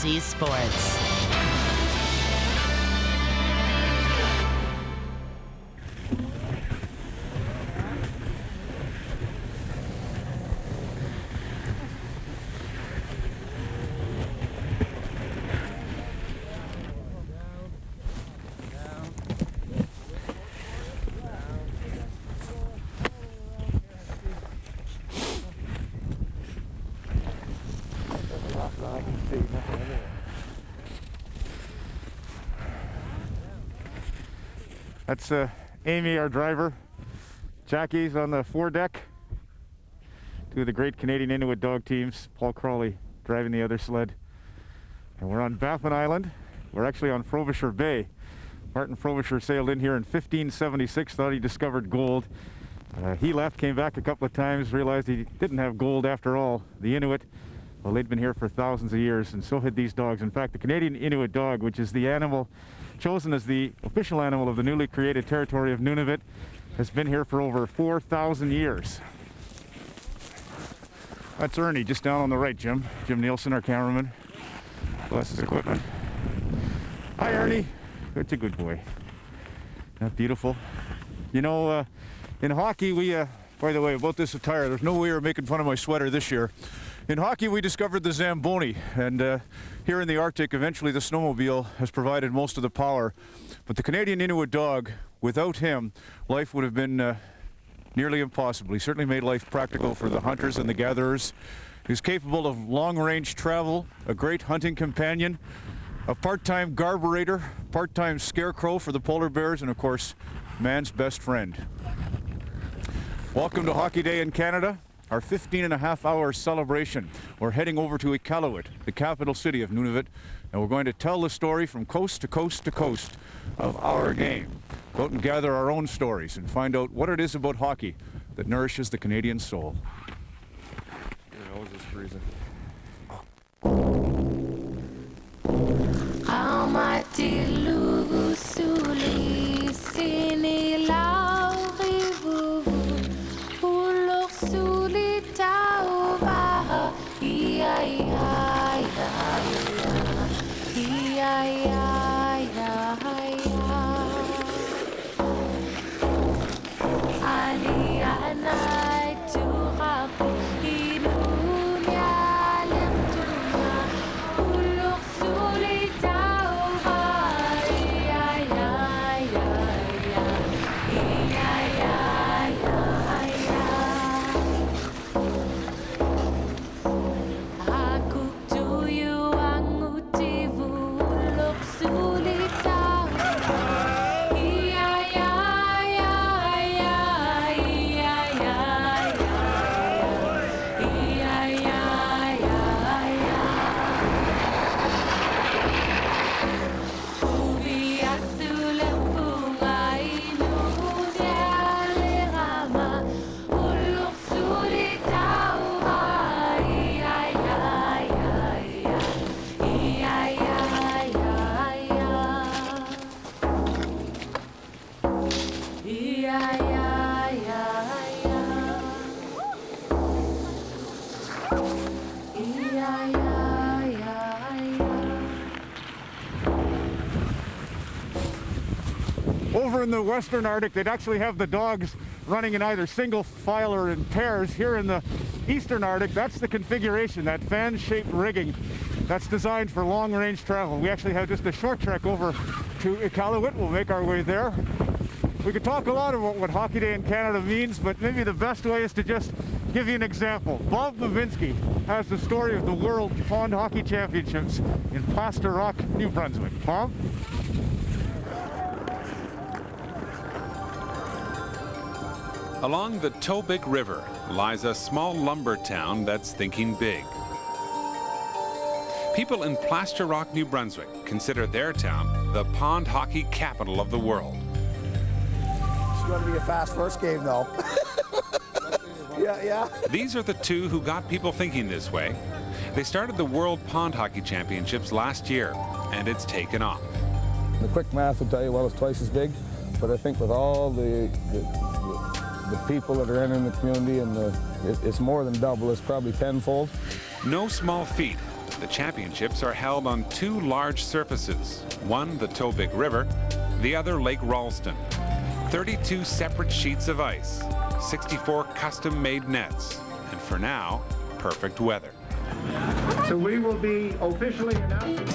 CBC Sports. That's Amy, our driver. Jackie's on the foredeck. Two of the great Canadian Inuit dog teams. Paul Crawley driving the other sled. And we're on Baffin Island. We're actually on Frobisher Bay. Martin Frobisher sailed in here in 1576, thought he discovered gold. He left, came back a couple of times, realized he didn't have gold after all. The Inuit, well, they'd been here for thousands of years, and so had these dogs. In fact, the Canadian Inuit dog, which is the animal chosen as the official animal of the newly created territory of Nunavut, has been here for over 4,000 years. That's Ernie, just down on the right, Jim. Jim Nielsen, our cameraman. Bless his equipment. Hi, Ernie. That's a good boy. Not beautiful? You know, in hockey, we, by the way, about this attire, there's no way you're making fun of my sweater this year. In hockey, we discovered the Zamboni, and here in the Arctic, eventually the snowmobile has provided most of the power. But the Canadian Inuit dog, without him, life would have been nearly impossible. He certainly made life practical for the hunters and the gatherers. He's capable of long-range travel, a great hunting companion, a part-time garburator, part-time scarecrow for the polar bears, and of course, man's best friend. Welcome to Hockey Day in Canada, our 15-and-a-half-hour celebration. We're heading over to Iqaluit, the capital city of Nunavut, and we're going to tell the story from coast to coast to coast of our game. Go out and gather our own stories and find out what it is about hockey that nourishes the Canadian soul. Your nose is freezing. Over in the Western Arctic, they'd actually have the dogs running in either single file or in pairs. Here in the Eastern Arctic, that's the configuration, that fan-shaped rigging that's designed for long-range travel. We actually have just a short trek over to Iqaluit. We'll make our way there. We could talk a lot about what Hockey Day in Canada means, but maybe the best way is to just give you an example. Bob Levinsky has the story of the World Pond Hockey Championships in Plaster Rock, New Brunswick. Bob? Along the Tobic River lies a small lumber town that's thinking big. People in Plaster Rock, New Brunswick consider their town the pond hockey capital of the world. It's going to be a fast first game, though. Yeah. These are the two who got people thinking this way. They started the World Pond Hockey Championships last year, and it's taken off. The quick math will tell you, well, it's twice as big, but I think with all the people that are in the community, and it's more than double. It's probably tenfold. No small feat The championships are held on 2 large surfaces, one the Tobic River, the other Lake Ralston. 32 separate sheets of ice, 64 custom-made nets, and for now, perfect weather. So we will be officially announcing.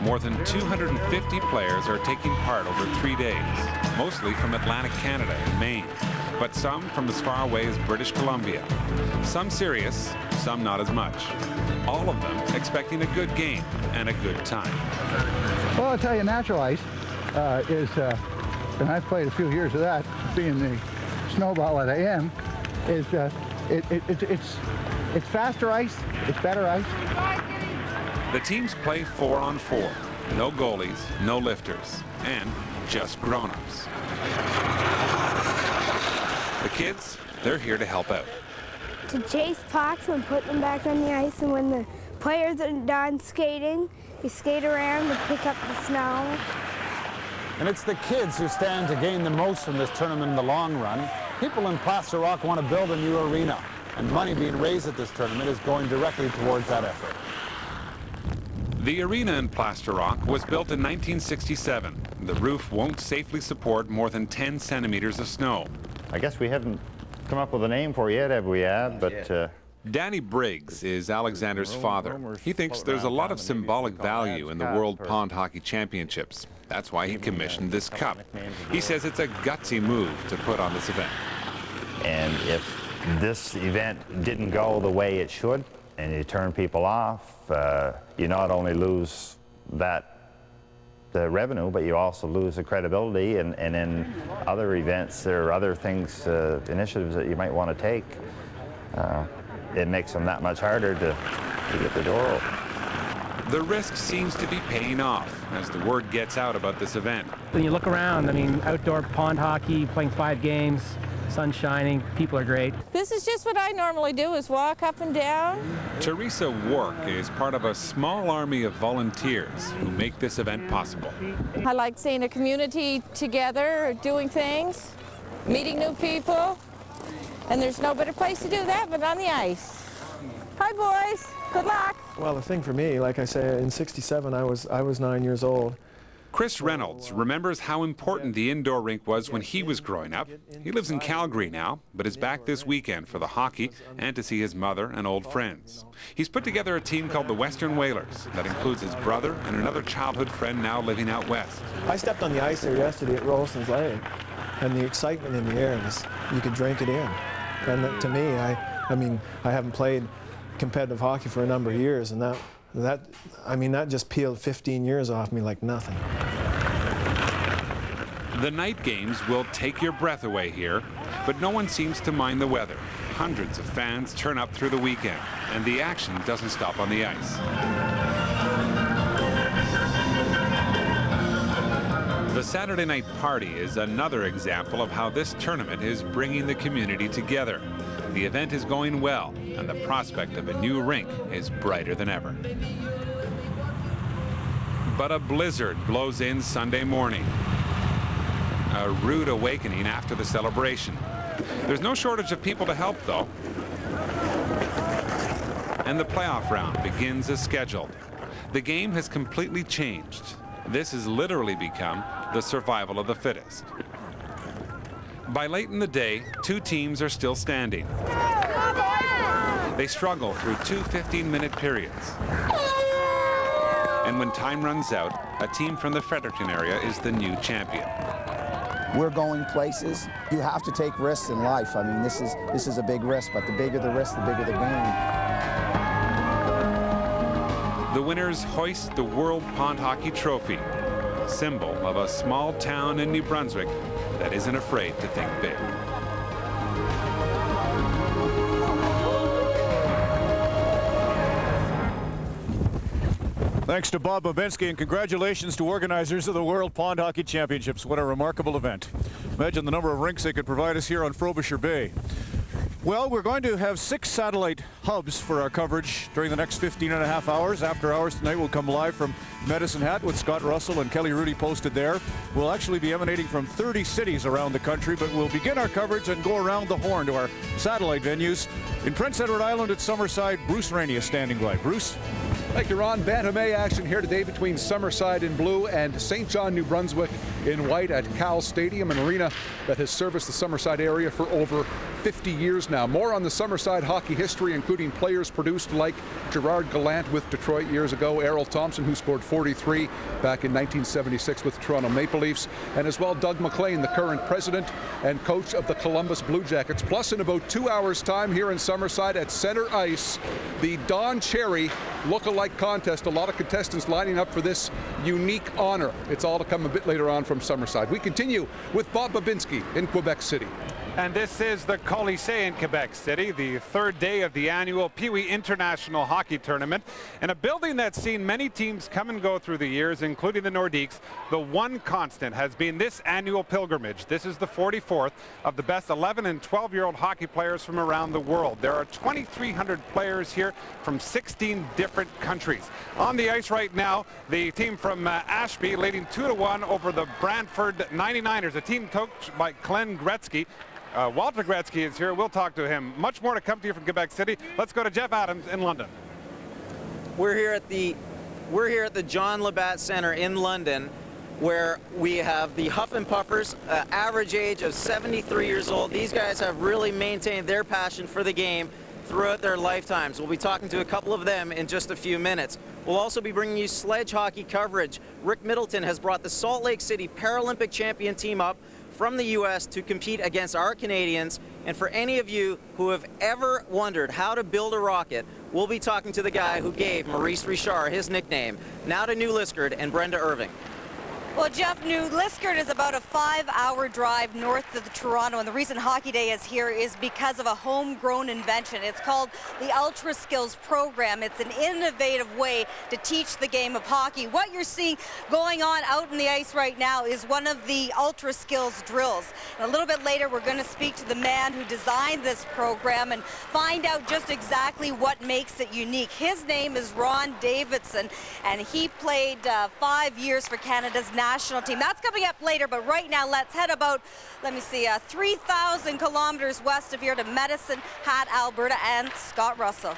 More than 250 players are taking part over 3 days, mostly from Atlantic Canada and Maine, but some from as far away as British Columbia. Some serious, some not as much. All of them expecting a good game and a good time. Well, I'll tell you, natural ice and I've played a few years of that, being the snowball that I am, is it's faster ice, it's better ice. The teams play 4-on-4. No goalies, no lifters, and just grown-ups. The kids, they're here to help out. To chase pucks and put them back on the ice, and when the players are done skating, you skate around to pick up the snow. And it's the kids who stand to gain the most from this tournament in the long run. People in Plaster Rock want to build a new arena, and money being raised at this tournament is going directly towards that effort. The arena in Plaster Rock was built in 1967. The roof won't safely support more than 10 centimeters of snow. I guess we haven't come up with a name for it yet, have we, Ad? But Danny Briggs is Alexander's father. He thinks there's a lot of symbolic value in the World Pond Hockey Championships. That's why he commissioned this cup. He says it's a gutsy move to put on this event. And if this event didn't go the way it should, and you turn people off, you not only lose the revenue, but you also lose the credibility, and in other events or other things, initiatives that you might want to take, it makes them that much harder to get the door open. The risk seems to be paying off as the word gets out about this event. When you look around, I mean, outdoor pond hockey, playing 5 games, sun shining, people are great. This is just what I normally do, is walk up and down. Teresa Work is part of a small army of volunteers who make this event possible. I like seeing a community together, doing things, meeting new people, and there's no better place to do that but on the ice. Hi, boys. Good luck. Well, the thing for me, like I say, in '67 I was 9 years old. Chris Reynolds remembers how important the indoor rink was when he was growing up. He lives in Calgary now, but is back this weekend for the hockey and to see his mother and old friends. He's put together a team called the Western Whalers that includes his brother and another childhood friend now living out west. I stepped on the ice there yesterday at Rolston's Lake, and the excitement in the air was, you could drink it in. And to me, I mean, I haven't played competitive hockey for a number of years, and that just peeled 15 years off me like nothing. The night games will take your breath away here, but no one seems to mind the weather. Hundreds of fans turn up through the weekend, and the action doesn't stop on the ice. The Saturday night party is another example of how this tournament is bringing the community together. The event is going well, and the prospect of a new rink is brighter than ever. But a blizzard blows in Sunday morning. A rude awakening after the celebration. There's no shortage of people to help, though. And the playoff round begins as scheduled. The game has completely changed. This has literally become the survival of the fittest. By late in the day, 2 teams are still standing. They struggle through 2 15-minute periods. And when time runs out, a team from the Fredericton area is the new champion. We're going places. You have to take risks in life. I mean, this is a big risk, but the bigger the risk, the bigger the gain. The winners hoist the World Pond Hockey Trophy, symbol of a small town in New Brunswick that isn't afraid to think big. Thanks to Bob Babinski, and congratulations to organizers of the World Pond Hockey Championships. What a remarkable event. Imagine the number of rinks they could provide us here on Frobisher Bay. Well, we're going to have 6 satellite hubs for our coverage during the next 15.5 hours. After hours tonight, we'll come live from Medicine Hat with Scott Russell and Kelly Rudy posted there. We'll actually be emanating from 30 cities around the country, but we'll begin our coverage and go around the horn to our satellite venues. In Prince Edward Island at Summerside, Bruce Rainey is standing by. Bruce? Thank you, Ron. Bantam A action here today between Summerside in blue and St. John, New Brunswick in white at Cal Stadium, an arena that has serviced the Summerside area for over 50 years now. More on the Summerside hockey history, including players produced like Gerard Gallant with Detroit years ago, Errol Thompson, who scored 43 back in 1976 with the Toronto Maple Leafs, and as well Doug MacLean, the current president and coach of the Columbus Blue Jackets. Plus, in about 2 hours' time here in Summerside at center ice, the Don Cherry look-alike contest. A lot of contestants lining up for this unique honor. It's all to come a bit later on from Summerside. We continue with Bob Babinski in Quebec City. And this is the Colisée in Quebec City, the third day of the annual Pee Wee International Hockey Tournament. In a building that's seen many teams come and go through the years, including the Nordiques, the one constant has been this annual pilgrimage. This is the 44th of the best 11 and 12-year-old hockey players from around the world. There are 2,300 players here from 16 different countries. On the ice right now, the team from Ashby leading 2-1 over the Brantford 99ers, a team coached by Glenn Gretzky. Walter Gretzky is here. We'll talk to him. Much more to come to you from Quebec City. Let's go to Jeff Adams in London. We're here at the John Labatt Center in London, where we have the Huff and Puffers, average age of 73 years old. These guys have really maintained their passion for the game throughout their lifetimes. We'll be talking to a couple of them in just a few minutes. We'll also be bringing you sledge hockey coverage. Rick Middleton has brought the Salt Lake City Paralympic champion team up from the U.S. to compete against our Canadians. And for any of you who have ever wondered how to build a rocket, we'll be talking to the guy who gave Maurice Richard his nickname. Now to New Liskeard and Brenda Irving. Well, Jeff, New Liskeard is about a 5-hour drive north of Toronto, and the reason Hockey Day is here is because of a homegrown invention. It's called the Ultra Skills Program. It's an innovative way to teach the game of hockey. What you're seeing going on out in the ice right now is one of the Ultra Skills drills. And a little bit later, we're going to speak to the man who designed this program and find out just exactly what makes it unique. His name is Ron Davidson, and he played 5 years for Canada's national team. That's coming up later, but right now let's head about, 3,000 kilometers west of here to Medicine Hat, Alberta, and Scott Russell.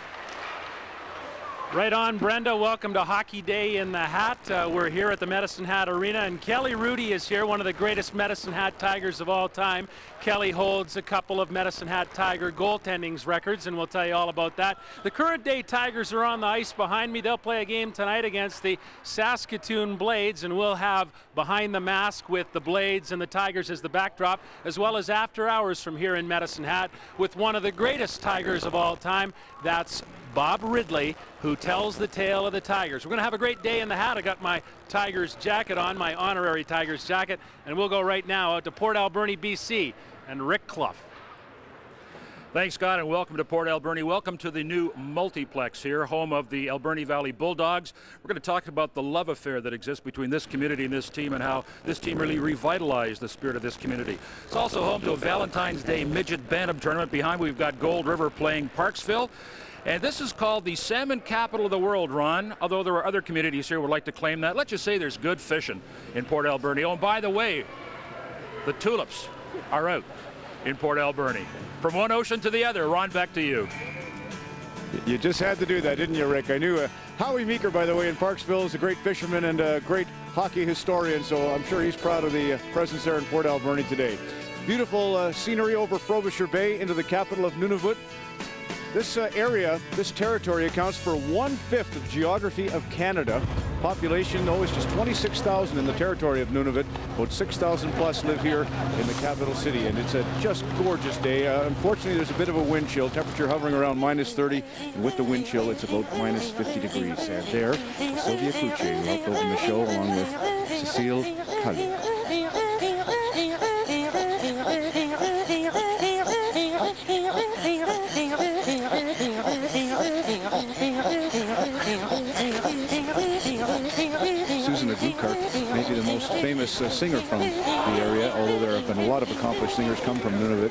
Right on, Brenda. Welcome to Hockey Day in the Hat. We're here at the Medicine Hat Arena, and Kelly Rudy is here, one of the greatest Medicine Hat Tigers of all time. Kelly holds a couple of Medicine Hat Tiger goaltending records, and we'll tell you all about that. The current day Tigers are on the ice behind me. They'll play a game tonight against the Saskatoon Blades, and we'll have Behind the Mask with the Blades and the Tigers as the backdrop, as well as After Hours from here in Medicine Hat with one of the greatest Tigers of all time. That's Bob Ridley, who tells the tale of the Tigers. We're going to have a great day in the Hat. I got my Tigers jacket on, my honorary Tigers jacket, and we'll go right now out to Port Alberni, BC, and Rick Clough. Thanks, Scott, and welcome to Port Alberni. Welcome to the new multiplex here, home of the Alberni Valley Bulldogs. We're going to talk about the love affair that exists between this community and this team, and how this team really revitalized the spirit of this community. It's also home to a Valentine's Day Midget Bantam tournament. Behind we've got Gold River playing Parksville. And this is called the salmon capital of the world, Ron. Although there are other communities here who would like to claim that. Let's just say there's good fishing in Port Alberni. Oh, and by the way, the tulips are out in Port Alberni. From one ocean to the other. Ron, back to you. You just had to do that, didn't you, Rick? I knew Howie Meeker, by the way, in Parksville is a great fisherman and a great hockey historian, so I'm sure he's proud of the presence there in Port Alberni today. Beautiful scenery over Frobisher Bay into the capital of Nunavut. This area, this territory accounts for 1/5 of geography of Canada. Population, though, is just 26,000 in the territory of Nunavut. About 6,000 plus live here in the capital city, and it's a just gorgeous day. Unfortunately, there's a bit of a wind chill. Temperature hovering around -30, and with the wind chill, it's about -50 degrees. And there, Sylvia Couche, who helped open the show, along with Cecile Cully. Susan Agukart, maybe the most famous singer from the area, although there have been a lot of accomplished singers come from Nunavut.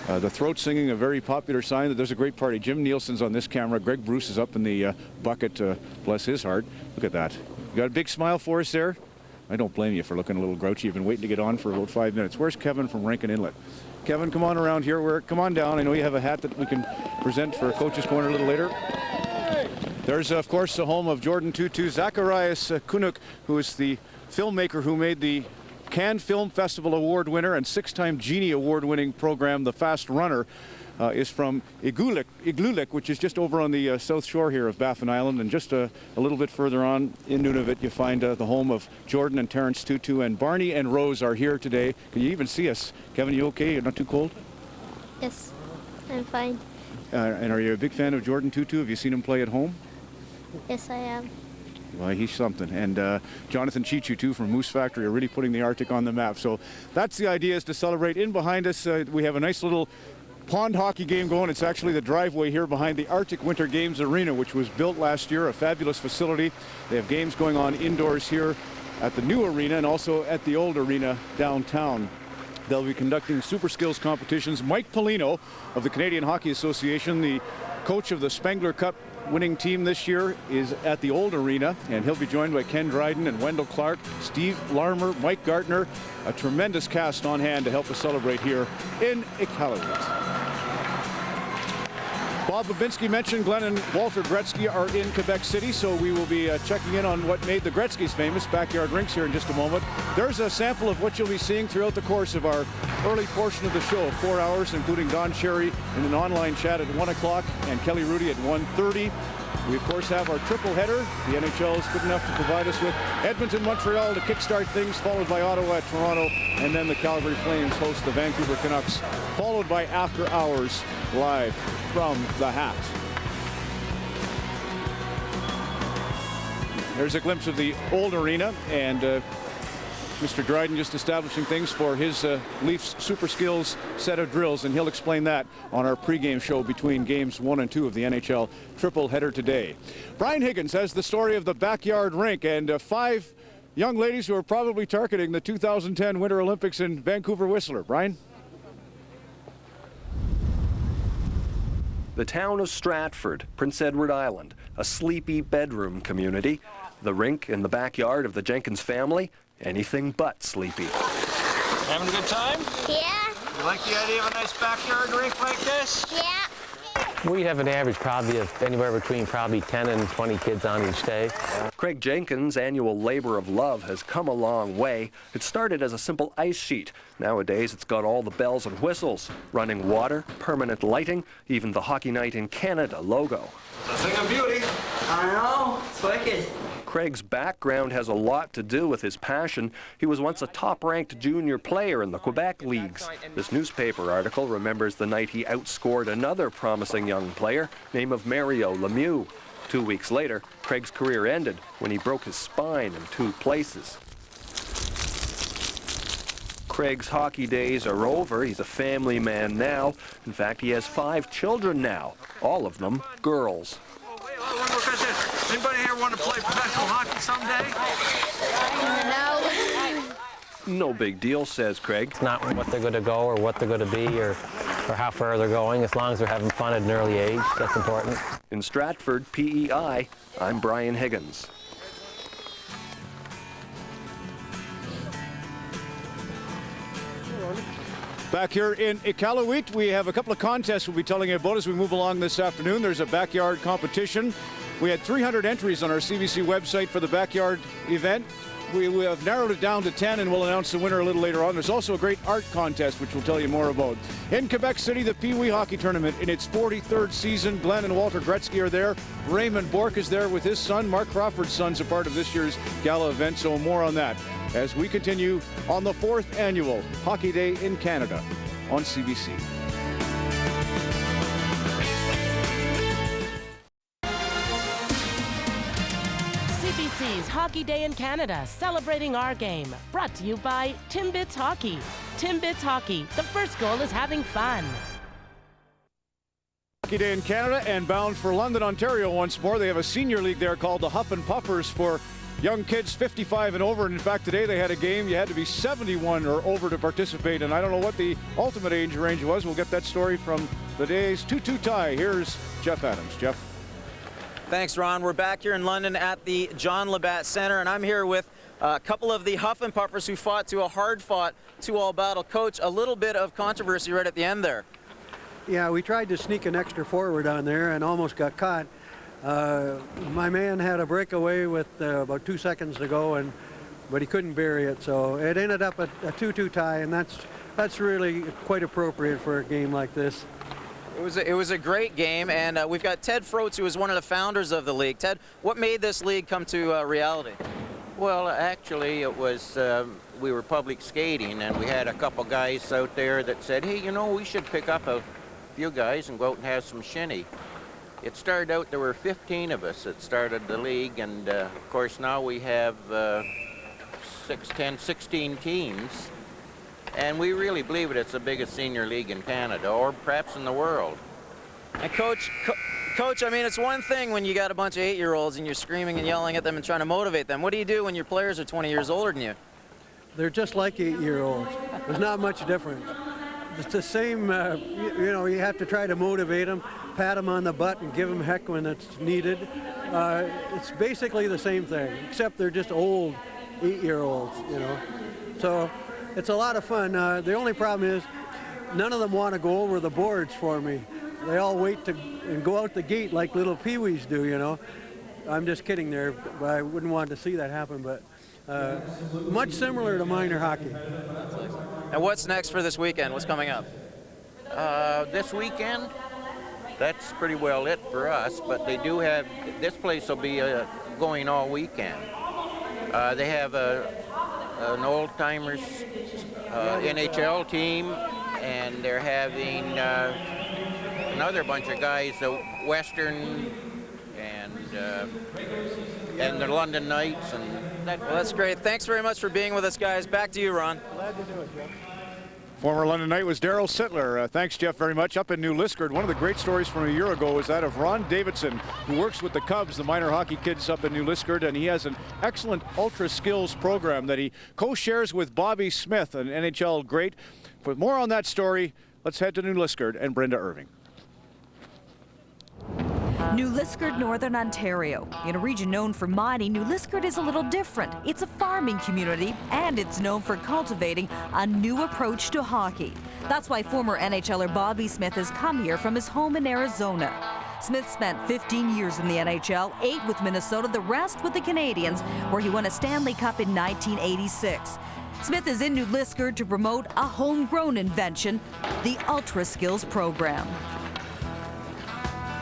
The throat singing, a very popular sign that there's a great party. Jim Nielsen's on this camera. Greg Bruce is up in the bucket, bless his heart. Look at that. You got a big smile for us there? I don't blame you for looking a little grouchy. You've been waiting to get on for about 5 minutes. Where's Kevin from Rink and Inlet? Kevin, come on around here. Come on down. I know you have a hat that we can present for Coach's Corner a little later. There's, of course, the home of Jordan Tutu, Zacharias Kunuk, who is the filmmaker who made the Cannes Film Festival Award winner and 6-time Genie Award-winning program, The Fast Runner, is from Igloolik, which is just over on the south shore here of Baffin Island, and just a little bit further on in Nunavut, you find the home of Jordan and Terrence Tutu, and Barney and Rose are here today. Can you even see us? Kevin, you okay? You're not too cold? Yes, I'm fine. And are you a big fan of Jordan Tutu? Have you seen him play at home? Yes, I am. Well, he's something. And Jonathan Chichu, too, from Moose Factory, are really putting the Arctic on the map. So that's the idea, is to celebrate. In behind us, we have a nice little pond hockey game going. It's actually the driveway here behind the Arctic Winter Games Arena, which was built last year, a fabulous facility. They have games going on indoors here at the new arena and also at the old arena downtown. They'll be conducting super skills competitions. Mike Polino of the Canadian Hockey Association, the coach of the Spengler Cup winning team this year, is at the old arena, and he'll be joined by Ken Dryden and Wendell Clark, Steve Larmer, Mike Gardner, a tremendous cast on hand to help us celebrate here in Iqaluit. Bob Babinski mentioned Glenn and Walter Gretzky are in Quebec City, so we will be checking in on what made the Gretzkys famous, backyard rinks, here in just a moment. There's a sample of what you'll be seeing throughout the course of our early portion of the show, 4 hours, including Don Cherry in an online chat at 1 o'clock and Kelly Rudy at 1:30. We, of course, have our triple header. The NHL is good enough to provide us with Edmonton, Montreal to kickstart things, followed by Ottawa at Toronto, and then the Calgary Flames host the Vancouver Canucks, followed by After Hours live from the Hat. There's a glimpse of the old arena, and Mr. Dryden just establishing things for his Leafs Super Skills set of drills, and he'll explain that on our pregame show between games 1 and 2 of the NHL triple header today. Brian Higgins has the story of the backyard rink and 5 young ladies who are probably targeting the 2010 Winter Olympics in Vancouver Whistler. Brian? The town of Stratford, Prince Edward Island, a sleepy bedroom community. The rink in the backyard of the Jenkins family, anything but sleepy. Having a good time? Yeah. You like the idea of a nice backyard rink like this? Yeah. We have an average probably of anywhere between probably 10 and 20 kids on each day. Craig Jenkins' annual labor of love has come a long way. It started as a simple ice sheet. Nowadays, it's got all the bells and whistles, running water, permanent lighting, even the Hockey Night in Canada logo. It's a thing of beauty. I know. It's wicked. Craig's background has a lot to do with his passion. He was once a top-ranked junior player in the Quebec leagues. This newspaper article remembers the night he outscored another promising young player, name of Mario Lemieux. 2 weeks later, Craig's career ended when he broke his spine in 2 places. Craig's hockey days are over. He's a family man now. In fact, he has 5 children now, all of them girls. Anybody here want to play professional hockey someday? No. No big deal, says Craig. It's not what they're going to go or what they're going to be or how far they're going. As long as they're having fun at an early age, that's important. In Stratford, PEI, I'm Brian Higgins. Back here in Iqaluit, we have a couple of contests we'll be telling you about as we move along this afternoon. There's a backyard competition. We had 300 entries on our CBC website for the backyard event. We have narrowed it down to 10, and we'll announce the winner a little later on. There's also a great art contest, which we'll tell you more about. In Quebec City, the Pee Wee Hockey Tournament in its 43rd season. Glenn and Walter Gretzky are there. Raymond Bourque is there with his son. Mark Crawford's son's a part of this year's gala event, so more on that as we continue on the 4th annual Hockey Day in Canada on CBC. CBC's Hockey Day in Canada, celebrating our game. Brought to you by Timbits Hockey. Timbits Hockey, the first goal is having fun. Hockey Day in Canada, and bound for London, Ontario once more. They have a senior league there called the Huff and Puffers for young kids 55 and over. And in fact, today they had a game. You had to be 71 or over to participate. And I don't know what the ultimate age range was. We'll get that story from the day's 2-2 tie. Here's Jeff Adams. Jeff. Thanks, Ron. We're back here in London at the John Labatt Center, and I'm here with a couple of the Huff and Puffers who fought to a hard-fought 2-all battle. Coach, a little bit of controversy right at the end there. Yeah, we tried to sneak an extra forward on there and almost got caught. My man had a breakaway with about 2 seconds to go, but he couldn't bury it, so it ended up a 2-2 tie, and that's really quite appropriate for a game like this. It was a great game, and we've got Ted Froats, who is one of the founders of the league. Ted, what made this league come to reality? Well, actually, it was we were public skating, and we had a couple guys out there that said, hey, you know, we should pick up a few guys and go out and have some shinny. It started out, there were 15 of us that started the league, and of course now we have 16 teams. And we really believe it's the biggest senior league in Canada, or perhaps in the world. And Coach, I mean, it's one thing when you got a bunch of 8-year-olds and you're screaming and yelling at them and trying to motivate them. What do you do when your players are 20 years older than you? They're just like 8-year-olds. There's not much difference. It's the same, you know, you have to try to motivate them, pat them on the butt and give them heck when it's needed. It's basically the same thing, except they're just old 8-year-olds, you know. So it's a lot of fun. The only problem is none of them want to go over the boards for me. They all wait and go out the gate like little peewees do, you know. I'm just kidding there, but I wouldn't want to see that happen, but much similar to minor hockey. And what's next for this weekend? What's coming up? This weekend, that's pretty well it for us, but they do have, this place will be going all weekend. They have an old-timers NHL team, and they're having another bunch of guys, the Western and the London Knights. Well, that's great. Thanks very much for being with us, guys. Back to you, Ron. Glad to do it, Jeff. Former London Knight was Daryl Sittler. Thanks, Jeff, very much. Up in New Liskeard, one of the great stories from a year ago was that of Ron Davidson, who works with the Cubs, the minor hockey kids up in New Liskeard, and he has an excellent ultra skills program that he co-shares with Bobby Smith, an NHL great. For more on that story, let's head to New Liskeard and Brenda Irving. New Liskeard, Northern Ontario. In a region known for mining, New Liskeard is a little different. It's a farming community, and it's known for cultivating a new approach to hockey. That's why former NHLer Bobby Smith has come here from his home in Arizona. Smith spent 15 years in the NHL, 8 with Minnesota, the rest with the Canadiens, where he won a Stanley Cup in 1986. Smith is in New Liskeard to promote a homegrown invention, the Ultra Skills program.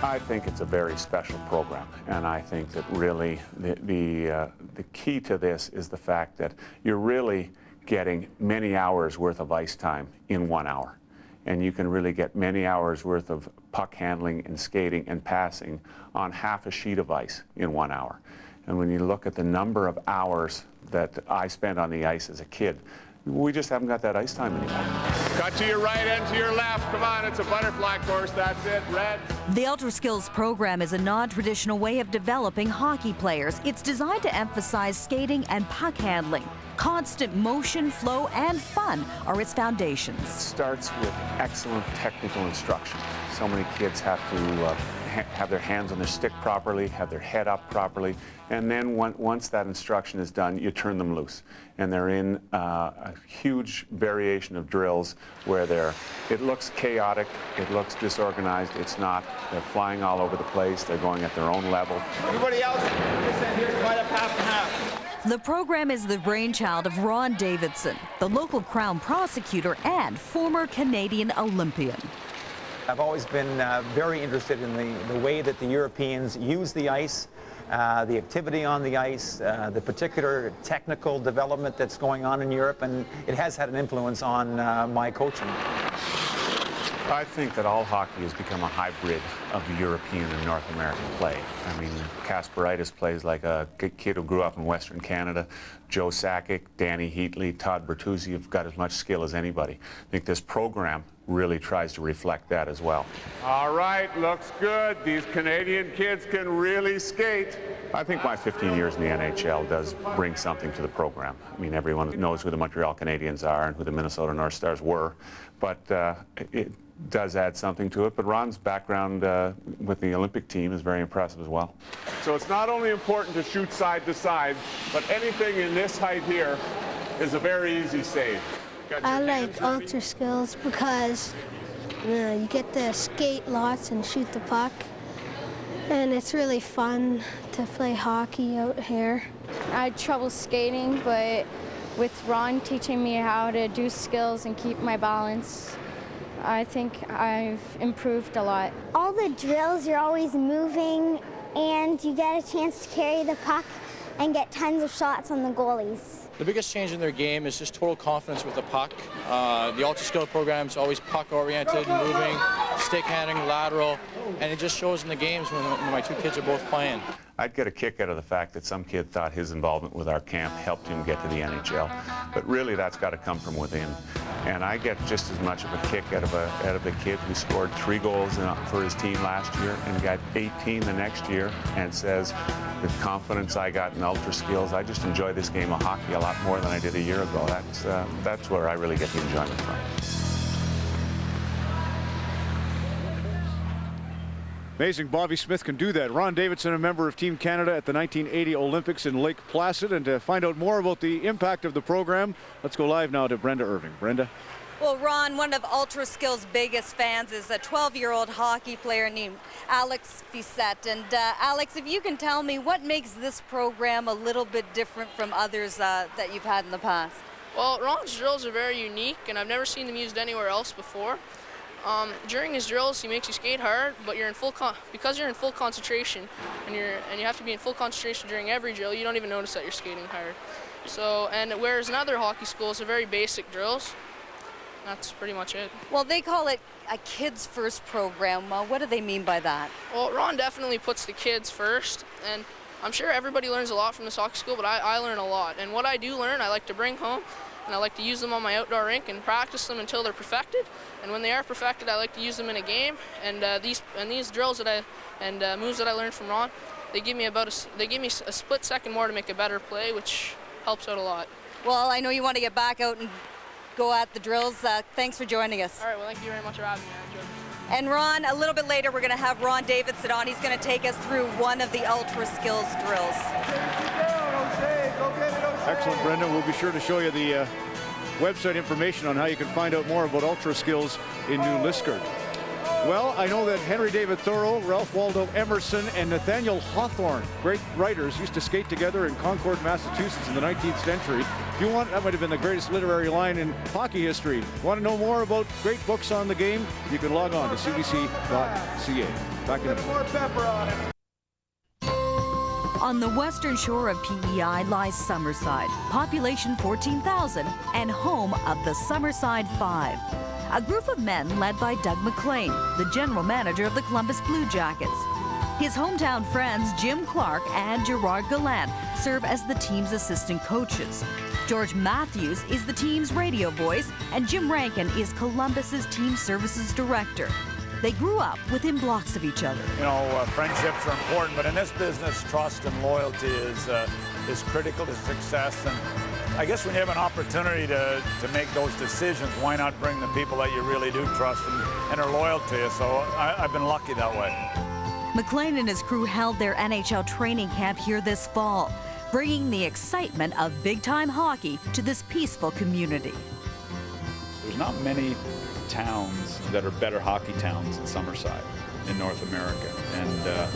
I think it's a very special program, and I think that really the key to this is the fact that you're really getting many hours worth of ice time in 1 hour. And you can really get many hours worth of puck handling and skating and passing on half a sheet of ice in 1 hour. And when you look at the number of hours that I spent on the ice as a kid, we just haven't got that ice time anymore. Cut to your right and to your left. Come on, it's a butterfly course. That's it. Red. The Ultra Skills program is a non-traditional way of developing hockey players. It's designed to emphasize skating and puck handling. Constant motion, flow, and fun are its foundations. It starts with excellent technical instruction. So many kids have to have their hands on their stick properly, have their head up properly, and then once that instruction is done, you turn them loose. And they're in a huge variation of drills where it looks chaotic, it looks disorganized, it's not. They're flying all over the place, they're going at their own level. Everybody else, here's quite up half and half. The program is the brainchild of Ron Davidson, the local Crown prosecutor and former Canadian Olympian. I've always been very interested in the way that the Europeans use the ice, the activity on the ice, the particular technical development that's going on in Europe, and it has had an influence on my coaching. I think that all hockey has become a hybrid of the European and North American play. I mean, Kasperitis plays like a kid who grew up in Western Canada. Joe Sakic, Danny Heatley, Todd Bertuzzi have got as much skill as anybody. I think this program really tries to reflect that as well. All right, looks good. These Canadian kids can really skate. I think my 15 years in the NHL does bring something to the program. I mean, everyone knows who the Montreal Canadiens are and who the Minnesota North Stars were, but it does add something to it. But Ron's background with the Olympic team is very impressive as well. So it's not only important to shoot side to side, but anything in this height here is a very easy save. I like ultra skills because you get to skate lots and shoot the puck. And it's really fun to play hockey out here. I had trouble skating, but with Ron teaching me how to do skills and keep my balance, I think I've improved a lot. All the drills, you're always moving, and you get a chance to carry the puck and get tons of shots on the goalies. The biggest change in their game is just total confidence with the puck. The ultra skill program is always puck oriented, moving, stick handling, lateral, and it just shows in the games when my two kids are both playing. I'd get a kick out of the fact that some kid thought his involvement with our camp helped him get to the NHL, but really that's got to come from within. And I get just as much of a kick out of the kid who scored 3 goals for his team last year and got 18 the next year and says, the confidence I got in ultra skills, I just enjoy this game of hockey a lot more than I did a year ago. That's where I really get the enjoyment from. Amazing Bobby Smith can do that. Ron Davidson, a member of Team Canada at the 1980 Olympics in Lake Placid. And to find out more about the impact of the program, let's go live now to Brenda Irving. Brenda. Well, Ron, one of Ultra Skill's biggest fans is a 12-year-old hockey player named Alex Fissette. And Alex, if you can tell me what makes this program a little bit different from others that you've had in the past. Well, Ron's drills are very unique, and I've never seen them used anywhere else before. During his drills, he makes you skate hard, but you're in because you're in full concentration, and you have to be in full concentration during every drill. You don't even notice that you're skating hard. So, and whereas in other hockey schools, are very basic drills. That's pretty much it. Well, they call it a kids first program. What do they mean by that? Well, Ron definitely puts the kids first, and I'm sure everybody learns a lot from this hockey school, but I learn a lot. And what I do learn, I like to bring home. And I like to use them on my outdoor rink and practice them until they're perfected. And when they are perfected, I like to use them in a game. And these drills that moves that I learned from Ron, they give me a split second more to make a better play, which helps out a lot. Well, I know you want to get back out and go at the drills. Thanks for joining us. All right. Well, thank you very much for having me. I enjoyed it. And Ron, a little bit later, we're going to have Ron Davidson on. He's going to take us through one of the ultra skills drills. Excellent, Brenda. We'll be sure to show you the website information on how you can find out more about ultra skills in New Liskeard. Well, I know that Henry David Thoreau, Ralph Waldo Emerson, and Nathaniel Hawthorne, great writers, used to skate together in Concord, Massachusetts in the 19th century. If you want, that might have been the greatest literary line in hockey history. Want to know more about great books on the game? You can log on to cbc.ca. Back in a minute. On the western shore of PEI lies Summerside, population 14,000 and home of the Summerside Five. A group of men led by Doug McLean, the general manager of the Columbus Blue Jackets. His hometown friends Jim Clark and Gerard Gallant serve as the team's assistant coaches. George Matthews is the team's radio voice, and Jim Rankin is Columbus's team services director. They grew up within blocks of each other. You know, friendships are important, but in this business, trust and loyalty is critical to success. And I guess when you have an opportunity to make those decisions, why not bring the people that you really do trust and are loyal to you? So I've been lucky that way. McLean and his crew held their NHL training camp here this fall, bringing the excitement of big-time hockey to this peaceful community. There's not many towns that are better hockey towns than Summerside in North America, and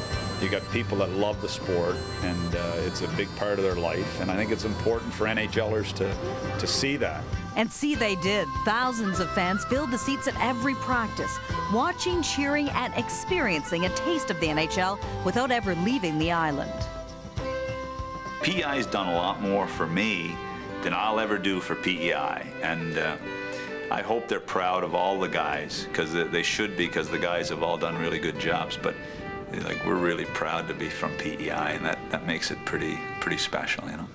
you got people that love the sport, and it's a big part of their life, and I think it's important for NHLers to see that. And see they did. Thousands of fans filled the seats at every practice, watching, cheering, and experiencing a taste of the NHL without ever leaving the island. PEI's done a lot more for me than I'll ever do for PEI, and I hope they're proud of all the guys, because they should be, because the guys have all done really good jobs. But like, we're really proud to be from PEI, and that makes it pretty special, you know.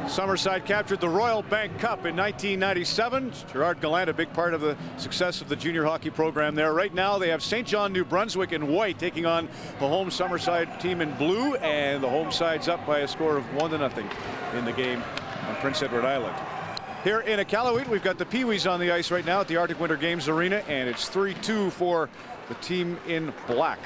Summerside captured the Royal Bank Cup in 1997. Gerard Gallant, a big part of the success of the junior hockey program there. Right now they have St. John, New Brunswick in white taking on the home Summerside team in blue, and the home side's up by a score of 1-0 in the game on Prince Edward Island. Here in Iqaluit, we've got the Pee-wees on the ice right now at the Arctic Winter Games Arena, and it's 3-2 for the team in black.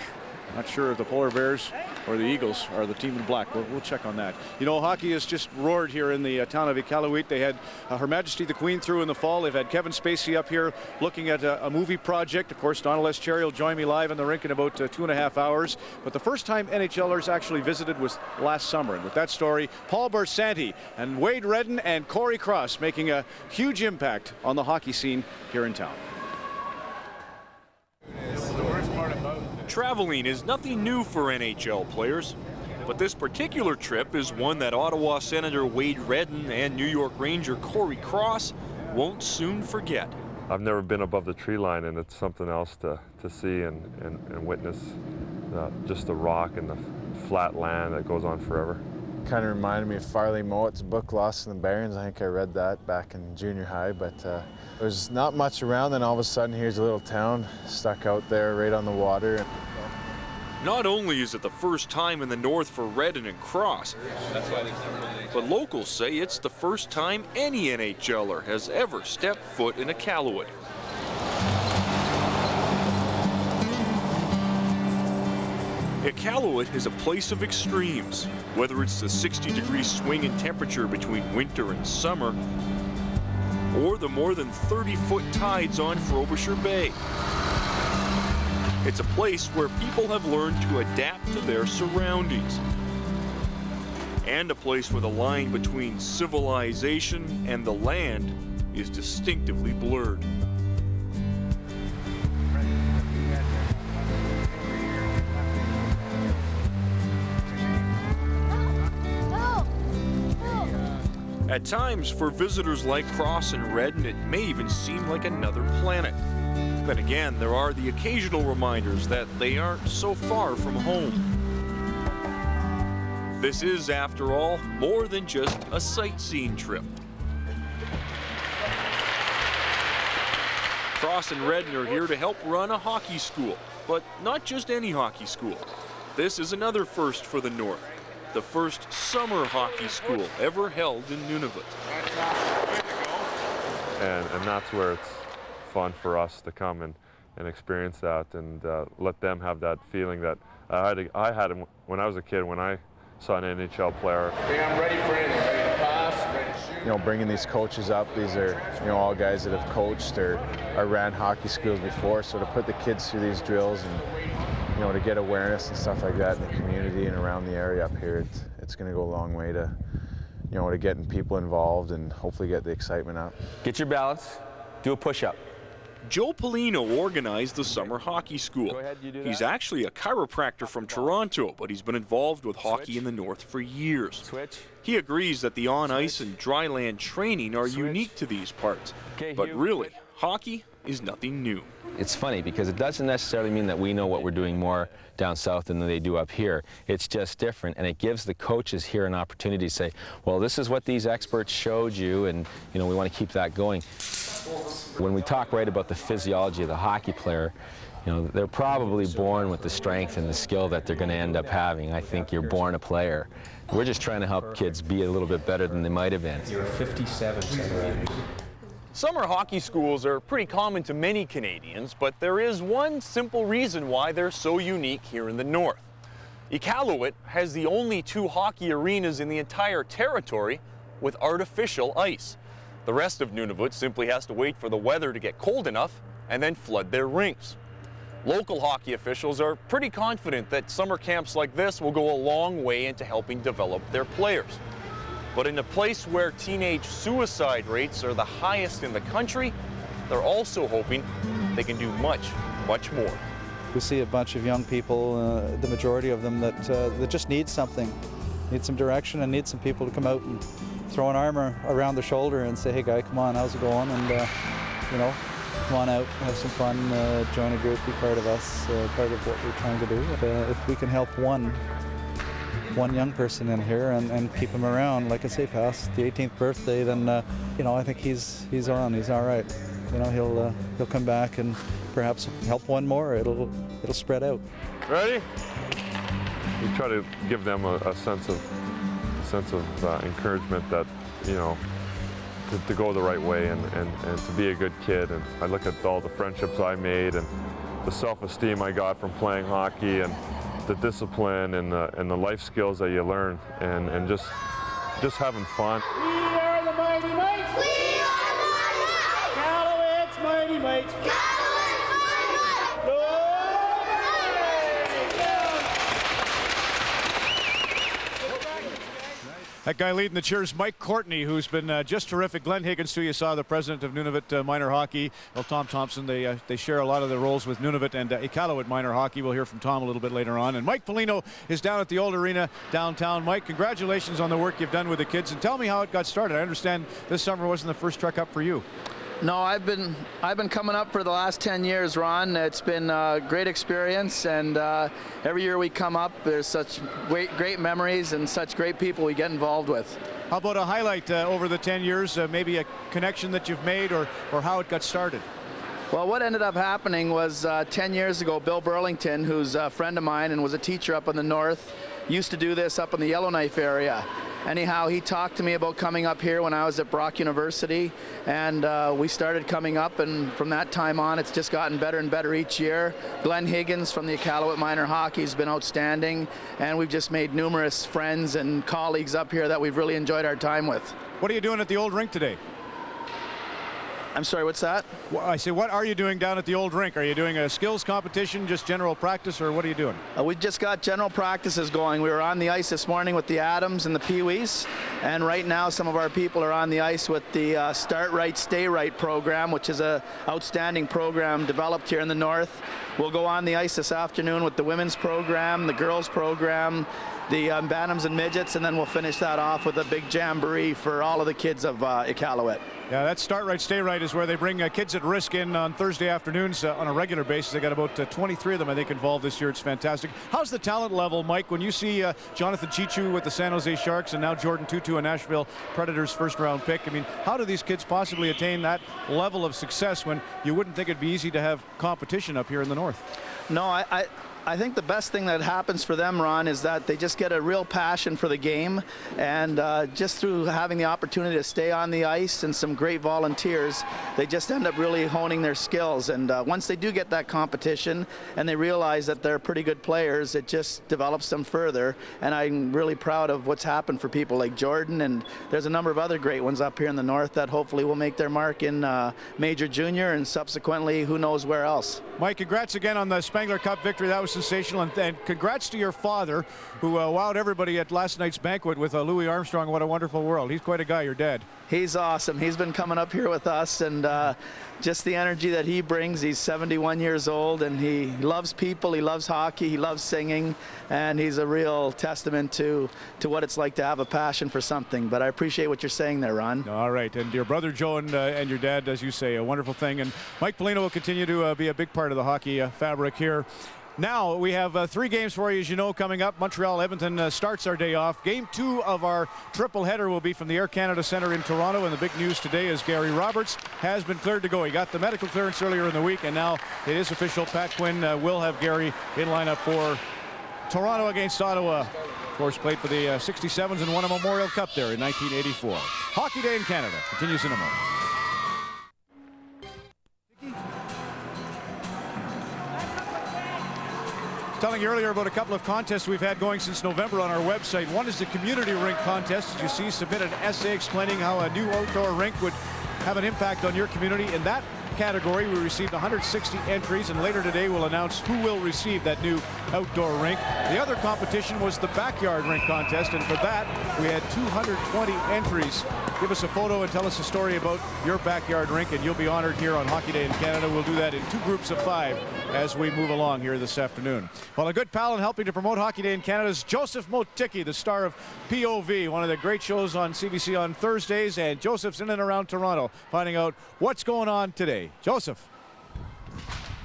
Not sure if the Polar Bears or the Eagles are the team in black. We'll check on that. You know, hockey has just roared here in the town of Iqaluit. They had Her Majesty the Queen through in the fall. They've had Kevin Spacey up here looking at a movie project. Of course, Donald S. Cherry will join me live in the rink in about 2.5 hours. But the first time NHLers actually visited was last summer. And with that story, Paul Barsanti and Wade Redden and Corey Cross making a huge impact on the hockey scene here in town. Traveling is nothing new for NHL players, but this particular trip is one that Ottawa Senator Wade Redden and New York Ranger Corey Cross won't soon forget. I've never been above the tree line, and it's something else to see and witness just the rock and the flat land that goes on forever. Kind of reminded me of Farley Mowat's book, Lost in the Barrens. I think I read that back in junior high, but there's not much around, and all of a sudden here's a little town stuck out there right on the water. Not only is it the first time in the north for Redden and Cross, but locals say it's the first time any NHLer has ever stepped foot in Iqaluit. Iqaluit is a place of extremes, whether it's the 60-degree swing in temperature between winter and summer, or the more than 30-foot tides on Frobisher Bay. It's a place where people have learned to adapt to their surroundings, and a place where the line between civilization and the land is distinctively blurred. At times, for visitors like Cross and Redden, it may even seem like another planet. Then again, there are the occasional reminders that they aren't so far from home. This is, after all, more than just a sightseeing trip. Cross and Redden are here to help run a hockey school, but not just any hockey school. This is another first for the North. The first summer hockey school ever held in Nunavut. And that's where it's fun for us to come and experience that and let them have that feeling that I had when I was a kid, when I saw an NHL player. Okay, I'm ready for anything. Ready to pass, ready to shoot. You know, bringing these coaches up, these are, you know, all guys that have coached or ran hockey schools before, so to put the kids through these drills and, you know, to get awareness and stuff like that in the community and around the area up here, it's going to go a long way to, you know, to getting people involved and hopefully get the excitement up. Get your balance, do a push-up. Joe Polino organized the summer hockey school. He's actually a chiropractor from Toronto, but he's been involved with hockey in the North for years. He agrees that the on-ice and dry land training are unique to these parts, but really, hockey is nothing new. It's funny because it doesn't necessarily mean that we know what we're doing more down south than they do up here. It's just different, and it gives the coaches here an opportunity to say, well, this is what these experts showed you, and you know, we want to keep that going. When we talk right about the physiology of the hockey player, you know, they're probably born with the strength and the skill that they're going to end up having. I think you're born a player. We're just trying to help kids be a little bit better than they might have been. You're 57 centimeters. Summer hockey schools are pretty common to many Canadians, but there is one simple reason why they're so unique here in the North. Iqaluit has the only 2 hockey arenas in the entire territory with artificial ice. The rest of Nunavut simply has to wait for the weather to get cold enough and then flood their rinks. Local hockey officials are pretty confident that summer camps like this will go a long way into helping develop their players. But in a place where teenage suicide rates are the highest in the country, they're also hoping they can do much, much more. We see a bunch of young people, the majority of them, that just need something. need some direction and need some people to come out and throw an arm around the shoulder and say, hey guy, come on, how's it going? And you know, come on out, have some fun, join a group, be part of us, part of what we're trying to do. If we can help one young person in here and keep him around, like I say, past the 18th birthday, then you know, I think he's on, he's all right. You know, he'll come back and perhaps help one more. It'll spread out. Ready? We try to give them a sense of encouragement that, you know, to go the right way and to be a good kid. And I look at all the friendships I made and the self-esteem I got from playing hockey and the discipline and the life skills that you learn and just having fun. We are the Mighty Mates! We are the Mighty Mates! Callowitz Mighty Mates! Callowitz Mighty Mates! Go! That guy leading the cheers, Mike Courtney, who's been just terrific. Glenn Higgins, too, you saw, the president of Nunavut Minor Hockey. Well, Tom Thompson, they share a lot of the roles with Nunavut and Iqaluit Minor Hockey. We'll hear from Tom a little bit later on. And Mike Polino is down at the old arena downtown. Mike, congratulations on the work you've done with the kids. And tell me how it got started. I understand this summer wasn't the first trek up for you. No, I've been coming up for the last 10 years, Ron. It's been a great experience, and every year we come up, there's such great memories and such great people we get involved with. How about a highlight over the 10 years, maybe a connection that you've made or how it got started? Well, what ended up happening was 10 years ago, Bill Burlington, who's a friend of mine and was a teacher up in the north, used to do this up in the Yellowknife area. Anyhow, he talked to me about coming up here when I was at Brock University, and we started coming up, and from that time on, it's just gotten better and better each year. Glenn Higgins from the Iqaluit Minor Hockey has been outstanding, and we've just made numerous friends and colleagues up here that we've really enjoyed our time with. What are you doing at the old rink today? I'm sorry, what's that? Well, I say, what are you doing down at the old rink? Are you doing a skills competition, just general practice, or what are you doing? We just got general practices going. We were on the ice this morning with the Adams and the Pee-wees, and right now some of our people are on the ice with the Start Right, Stay Right program, which is an outstanding program developed here in the north. We'll go on the ice this afternoon with the women's program, the girls program, the Bantams and Midgets, and then we'll finish that off with a big jamboree for all of the kids of Iqaluit. Yeah, that Start Right, Stay Right is where they bring kids at risk in on Thursday afternoons on a regular basis. They got about 23 of them, I think, involved this year. It's fantastic. How's the talent level, Mike, when you see Jonathan Chichu with the San Jose Sharks and now Jordan Tutu, a Nashville Predators first-round pick? I mean, how do these kids possibly attain that level of success when you wouldn't think it'd be easy to have competition up here in the north? No, I think the best thing that happens for them, Ron, is that they just get a real passion for the game, and just through having the opportunity to stay on the ice and some great volunteers, they just end up really honing their skills. And once they do get that competition and they realize that they're pretty good players, it just develops them further. And I'm really proud of what's happened for people like Jordan, and there's a number of other great ones up here in the north that hopefully will make their mark in Major Junior and subsequently who knows where else. Mike, congrats again on the Spangler Cup victory. That was sensational, and congrats to your father, who wowed everybody at last night's banquet with Louis Armstrong. What a wonderful world. He's quite a guy, your dad. He's awesome. He's been coming up here with us, and just the energy that he brings. He's 71 years old, and he loves people, he loves hockey, he loves singing, and he's a real testament to what it's like to have a passion for something. But I appreciate what you're saying there, Ron. All right, and your brother Joe and your dad, as you say, a wonderful thing. And Mike Polino will continue to be a big part of the hockey fabric here. Now we have 3 games for you, as you know, coming up. Montreal-Edmonton starts our day off. Game 2 of our triple header will be from the Air Canada Centre in Toronto, and the big news today is Gary Roberts has been cleared to go. He got the medical clearance earlier in the week, and now it is official. Pat Quinn will have Gary in lineup for Toronto against Ottawa. Of course, played for the 67s and won a Memorial Cup there in 1984. Hockey Day in Canada continues in a moment. Telling you earlier about a couple of contests we've had going since November on our website. One is the Community Rink Contest. As you see, submit an essay explaining how a new outdoor rink would have an impact on your community. In that category, we received 160 entries, and later today we'll announce who will receive that new outdoor rink. The other competition was the Backyard Rink Contest, and for that we had 220 entries. Give us a photo and tell us a story about your backyard rink, and you'll be honored here on Hockey Day in Canada. We'll do that in 2 groups of 5 as we move along here this afternoon. Well, a good pal and helping to promote Hockey Day in Canada is Joseph Motiki, the star of POV, one of the great shows on CBC on Thursdays, and Joseph's in and around Toronto finding out what's going on today. Joseph.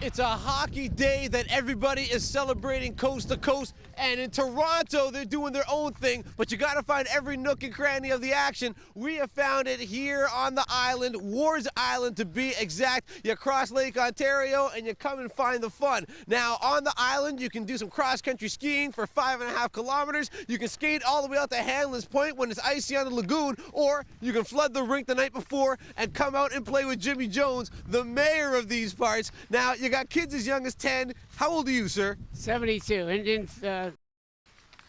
It's a hockey day that everybody is celebrating coast to coast, and in Toronto they're doing their own thing, but you gotta find every nook and cranny of the action. We have found it here on the island, Wars Island to be exact. You cross Lake Ontario and you come and find the fun. Now on the island you can do some cross-country skiing for 5.5 kilometers. You can skate all the way out to Hanlon's Point when it's icy on the lagoon, or you can flood the rink the night before and come out and play with Jimmy Jones, the mayor of these parts. Now you got kids as young as 10. How old are you, sir? 72. And in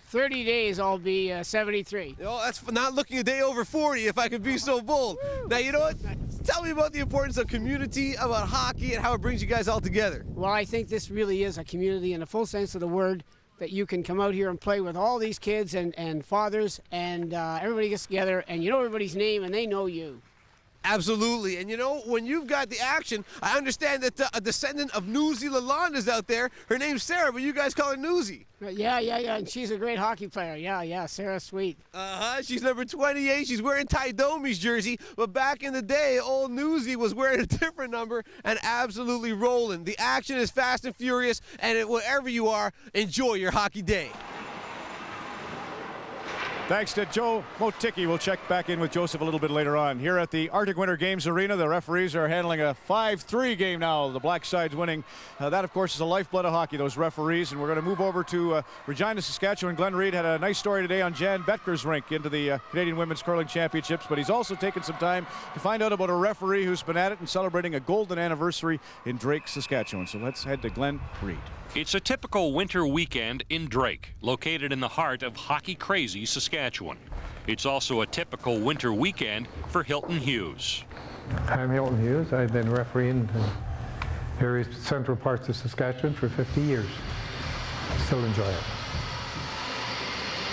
30 days, I'll be 73. Oh, that's not looking a day over 40, if I could be so bold. Now, you know what? Tell me about the importance of community, about hockey, and how it brings you guys all together. Well, I think this really is a community in the full sense of the word, that you can come out here and play with all these kids and fathers, and everybody gets together, and you know everybody's name, and they know you. Absolutely. And you know, when you've got the action, I understand that a descendant of Newsy Lalonde is out there. Her name's Sarah, but you guys call her Newsy. Yeah. And she's a great hockey player. Yeah. Sarah's sweet. She's number 28. She's wearing Ty Domi's jersey. But back in the day, old Newsy was wearing a different number and absolutely rolling. The action is fast and furious. And wherever you are, enjoy your hockey day. Thanks to Joe Motiki. We'll check back in with Joseph a little bit later on. Here at the Arctic Winter Games Arena, the referees are handling a 5-3 game now. The black side's winning. That, of course, is the lifeblood of hockey, those referees. And we're going to move over to Regina, Saskatchewan. Glenn Reid had a nice story today on Jan Betker's rink into the Canadian Women's Curling Championships. But he's also taken some time to find out about a referee who's been at it and celebrating a golden anniversary in Drake, Saskatchewan. So let's head to Glenn Reid. It's a typical winter weekend in Drake, located in the heart of hockey-crazy Saskatchewan. It's also a typical winter weekend for Hilton Hughes. I'm Hilton Hughes. I've been refereeing in various central parts of Saskatchewan for 50 years. Still enjoy it.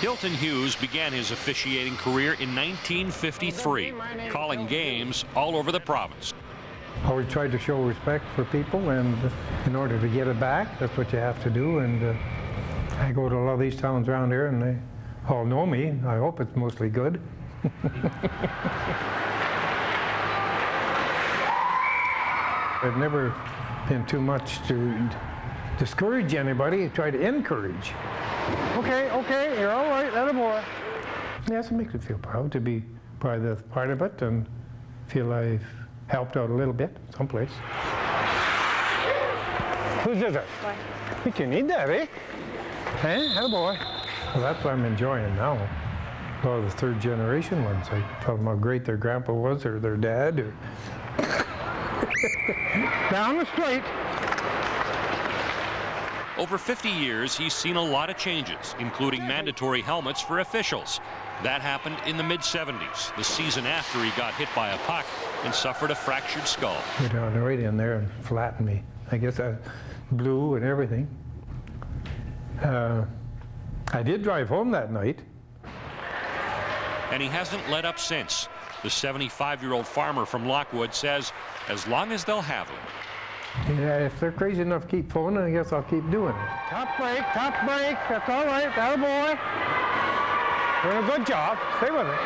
Hilton Hughes began his officiating career in 1953, calling games all over the province. Always tried to show respect for people, and in order to get it back, that's what you have to do. And I go to a lot of these towns around here, and they all know me. I hope it's mostly good. I've never been too much to discourage anybody. I try to encourage. Okay, you're all right, attaboy. Yes, it makes me feel proud to be part of it and feel I've helped out a little bit someplace. Whose is it? But you need that, eh? Attaboy. Well, that's what I'm enjoying now. A lot of the third generation ones. I tell them how great their grandpa was, or their dad, or down the street. Over 50 years, he's seen a lot of changes, including mandatory helmets for officials. That happened in the mid-70s, the season after he got hit by a puck and suffered a fractured skull. Went down right in there and flattened me. I guess I blew and everything. I did drive home that night. And he hasn't let up since. The 75-year-old farmer from Lockwood says, as long as they'll have him. Yeah, if they're crazy enough to keep phoning, I guess I'll keep doing it. Top break, that's all right, attaboy. Doing a good job, stay with it.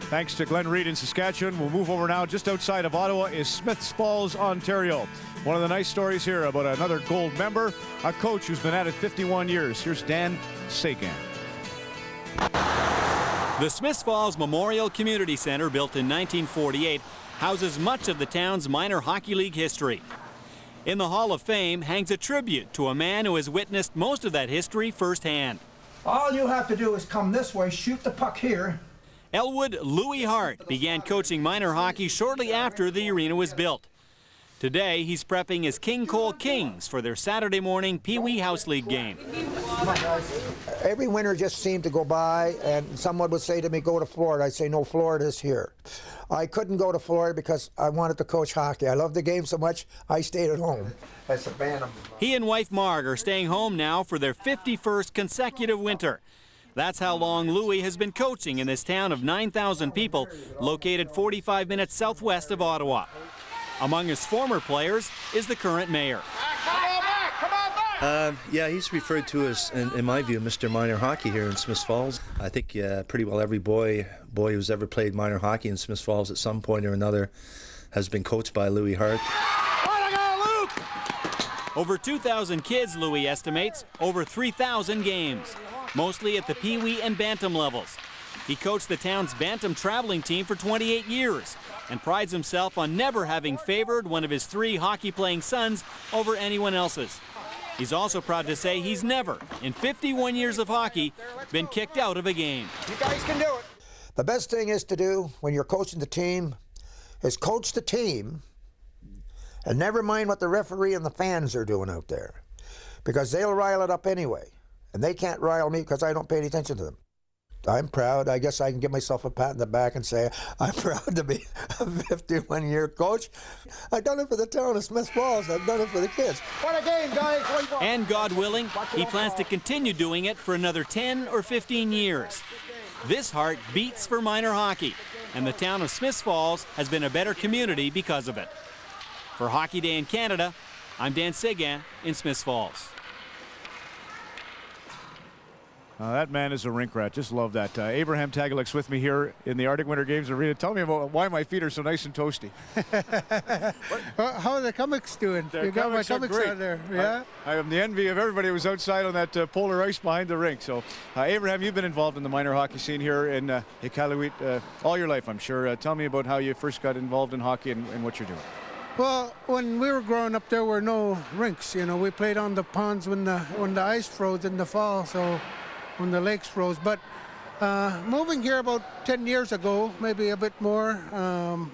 Thanks to Glenn Reid in Saskatchewan. We'll move over now. Just outside of Ottawa is Smiths Falls, Ontario. One of the nice stories here about another gold member, a coach who's been at it 51 years. Here's Dan Sagan. The Smiths Falls Memorial Community Center, built in 1948, houses much of the town's minor hockey league history. In the Hall of Fame hangs a tribute to a man who has witnessed most of that history firsthand. All you have to do is come this way, shoot the puck here. Elwood Louis Hart began coaching minor hockey shortly after the arena was built. Today, he's prepping his King Cole Kings for their Saturday morning Pee Wee House League game. Every winter just seemed to go by, and someone would say to me, go to Florida. I'd say, no, Florida's here. I couldn't go to Florida because I wanted to coach hockey. I loved the game so much, I stayed at home. That's a ban. He and wife Marg are staying home now for their 51st consecutive winter. That's how long Louis has been coaching in this town of 9,000 people, located 45 minutes southwest of Ottawa. Among his former players is the current mayor. Yeah, he's referred to as, in my view, Mr. Minor Hockey here in Smiths Falls. I think pretty well every boy who's ever played minor hockey in Smiths Falls at some point or another has been coached by Louis Hart. Over 2,000 kids, Louis estimates, over 3,000 games, mostly at the Pee-wee and Bantam levels. He coached the town's Bantam traveling team for 28 years and prides himself on never having favored one of his 3 hockey-playing sons over anyone else's. He's also proud to say he's never, in 51 years of hockey, been kicked out of a game. You guys can do it. The best thing is to do when you're coaching the team is coach the team and never mind what the referee and the fans are doing out there, because they'll rile it up anyway, and they can't rile me because I don't pay any attention to them. I'm proud. I guess I can give myself a pat in the back and say I'm proud to be a 51-year coach. I've done it for the town of Smiths Falls. I've done it for the kids. What a game, guys. And God willing, he plans to continue doing it for another 10 or 15 years. This heart beats for minor hockey, and the town of Smiths Falls has been a better community because of it. For Hockey Day in Canada, I'm Dan Seguin in Smiths Falls. That man is a rink rat. Just love that. Abraham Tagalik's with me here in the Arctic Winter Games Arena. Tell me about why my feet are so nice and toasty. How are the comics doing? You got my comics out there, yeah? I am the envy of everybody who was outside on that polar ice behind the rink. So, Abraham, you've been involved in the minor hockey scene here in Iqaluit all your life, I'm sure. Tell me about how you first got involved in hockey and what you're doing. Well, when we were growing up, there were no rinks. You know, we played on the ponds when the ice froze in the fall, so when the lakes froze. But moving here about 10 years ago, maybe a bit more,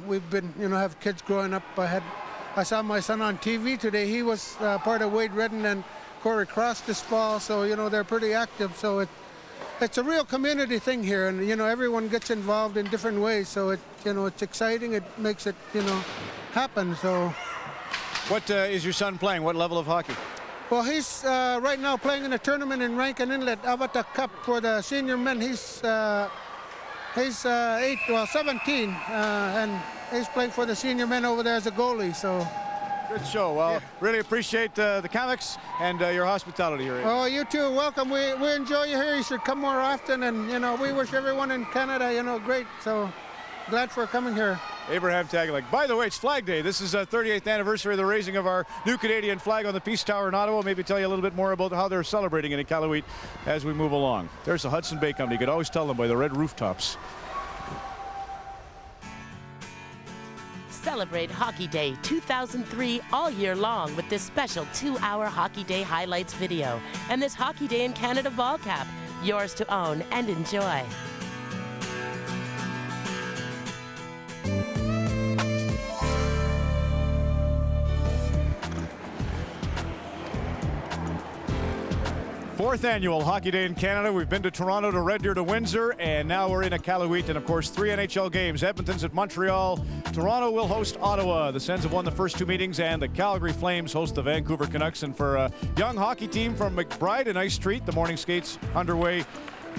we've been, have kids growing up. I saw my son on TV today. He was part of Wade Redden and Corey Cross this fall, so, they're pretty active. So it's a real community thing here, and, everyone gets involved in different ways. So, it's exciting. It makes it, happen. So, what is your son playing? What level of hockey? Well, he's right now playing in a tournament in Rankin Inlet, Avata Cup for the senior men. He's 17, and he's playing for the senior men over there as a goalie. So, good show. Well, really appreciate the comics and your hospitality here. Oh, you too. Welcome. We enjoy you here. You should come more often, and we wish everyone in Canada, great. So, glad for coming here. Abraham Tagalik. By the way, it's Flag Day. This is the 38th anniversary of the raising of our new Canadian flag on the Peace Tower in Ottawa. Maybe tell you a little bit more about how they're celebrating in Iqaluit as we move along. There's the Hudson Bay Company. You could always tell them by the red rooftops. Celebrate Hockey Day 2003 all year long with this special 2-hour Hockey Day highlights video and this Hockey Day in Canada ball cap. Yours to own and enjoy. Fourth annual Hockey Day in Canada. We've been to Toronto, to Red Deer, to Windsor, and now we're in Iqaluit, and of course 3 NHL games. Edmonton's at Montreal. Toronto will host Ottawa. The Sens have won the first 2 meetings, and the Calgary Flames host the Vancouver Canucks. And for a young hockey team from McBride, a nice treat. The morning skates underway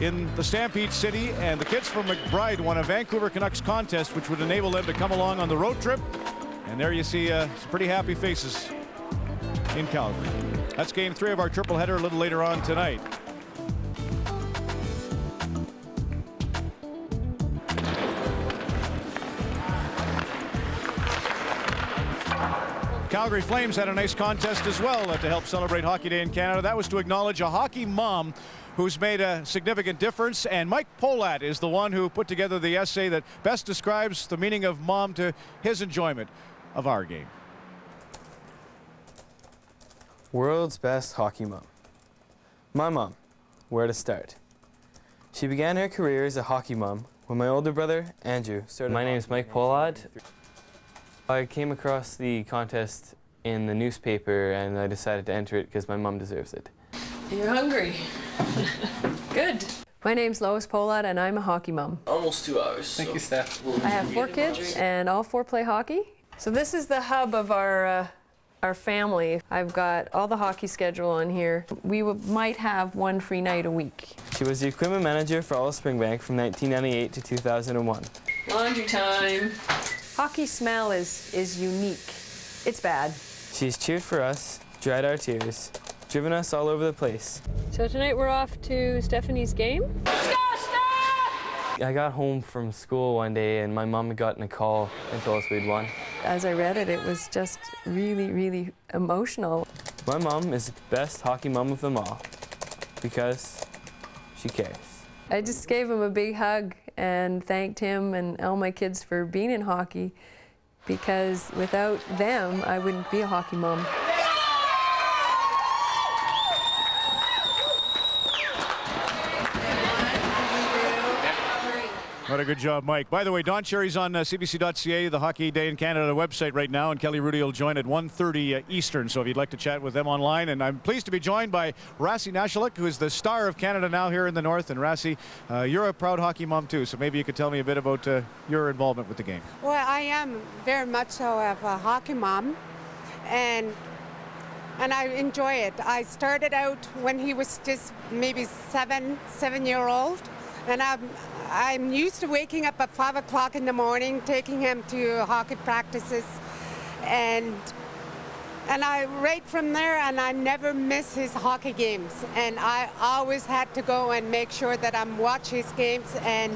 in the Stampede City, and the kids from McBride won a Vancouver Canucks contest, which would enable them to come along on the road trip. And there you see some pretty happy faces in Calgary. That's game 3 of our triple header a little later on tonight. Calgary Flames had a nice contest as well to help celebrate Hockey Day in Canada. That was to acknowledge a hockey mom who's made a significant difference, and Mike Polat is the one who put together the essay that best describes the meaning of mom to his enjoyment of our game. World's best hockey mom. My mom. Where to start? She began her career as a hockey mom when my older brother, Andrew, started. My name is Mike Pollard. I came across the contest in the newspaper and I decided to enter it because my mom deserves it. You're hungry. Good. My name's Lois Pollard and I'm a hockey mom. Almost 2 hours. Thank you, Steph. I have 4 kids and all 4 play hockey. So this is the hub of our Our family, I've got all the hockey schedule on here. We might have one free night a week. She was the equipment manager for all of Springbank from 1998 to 2001. Laundry time. Hockey smell is unique. It's bad. She's cheered for us, dried our tears, driven us all over the place. So tonight we're off to Stephanie's game? I got home from school one day and my mom had gotten a call and told us we'd won. As I read it, it was just really, really emotional. My mom is the best hockey mom of them all because she cares. I just gave him a big hug and thanked him and all my kids for being in hockey, because without them, I wouldn't be a hockey mom. What a good job, Mike. By the way, Don Cherry's on CBC.ca, the Hockey Day in Canada website right now, and Kelly Rudy will join at 1:30 Eastern, so if you'd like to chat with them online. And I'm pleased to be joined by Rassi Nashaluk, who is the star of Canada now here in the North. And Rassi, you're a proud hockey mom too, so maybe you could tell me a bit about your involvement with the game. Well, I am very much so of a hockey mom, and I enjoy it. I started out when he was just maybe seven-year-old, and I'm used to waking up at 5 o'clock in the morning, taking him to hockey practices, and I right from there, and I never miss his hockey games. And I always had to go and make sure that I'm watching his games, and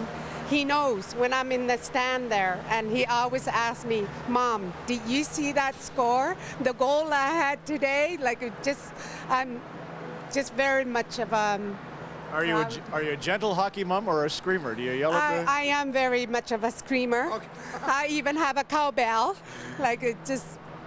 he knows when I'm in the stand there, and he always asks me, "Mom, did you see that score? The goal I had today?" I'm just very much of a. Are you a gentle hockey mom or a screamer? Do you yell at the... I am very much of a screamer. Okay. I even have a cowbell.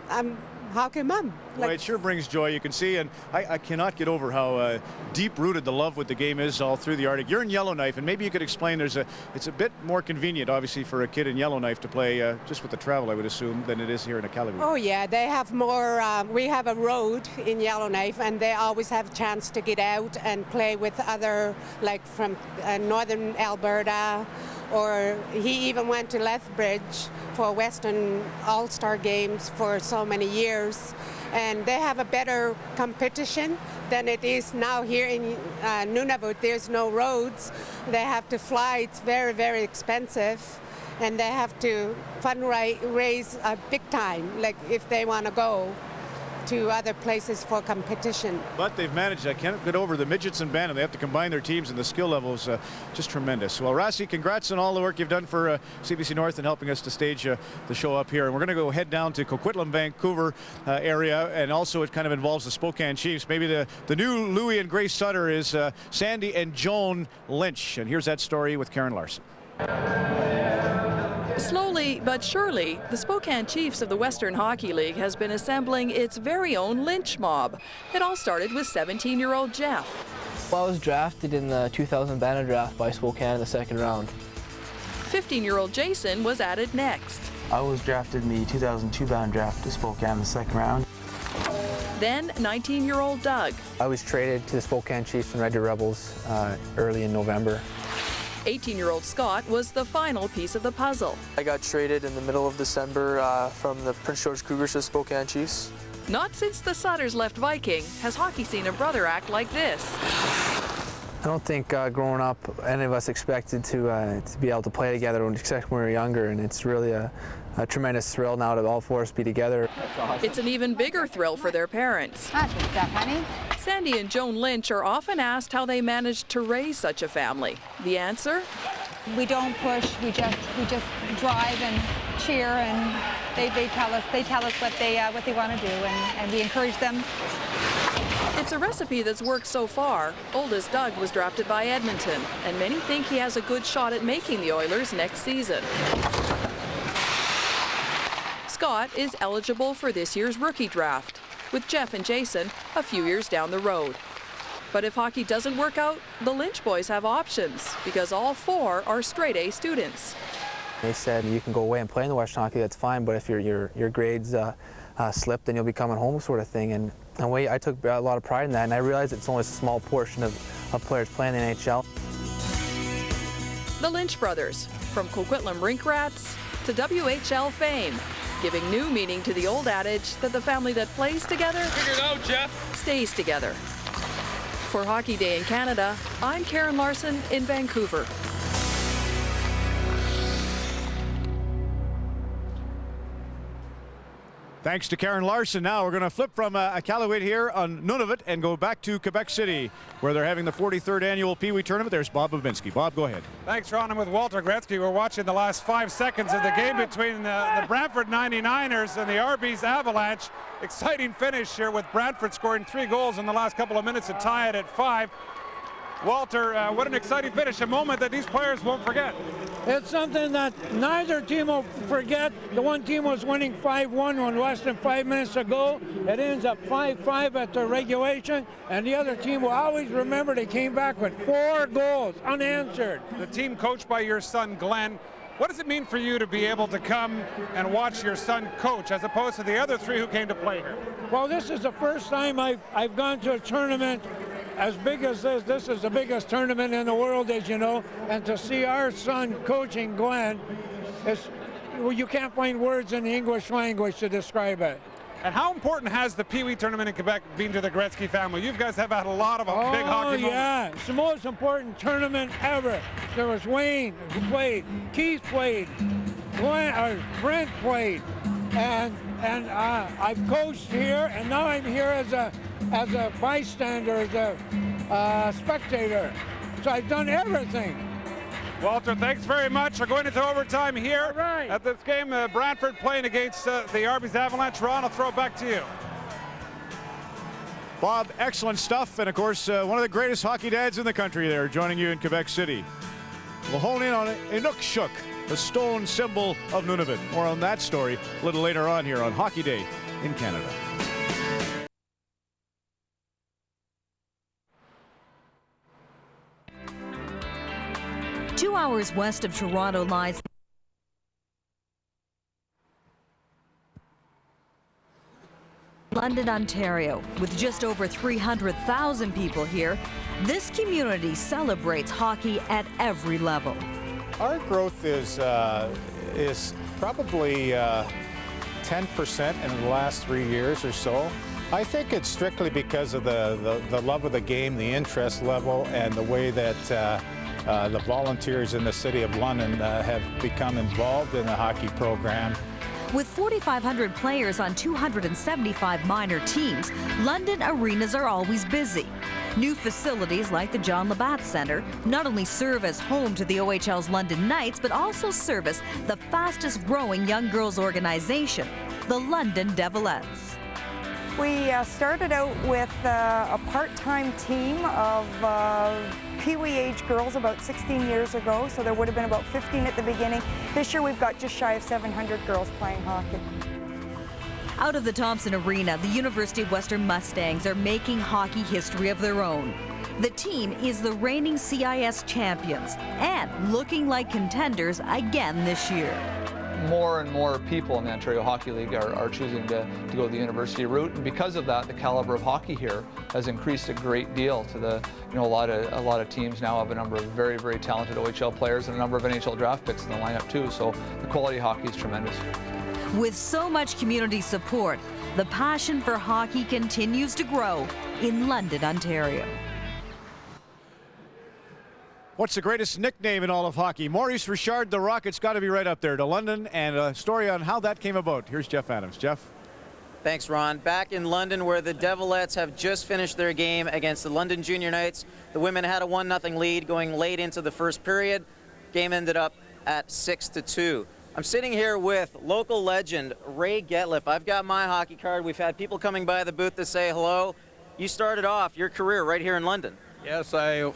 I'm hockey mom. Well, it sure brings joy, you can see, and I cannot get over how deep-rooted the love with the game is all through the Arctic. You're in Yellowknife, and maybe you could explain, it's a bit more convenient, obviously, for a kid in Yellowknife to play just with the travel, I would assume, than it is here in a Calgary. Oh, yeah, they have more, we have a road in Yellowknife, and they always have a chance to get out and play with other, like from northern Alberta, or he even went to Lethbridge for Western All-Star Games for so many years. And they have a better competition than it is now here in Nunavut. There's no roads. They have to fly. It's very, very expensive. And they have to fundraise big time, like if they want to go to other places for competition. But they've managed, I can't get over the midgets and Bantam. They have to combine their teams, and the skill level is just tremendous. Well, Rassi, congrats on all the work you've done for CBC North and helping us to stage the show up here. And we're going to go head down to Coquitlam, Vancouver area, and also it kind of involves the Spokane Chiefs. Maybe the new Louis and Grace Sutter is Sandy and Joan Lynch. And here's that story with Karen Larson. Slowly but surely, the Spokane Chiefs of the Western Hockey League has been assembling its very own lynch mob. It all started with 17-year-old Jeff. I was drafted in the 2000 banner draft by Spokane in the second round. 15-year-old Jason was added next. I was drafted in the 2002 banner draft to Spokane in the second round. Then 19-year-old Doug. I was traded to the Spokane Chiefs and Red Deer Rebels early in November. 18-year-old Scott was the final piece of the puzzle. I got traded in the middle of December from the Prince George Cougars to Spokane Chiefs. Not since the Sutters left Viking has hockey seen a brother act like this. I don't think growing up any of us expected to be able to play together, except when we were younger, and it's really a tremendous thrill now to all four of us be together. It's an even bigger thrill for their parents. That's good stuff, honey. Sandy and Joan Lynch are often asked how they managed to raise such a family. The answer? We don't push. We just drive and cheer, and they tell us what they want to do, and we encourage them. It's a recipe that's worked so far. Oldest Doug was drafted by Edmonton, and many think he has a good shot at making the Oilers next season. Scott is eligible for this year's rookie draft, with Jeff and Jason a few years down the road. But if hockey doesn't work out, the Lynch boys have options, because all four are straight-A students. They said you can go away and play in the Western Hockey, that's fine, but if your grades slip, then you'll be coming home, sort of thing. And I took a lot of pride in that, and I realized it's only a small portion of players playing in the NHL. The Lynch brothers, from Coquitlam Rink Rats to WHL fame. giving new meaning to the old adage that the family that plays together stays together. For Hockey Day in Canada, I'm Karen Larson in Vancouver. Thanks to Karen Larson. Now we're going to flip from Iqaluit here on Nunavut and go back to Quebec City, where they're having the 43rd annual Pee Wee tournament. There's Bob Babinski. Bob, go ahead. Thanks, Ron. I'm with Walter Gretzky. We're watching the last 5 seconds of the game between the Brantford 99ers and the Arby's Avalanche. Exciting finish here with Brantford scoring 3 goals in the last couple of minutes to tie it at 5. Walter, what an exciting finish, a moment that these players won't forget. It's something that neither team will forget. The one team was winning 5-1 when less than 5 minutes to go. It ends up 5-5 at the regulation, and the other team will always remember they came back with 4 goals unanswered. The team coached by your son, Glenn. What does it mean for you to be able to come and watch your son coach as opposed to the other 3 who came to play here? Well, this is the first time I've gone to a tournament as big as this. This is the biggest tournament in the world, as you know, and to see our son coaching Glenn, well, you can't find words in the English language to describe it. And how important has the Pee Wee tournament in Quebec been to the Gretzky family? You guys have had a lot of big hockey moments. Oh, yeah. It's the most important tournament ever. There was Wayne who played, Keith played, Brent played, and I've coached here, and now I'm here as a bystander, as a spectator. So I've done everything. Walter, thanks very much. We're going into overtime here at this game. Brantford playing against the Arby's Avalanche. Ron, I'll throw it back to you. Bob, excellent stuff. And of course, one of the greatest hockey dads in the country there, joining you in Quebec City. We'll hone in on Inukshuk, the stone symbol of Nunavut. More on that story a little later on here on Hockey Day in Canada. Two hours west of Toronto lies London, Ontario. With just over 300,000 people here, this community celebrates hockey at every level. Our growth is probably 10% in the last 3 years or so. I think it's strictly because of the love of the game, the interest level, and the way that the volunteers in the City of London have become involved in the hockey program. With 4,500 players on 275 minor teams, London arenas are always busy. New facilities like the John Labatt Centre not only serve as home to the OHL's London Knights, but also service the fastest growing young girls organization, the London Devilettes. We started out with a part-time team of Pee-wee age girls about 16 years ago, so there would have been about 15 at the beginning. This year we've got just shy of 700 girls playing hockey. Out of the Thompson Arena, the University of Western Mustangs are making hockey history of their own. The team is the reigning CIS champions and looking like contenders again this year. More and more people in the Ontario Hockey League are choosing to go the university route, and because of that, the caliber of hockey here has increased a great deal. To the, a lot of teams now have a number of very, very talented OHL players and a number of NHL draft picks in the lineup too. So the quality of hockey is tremendous. With so much community support, the passion for hockey continues to grow in London, Ontario. What's the greatest nickname in all of hockey? Maurice Richard, the Rocket's got to be right up there to London, and a story on how that came about. Here's Jeff Adams. Jeff? Thanks, Ron. Back in London, where the Devilettes have just finished their game against the London Junior Knights, the women had a 1-0 lead going late into the first period. Game ended up at 6-2. I'm sitting here with local legend Ray Getliff. I've got my hockey card. We've had people coming by the booth to say hello. You started off your career right here in London. Yes, I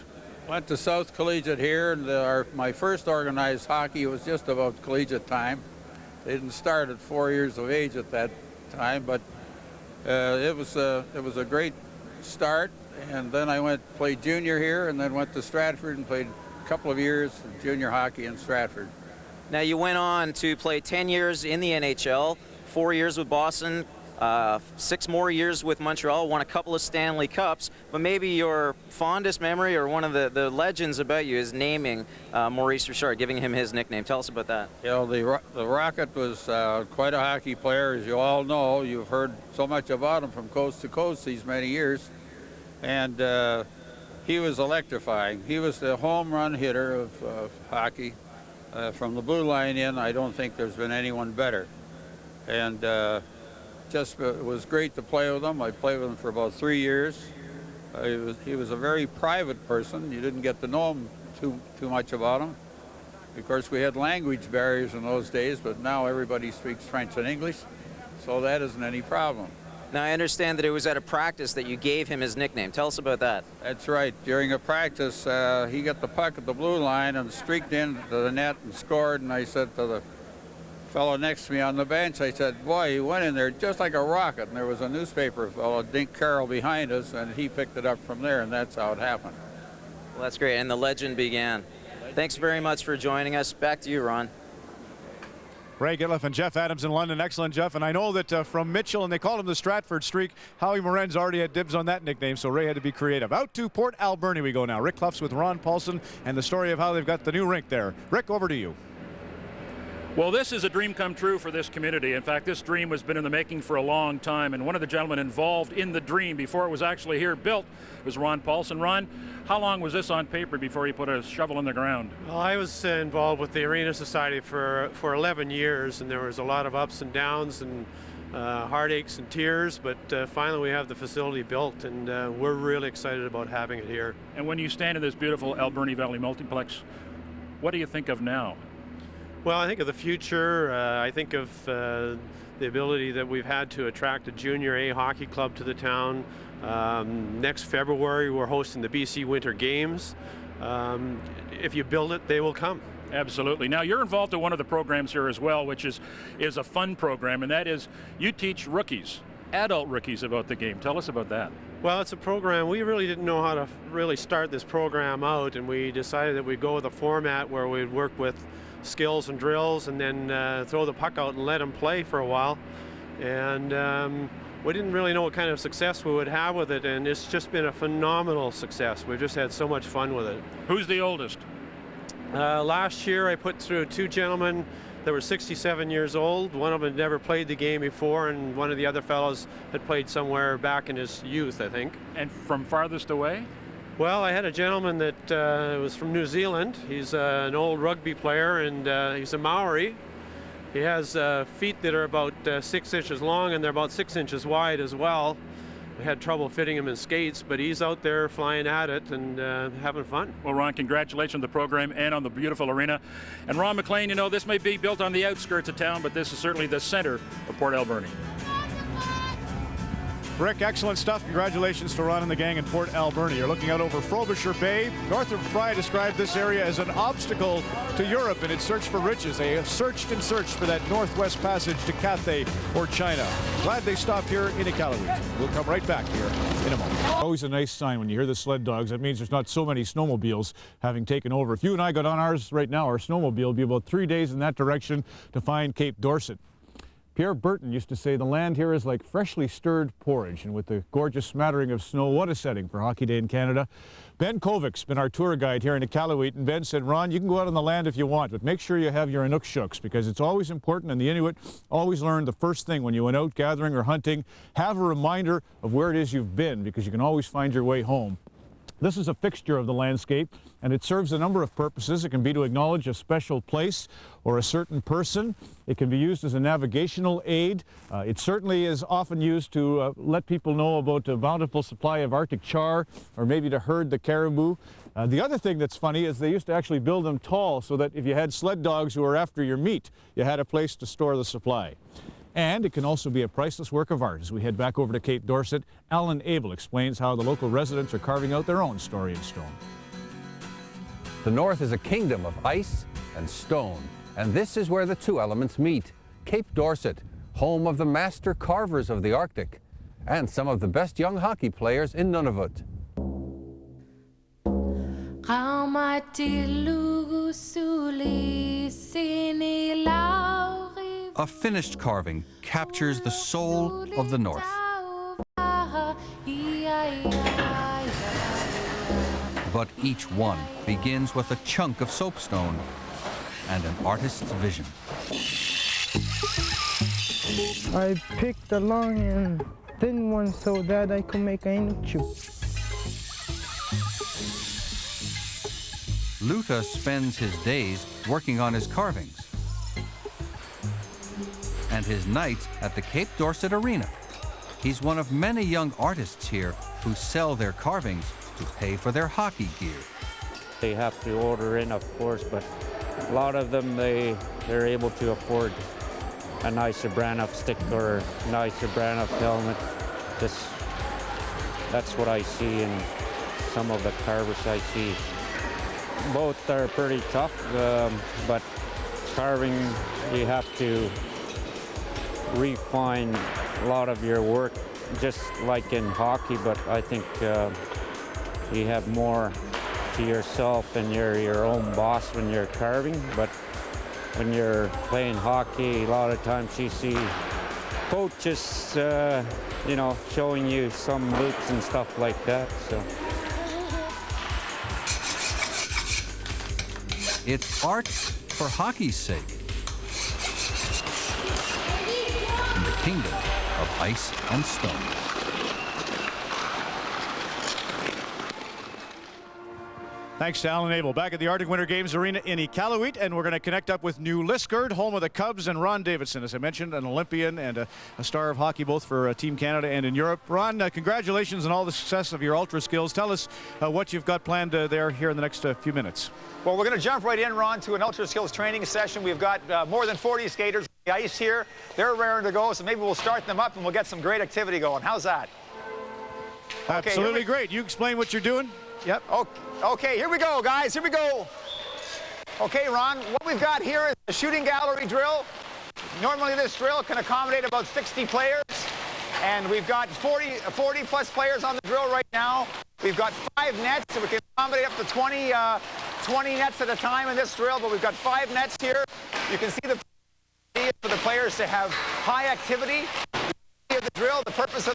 went to South Collegiate here, and my first organized hockey was just about collegiate time. They didn't start at 4 years of age at that time, but it was a great start. And then I played junior here, and then went to Stratford and played a couple of years of junior hockey in Stratford. Now you went on to play 10 years in the NHL, 4 years with Boston, 6 more years with Montreal, won a couple of Stanley Cups, but maybe your fondest memory or one of the legends about you is naming Maurice Richard, giving him his nickname. Tell us about that. You know, the Rocket was quite a hockey player, as you all know. You've heard so much about him from coast to coast these many years. And he was electrifying. He was the home run hitter of hockey. From the blue line in, I don't think there's been anyone better. And it was great to play with him. I played with him for about 3 years. He was a very private person. You didn't get to know him too much about him. Of course, we had language barriers in those days, but now everybody speaks French and English, so that isn't any problem. Now, I understand that it was at a practice that you gave him his nickname. Tell us about that. That's right. During a practice, he got the puck at the blue line and streaked into the net and scored, and I said to the fellow next to me on the bench, I said, boy, he went in there just like a rocket. And there was a newspaper fellow, Dink Carroll, behind us, and he picked it up from there, and that's how it happened. Well, that's great, and the legend began. Thanks very much for joining us. Back to you, Ron. Ray Gitliff and Jeff Adams in London. Excellent, Jeff. And I know that from Mitchell, and they called him the Stratford Streak, Howie Morenz already had dibs on that nickname, so Ray had to be creative. Out to Port Alberni we go now. Rick Clough's with Ron Paulson and the story of how they've got the new rink there. Rick, over to you. Well, this is a dream come true for this community. In fact, this dream has been in the making for a long time, and one of the gentlemen involved in the dream before it was actually here built was Ron Paulson. Ron, how long was this on paper before you put a shovel in the ground? Well, I was involved with the Arena Society for 11 years, and there was a lot of ups and downs and heartaches and tears, but finally we have the facility built, and we're really excited about having it here. And when you stand in this beautiful Alberni Valley Multiplex, what do you think of now? Well, I think of the future. I think of the ability that we've had to attract a junior A hockey club to the town. Next February, we're hosting the BC Winter Games. If you build it, they will come. Absolutely. Now, you're involved in one of the programs here as well, which is a fun program, and that is you teach rookies, adult rookies, about the game. Tell us about that. Well, it's a program. We really didn't know how to really start this program out, and we decided that we'd go with a format where we'd work with skills and drills and then throw the puck out and let them play for a while. And we didn't really know what kind of success we would have with it, and it's just been a phenomenal success. We've just had so much fun with it. Who's the oldest? Last year I put through 2 gentlemen that were 67 years old. One of them had never played the game before, and one of the other fellows had played somewhere back in his youth, I think. And from farthest away? Well, I had a gentleman that was from New Zealand. He's an old rugby player, and he's a Maori. He has feet that are about 6 inches long, and they're about 6 inches wide as well. I had trouble fitting him in skates, but he's out there flying at it and having fun. Well, Ron, congratulations on the program and on the beautiful arena. And Ron McLean, you know, this may be built on the outskirts of town, but this is certainly the center of Port Alberni. Rick, excellent stuff. Congratulations to Ron and the gang in Port Alberni. You're looking out over Frobisher Bay. Northrop Frye described this area as an obstacle to Europe in its search for riches. They searched and searched for that northwest passage to Cathay or China. Glad they stopped here in Iqaluit. We'll come right back here in a moment. Always a nice sign when you hear the sled dogs. That means there's not so many snowmobiles having taken over. If you and I got on ours right now, our snowmobile will be about 3 days in that direction to find Cape Dorset. Pierre Burton used to say the land here is like freshly stirred porridge, and with the gorgeous smattering of snow, what a setting for Hockey Day in Canada. Ben Kovic's been our tour guide here in Iqaluit, and Ben said, Ron, you can go out on the land if you want, but make sure you have your Inukshooks, because it's always important, and the Inuit always learn the first thing when you went out gathering or hunting, have a reminder of where it is you've been, because you can always find your way home. This is a fixture of the landscape, and it serves a number of purposes. It can be to acknowledge a special place or a certain person. It can be used as a navigational aid. It certainly is often used to let people know about a bountiful supply of Arctic char, or maybe to herd the caribou. The other thing that's funny is they used to actually build them tall so that if you had sled dogs who were after your meat, you had a place to store the supply. And it can also be a priceless work of art. As we head back over to Cape Dorset, Alan Abel explains how the local residents are carving out their own story in stone. The North is a kingdom of ice and stone, and this is where the two elements meet. Cape Dorset, home of the master carvers of the Arctic, and some of the best young hockey players in Nunavut. a finished carving captures the soul of the North. But each one begins with a chunk of soapstone and an artist's vision. I picked the long and thin one so that I could make an inchu. Luta spends his days working on his carvings and his nights at the Cape Dorset Arena. He's one of many young artists here who sell their carvings to pay for their hockey gear. They have to order in, of course, but a lot of them, they're able to afford a nicer brand of stick or a nicer brand of helmet. That's what I see in some of the carvers I see. Both are pretty tough, but carving, you have to refine a lot of your work, just like in hockey, but I think you have more to yourself and you're your own boss when you're carving. But when you're playing hockey, a lot of times you see coaches, you know, showing you some loops and stuff like that. So it's art for hockey's sake. In the kingdom of ice and stone. Thanks to Alan Abel. Back at the Arctic Winter Games Arena in Iqaluit, and we're going to connect up with New Liskeard, home of the Cubs, and Ron Davidson, as I mentioned, an Olympian and a star of hockey both for Team Canada and in Europe. Ron, congratulations on all the success of your ultra skills. Tell us what you've got planned there here in the next few minutes. Well, we're going to jump right in, Ron, to an ultra skills training session. We've got more than 40 skaters on the ice here. They're raring to go, so maybe we'll start them up and we'll get some great activity going. How's that? Absolutely great. You explain what you're doing. Yep. Okay, here we go, guys. Here we go. Okay, Ron, what we've got here is a shooting gallery drill. Normally this drill can accommodate about 60 players, and we've got 40 plus players on the drill right now. We've got 5 nets, so we can accommodate up to 20 nets at a time in this drill, but we've got 5 nets here. You can see the for the players to have high activity. The drill, the purpose of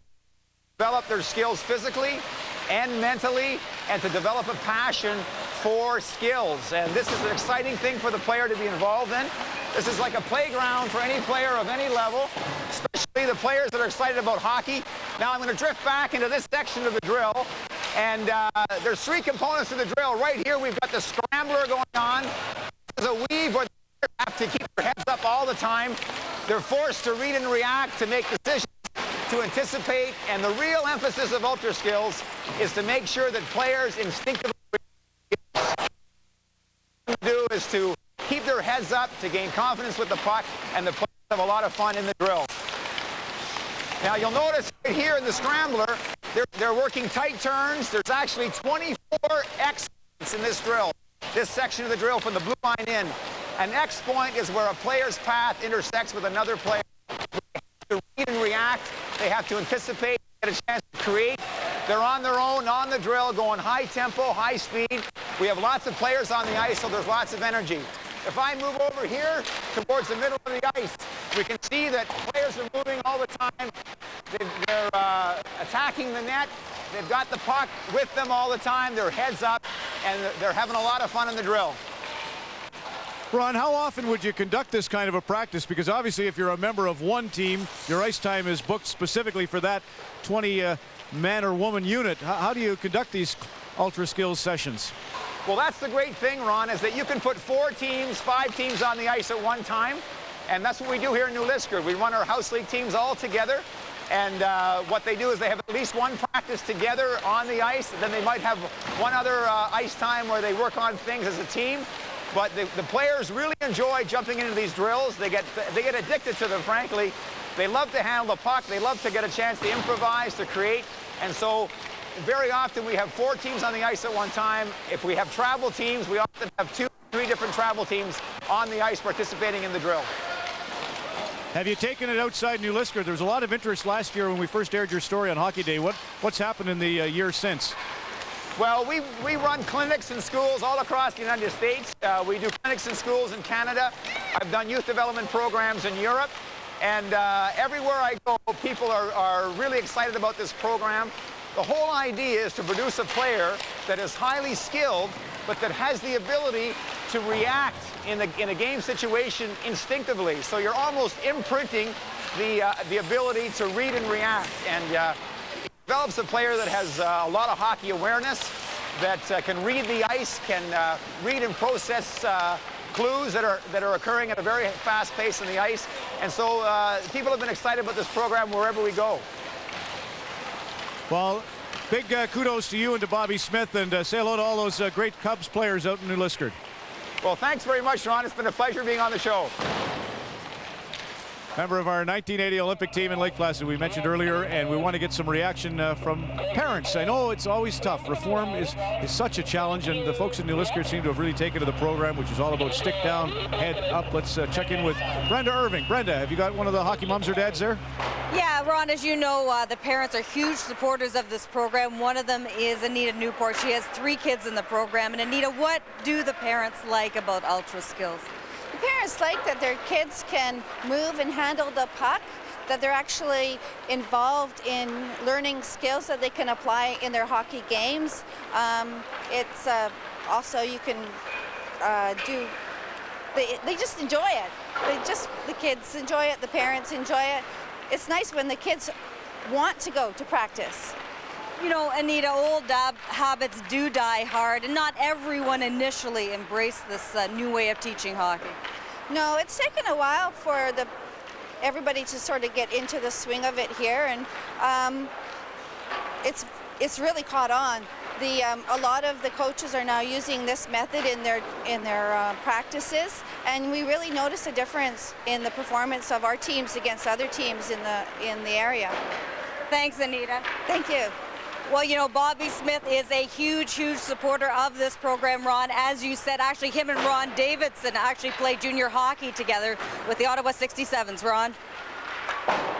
develop their skills physically and mentally, and to develop a passion for skills. And this is an exciting thing for the player to be involved in. This is like a playground for any player of any level, especially the players that are excited about hockey. Now I'm going to drift back into this section of the drill, and there's 3 components to the drill. Right here we've got the scrambler going on. There's a weave where they have to keep their heads up all the time. They're forced to read and react, to make decisions, to anticipate, and the real emphasis of ultra skills is to make sure that players instinctively do is to keep their heads up, to gain confidence with the puck, and the players have a lot of fun in the drill. Now you'll notice right here in the scrambler, they're working tight turns. There's actually 24 X points in this drill, this section of the drill from the blue line in. An X point is where a player's path intersects with another player. To read and react, they have to anticipate, get a chance to create. They're on their own, on the drill, going high tempo, high speed. We have lots of players on the ice, so there's lots of energy. If I move over here towards the middle of the ice, we can see that players are moving all the time. They're attacking the net. They've got the puck with them all the time. Their heads up, and they're having a lot of fun in the drill. Ron, how often would you conduct this kind of a practice? Because obviously if you're a member of one team, your ice time is booked specifically for that 20 man or woman unit. How do you conduct these ultra skills sessions? Well, that's the great thing, Ron, is that you can put 4 teams, 5 teams on the ice at one time. And that's what we do here in New Liskeard. We run our house league teams all together. And what they do is they have at least one practice together on the ice. Then they might have one other ice time where they work on things as a team. But the players really enjoy jumping into these drills. They get addicted to them, frankly. They love to handle the puck. They love to get a chance to improvise, to create. And so very often we have 4 teams on the ice at one time. If we have travel teams, we often have 2 or 3 different travel teams on the ice participating in the drill. Have you taken it outside New Liskeard? There was a lot of interest last year when we first aired your story on Hockey Day. What's happened in the year since? Well, we run clinics in schools all across the United States. We do clinics in schools in Canada. I've done youth development programs in Europe, and everywhere I go, people are really excited about this program. The whole idea is to produce a player that is highly skilled, but that has the ability to react in a game situation instinctively. So you're almost imprinting the ability to read and react, and it develops a player that has a lot of hockey awareness, that can read the ice, can read and process clues that are occurring at a very fast pace on the ice. And so people have been excited about this program wherever we go. Well, big kudos to you and to Bobby Smith, and say hello to all those great Cubs players out in New Liskeard. Well, thanks very much, Ron. It's been a pleasure being on the show. Member of our 1980 Olympic team in Lake Placid, we mentioned earlier, and we want to get some reaction from parents. I know it's always tough. Reform is such a challenge, and the folks in New Liskeard seem to have really taken to the program, which is all about stick down, head up. Let's check in with Brenda Irving. Brenda, have you got one of the hockey moms or dads there? Yeah, Ron, as you know, the parents are huge supporters of this program. One of them is Anita Newport. She has 3 kids in the program. And Anita, what do the parents like about Ultra Skills? The parents like that their kids can move and handle the puck, that they're actually involved in learning skills that they can apply in their hockey games. It's also you can do, they just enjoy it. The kids enjoy it, the parents enjoy it. It's nice when the kids want to go to practice. You know, Anita, old habits do die hard, and not everyone initially embraced this new way of teaching hockey. No, it's taken a while for everybody to sort of get into the swing of it here, and it's really caught on. A lot of the coaches are now using this method in their practices, and we really notice a difference in the performance of our teams against other teams in the area. Thanks, Anita. Thank you. Well, you know, Bobby Smith is a huge, huge supporter of this program, Ron. As you said, actually, him and Ron Davidson actually played junior hockey together with the Ottawa 67s, Ron.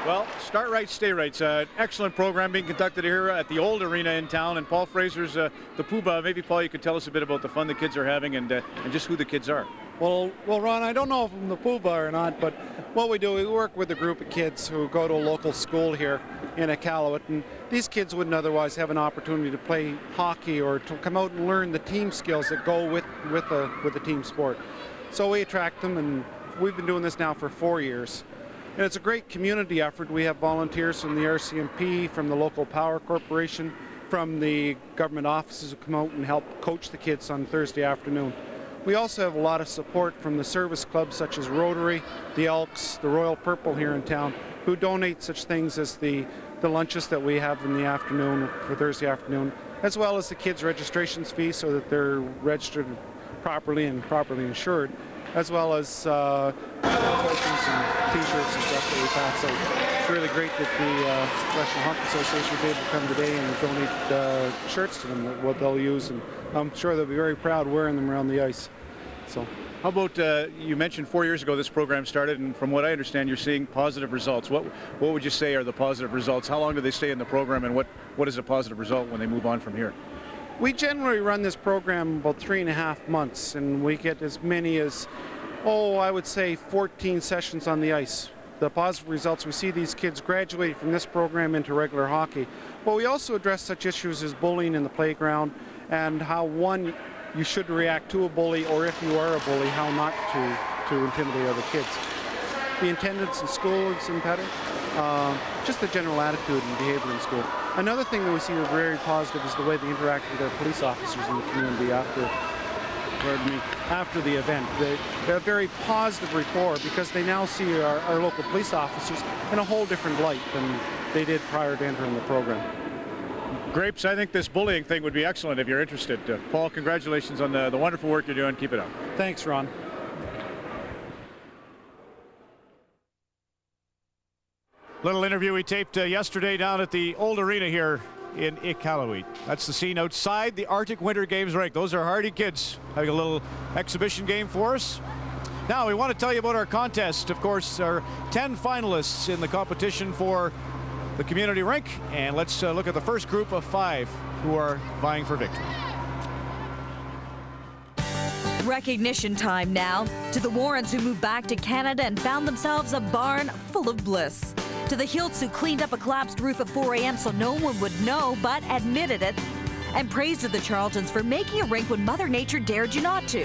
Well, start right, stay right. It's an excellent program being conducted here at the old arena in town, and Paul Fraser's the poobah. Maybe, Paul, you could tell us a bit about the fun the kids are having and just who the kids are. Well, Ron, I don't know if I'm the poobah or not, but what we do, we work with a group of kids who go to a local school here in Iqaluit, and these kids wouldn't otherwise have an opportunity to play hockey or to come out and learn the team skills that go with the team sport. So we attract them, and we've been doing this now for 4 years. And it's a great community effort. We have volunteers from the RCMP, from the local power corporation, from the government offices who come out and help coach the kids on Thursday afternoon. We also have a lot of support from the service clubs such as Rotary, the Elks, the Royal Purple here in town, who donate such things as the lunches that we have in the afternoon for Thursday afternoon, as well as the kids' registrations fee so that they're registered properly and properly insured, as well as tokens and t-shirts and stuff that we pass out. It's really great that the Professional Hockey Association was able to come today and donate shirts to them, what they'll use, and I'm sure they'll be very proud wearing them around the ice. So, how about, you mentioned 4 years ago this program started, and from what I understand, you're seeing positive results. What would you say are the positive results? How long do they stay in the program, and what is a positive result when they move on from here? We generally run this program about 3.5 months, and we get as many as, I would say 14 sessions on the ice. The positive results, we see these kids graduate from this program into regular hockey. But we also address such issues as bullying in the playground, and how, you should react to a bully, or if you are a bully, how not to intimidate other kids. The attendance in school is better. Just the general attitude and behavior in school. Another thing that we see is very positive is the way they interact with their police officers in the community after the event. They have very positive rapport because they now see our local police officers in a whole different light than they did prior to entering the program. Grapes, I think this bullying thing would be excellent if you're interested. Paul, congratulations on the wonderful work you're doing. Keep it up. Thanks, Ron. Little interview we taped yesterday down at the old arena here in Iqaluit. That's the scene outside the Arctic Winter Games rink. Those are hardy kids having a little exhibition game for us. Now we want to tell you about our contest. Of course, our 10 finalists in the competition for the community rink, and let's look at the first group of 5 who are vying for victory. Recognition time now. To the Warrens who moved back to Canada and found themselves a barn full of bliss. To the Hilts who cleaned up a collapsed roof at 4 a.m. so no one would know but admitted it. And praise to the Charltons for making a rink when Mother Nature dared you not to.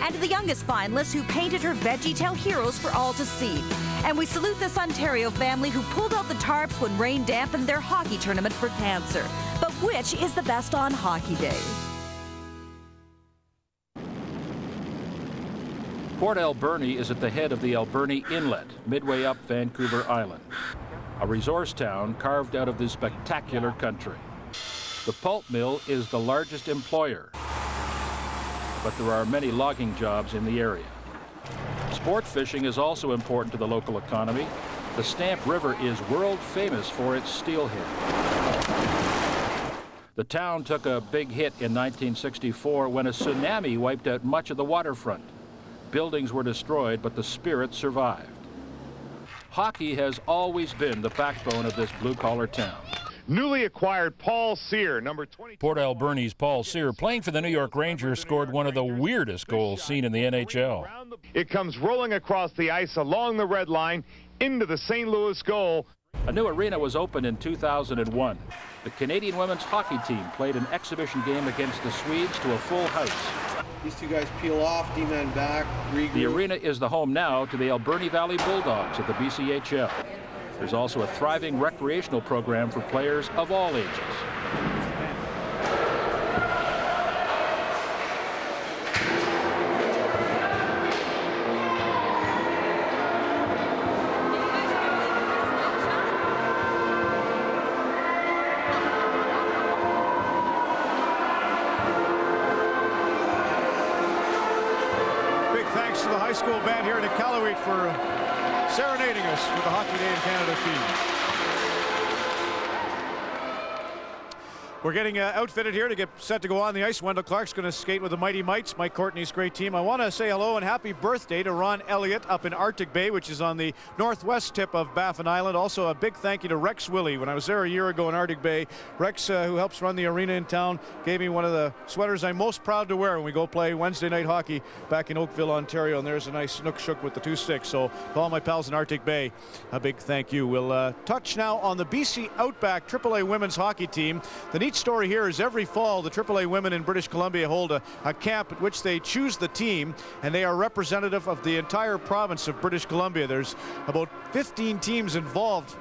And to the youngest finalist who painted her VeggieTale heroes for all to see. And we salute this Ontario family who pulled out the tarps when rain dampened their hockey tournament for cancer. But which is the best on Hockey Day? Port Alberni is at the head of the Alberni Inlet, midway up Vancouver Island, a resource town carved out of the spectacular country. The pulp mill is the largest employer, but there are many logging jobs in the area. Sport fishing is also important to the local economy. The Stamp River is world famous for its steelhead. The town took a big hit in 1964 when a tsunami wiped out much of the waterfront. Buildings were destroyed, but the spirit survived. Hockey has always been the backbone of this blue-collar town. Newly acquired Paul Cyr, number 20. Port Alberni's Paul Cyr, playing for the New York Rangers, scored one of the weirdest goals seen in the NHL. It comes rolling across the ice along the red line into the St. Louis goal. A new arena was opened in 2001. The Canadian women's hockey team played an exhibition game against the Swedes to a full house. These two guys peel off, D-man back, regroup. The arena is the home now to the Alberni Valley Bulldogs at the BCHL. There's also a thriving recreational program for players of all ages. Thanks to the high school band here in Iqaluit for serenading us with the Hockey Day in Canada theme. We're getting outfitted here to get set to go on the ice. Wendell Clark's going to skate with the Mighty Mites, Mike Courtney's great team. I want to say hello and happy birthday to Ron Elliott up in Arctic Bay, which is on the northwest tip of Baffin Island. Also a big thank you to Rex Willie. When I was there a year ago in Arctic Bay, Rex, who helps run the arena in town, gave me one of the sweaters I'm most proud to wear when we go play Wednesday night hockey back in Oakville, Ontario. And there's a nice snook shook with the 2 sticks. So to all my pals in Arctic Bay, a big thank you. We'll touch now on the BC Outback AAA women's hockey team. The neat story here is every fall the AAA women in British Columbia hold a camp at which they choose the team, and they are representative of the entire province of British Columbia. There's about 15 teams involved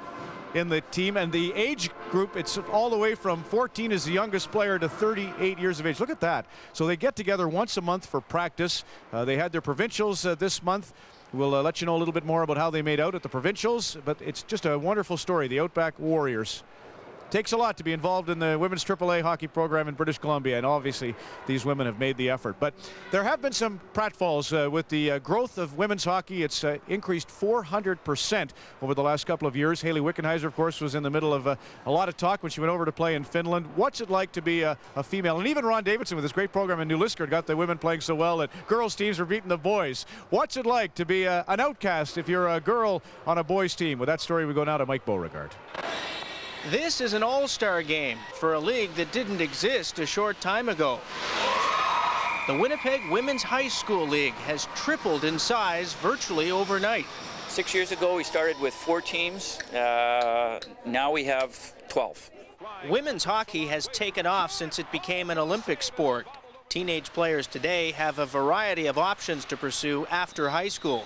in the team, and the age group, it's all the way from 14 is the youngest player to 38 years of age. Look at that. So they get together once a month for practice. They had their provincials this month. We'll let you know a little bit more about how they made out at the provincials, but it's just a wonderful story, the Outback Warriors. Takes a lot to be involved in the women's AAA hockey program in British Columbia, and obviously these women have made the effort. But there have been some pratfalls with the growth of women's hockey. It's increased 400% over the last couple of years. Hayley Wickenheiser, of course, was in the middle of a lot of talk when she went over to play in Finland. What's it like to be a female? And even Ron Davidson with his great program in New Liskeard got the women playing so well that girls' teams were beating the boys. What's it like to be an outcast if you're a girl on a boys' team? With that story, we go now to Mike Beauregard. This is an all-star game for a league that didn't exist a short time ago. The Winnipeg Women's High School League has tripled in size virtually overnight. 6 years ago, we started with 4 teams. Now we have 12. Women's hockey has taken off since it became an Olympic sport. Teenage players today have a variety of options to pursue after high school.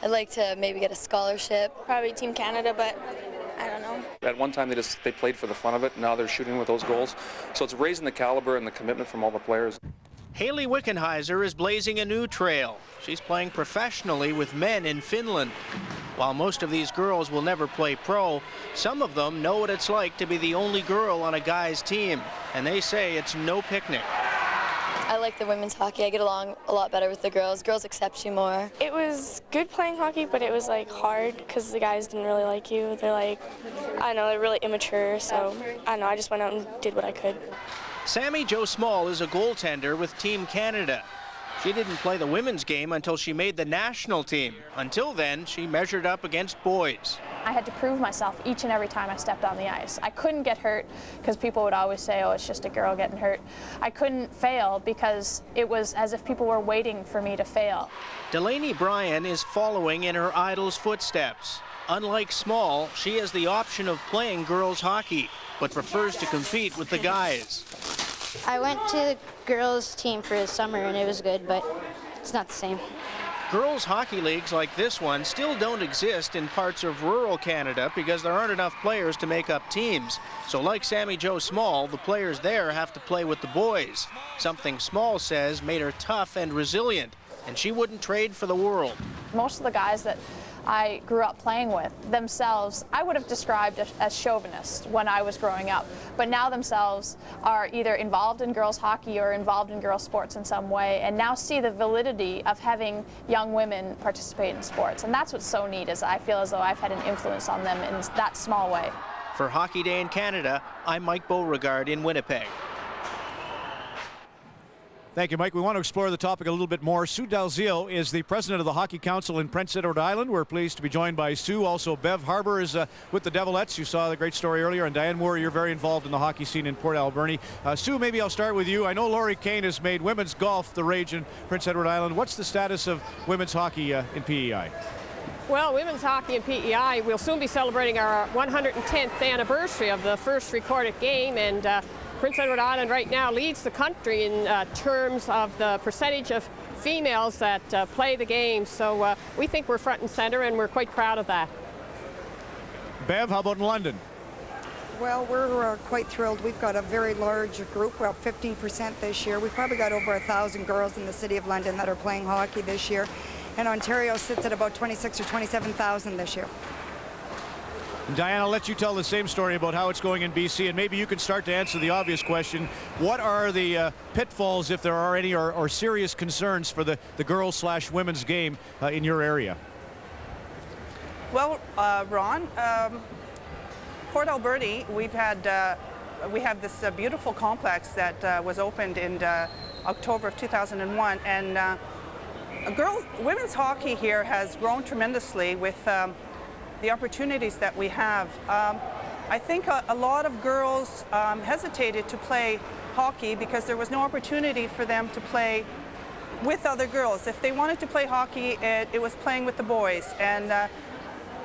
I'd like to maybe get a scholarship. Probably Team Canada, but I don't know. At one time they played for the fun of it. Now they're shooting with those goals. So it's raising the caliber and the commitment from all the players. Hayley Wickenheiser is blazing a new trail. She's playing professionally with men in Finland. While most of these girls will never play pro, some of them know what it's like to be the only girl on a guy's team, and they say it's no picnic. I like the women's hockey. I get along a lot better with the girls. Girls accept you more. It was good playing hockey, but it was like hard because the guys didn't really like you. They're like, I don't know, they're really immature. So I don't know, I just went out and did what I could. Sammy Jo Small is a goaltender with Team Canada. She didn't play the women's game until she made the national team. Until then, she measured up against boys. I had to prove myself each and every time I stepped on the ice. I couldn't get hurt because people would always say, oh, it's just a girl getting hurt. I couldn't fail because it was as if people were waiting for me to fail. Delaney Bryan is following in her idol's footsteps. Unlike Small, she has the option of playing girls hockey, but prefers to compete with the guys. I went to the girls' team for the summer and it was good, but it's not the same. Girls hockey leagues like this one still don't exist in parts of rural Canada because there aren't enough players to make up teams. So like Sammy Jo Small, the players there have to play with the boys. Something Small says made her tough and resilient, and she wouldn't trade for the world. Most of the guys that I grew up playing with themselves, I would have described as chauvinists when I was growing up, but now themselves are either involved in girls hockey or involved in girls sports in some way, and now see the validity of having young women participate in sports. And that's what's so neat, is I feel as though I've had an influence on them in that small way. For Hockey Day in Canada, I'm Mike Beauregard in Winnipeg. Thank you, Mike. We want to explore the topic a little bit more. Sue Dalzio is the president of the Hockey Council in Prince Edward Island. We're pleased to be joined by Sue. Also, Bev Harbour is with the Devilettes. You saw the great story earlier. And Diane Moore, you're very involved in the hockey scene in Port Alberni. Sue, maybe I'll start with you. I know Laurie Kane has made women's golf the rage in Prince Edward Island. What's the status of women's hockey in PEI? Well, women's hockey in PEI, we'll soon be celebrating our 110th anniversary of the first recorded game, and Prince Edward Island right now leads the country in terms of the percentage of females that play the game. So we think we're front and center, and we're quite proud of that. Bev, how about in London? Well, we're quite thrilled. We've got a very large group. We're up 15% this year. We've probably got over 1,000 girls in the City of London that are playing hockey this year. And Ontario sits at about 26,000 or 27,000 this year. Diane, I'll let you tell the same story about how it's going in BC, and maybe you can start to answer the obvious question. What are the pitfalls, if there are any, or serious concerns for the girls/women's game in your area? Well, Ron, Port Alberni, we have this beautiful complex that was opened in October of 2001, and women's hockey here has grown tremendously with the opportunities that we have. I think a lot of girls hesitated to play hockey because there was no opportunity for them to play with other girls. If they wanted to play hockey, it was playing with the boys, and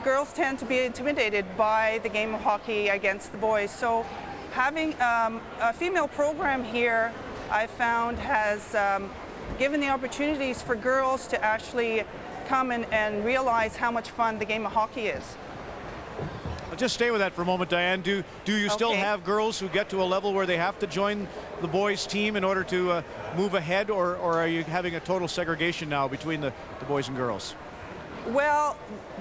girls tend to be intimidated by the game of hockey against the boys. So having a female program here, I found, has given the opportunities for girls to actually come and realize how much fun the game of hockey is. I'll just stay with that for a moment, Diane. Do you still have girls who get to a level where they have to join the boys' team in order to move ahead, or are you having a total segregation now between the boys and girls? Well,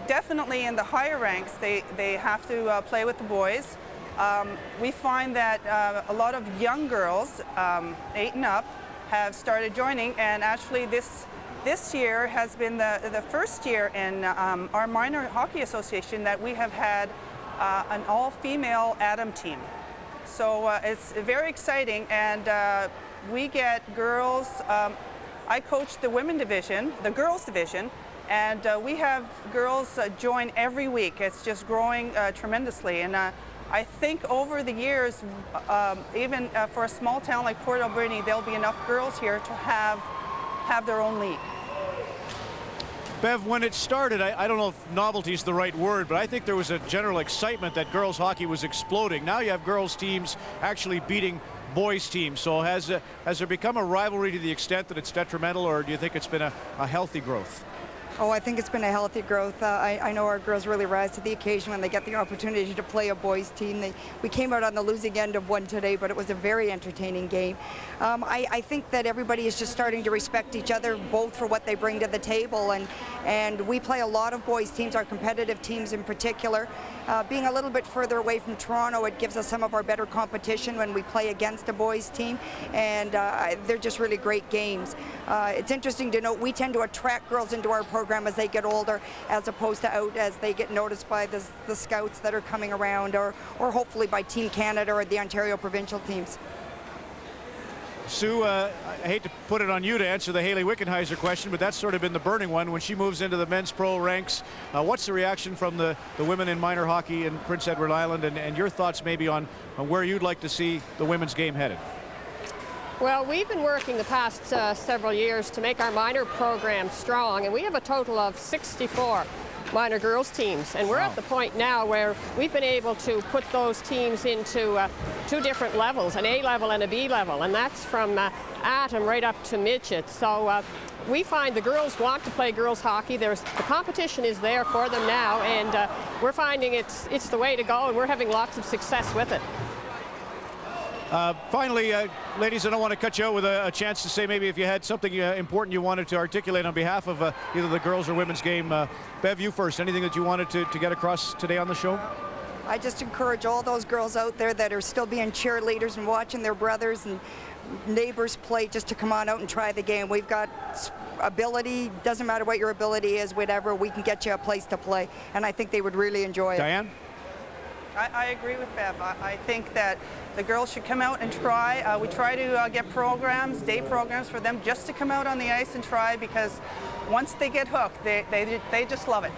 definitely in the higher ranks, they have to play with the boys. We find that a lot of young girls, 8 and up, have started joining, and actually this year has been the first year in our minor hockey association that we have had an all-female Atom team. So it's very exciting, and we get girls. I coach the women division, the girls division, and we have girls join every week. It's just growing tremendously, and I think over the years, even for a small town like Port Alberni, there'll be enough girls here to have their own league. Bev, when it started, I don't know if novelty is the right word, but I think there was a general excitement that girls hockey was exploding. Now you have girls teams actually beating boys teams. So has there become a rivalry to the extent that it's detrimental, or do you think it's been a healthy growth? Oh, I think it's been a healthy growth. I know our girls really rise to the occasion when they get the opportunity to play a boys team. We came out on the losing end of one today, but it was a very entertaining game. I think that everybody is just starting to respect each other, both for what they bring to the table, and we play a lot of boys teams, our competitive teams in particular. Being a little bit further away from Toronto, it gives us some of our better competition when we play against a boys team, and they're just really great games. It's interesting to note we tend to attract girls into our program as they get older, as opposed to out as they get noticed by the scouts that are coming around, or hopefully by Team Canada or the Ontario provincial teams. Sue, I hate to put it on you to answer the Haley Wickenheiser question, but that's sort of been the burning one. When she moves into the men's pro ranks, what's the reaction from the women in minor hockey in Prince Edward Island, and your thoughts maybe on where you'd like to see the women's game headed? Well, we've been working the past several years to make our minor program strong, and we have a total of 64 minor girls teams, and we're at the point now where we've been able to put those teams into 2 different levels, an A level and a B level, and that's from Atom right up to midget. So we find the girls want to play girls hockey. The competition is there for them now, and we're finding it's the way to go, and we're having lots of success with it. Finally, ladies, I don't want to cut you out with a chance to say maybe if you had something important you wanted to articulate on behalf of either the girls or women's game. Bev, you first. Anything that you wanted to get across today on the show? I just encourage all those girls out there that are still being cheerleaders and watching their brothers and neighbors play just to come on out and try the game. We've got ability, doesn't matter what your ability is, whatever, we can get you a place to play, and I think they would really enjoy it. Diane? I agree with Bev. I think that the girls should come out and try. We try to get programs, day programs for them just to come out on the ice and try, because once they get hooked, they just love it.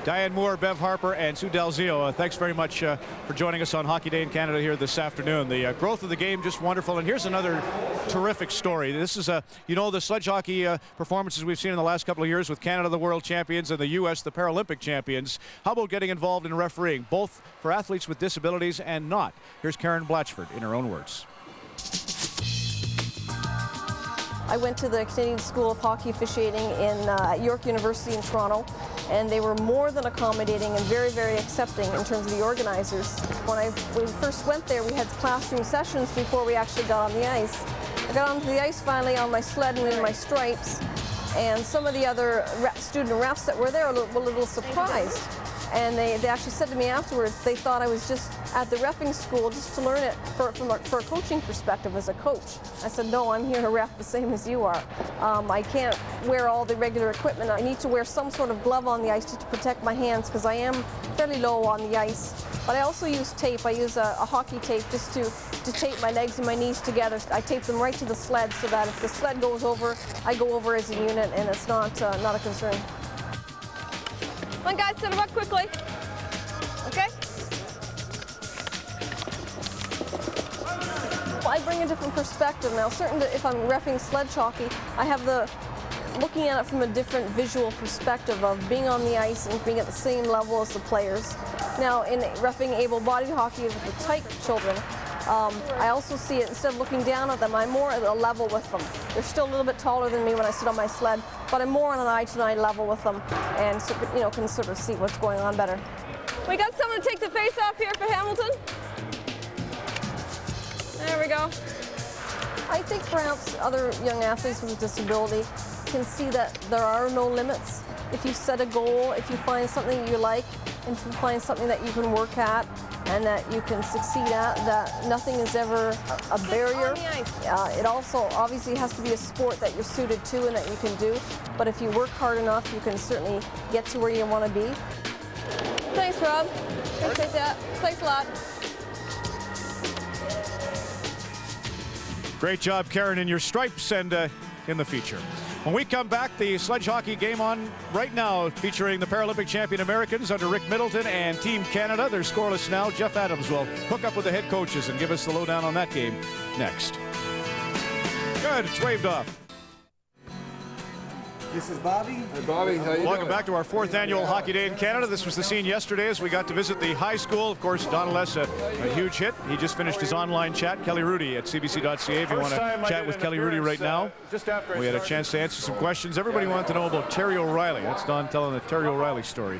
Diane Moore, Bev Harper, and Sue Dalzio, thanks very much for joining us on Hockey Day in Canada here this afternoon. The growth of the game, just wonderful. And here's another terrific story. This is, the sledge hockey performances we've seen in the last couple of years with Canada, the world champions, and the U.S., the Paralympic champions. How about getting involved in refereeing, both for athletes with disabilities and not? Here's Karen Blatchford in her own words. I went to the Canadian School of Hockey Officiating at York University in Toronto, and they were more than accommodating and very, very accepting in terms of the organizers. When we first went there, we had classroom sessions before we actually got on the ice. I got onto the ice finally on my sled and in my stripes, and some of the other student refs that were there were a little surprised. And they actually said to me afterwards they thought I was just at the reffing school just to learn it for a coaching perspective as a coach. I said, no, I'm here to ref the same as you are. I can't wear all the regular equipment. I need to wear some sort of glove on the ice just to protect my hands because I am fairly low on the ice. But I also use tape. I use a hockey tape just to tape my legs and my knees together. I tape them right to the sled so that if the sled goes over, I go over as a unit and it's not a concern. Come on, guys, set them up quickly. Okay? Well, I bring a different perspective now. Certainly, if I'm reffing sledge hockey, I have looking at it from a different visual perspective of being on the ice and being at the same level as the players. Now, in reffing able-bodied hockey with the tight children, I also see it, instead of looking down at them, I'm more at a level with them. They're still a little bit taller than me when I sit on my sled, but I'm more on an eye-to-eye level with them and can sort of see what's going on better. We got someone to take the face off here for Hamilton. There we go. I think perhaps other young athletes with a disability can see that there are no limits. If you set a goal, if you find something you like, and if you find something that you can work at and that you can succeed at, that nothing is ever a barrier. It also obviously has to be a sport that you're suited to and that you can do, but if you work hard enough, you can certainly get to where you want to be. Thanks, Rob. Appreciate that. Thanks a lot. Great job, Karen, in your stripes and in the feature. When we come back, the sledge hockey game on right now, featuring the Paralympic champion Americans under Rick Middleton and Team Canada. They're scoreless now. Jeff Adams will hook up with the head coaches and give us the lowdown on that game next. Good, it's waved off. This is Bobby. Hey, Bobby, how you Welcome back to our 4th annual Hockey Day in Canada. This was the scene yesterday as we got to visit the high school. Of course, Don Les, a huge hit. He just finished his online chat. Kelly Rudy at cbc.ca if you want to chat with Kelly Rudy right now. We had a chance to answer some questions. Everybody wanted to know about Terry O'Reilly. That's Don telling the Terry O'Reilly story.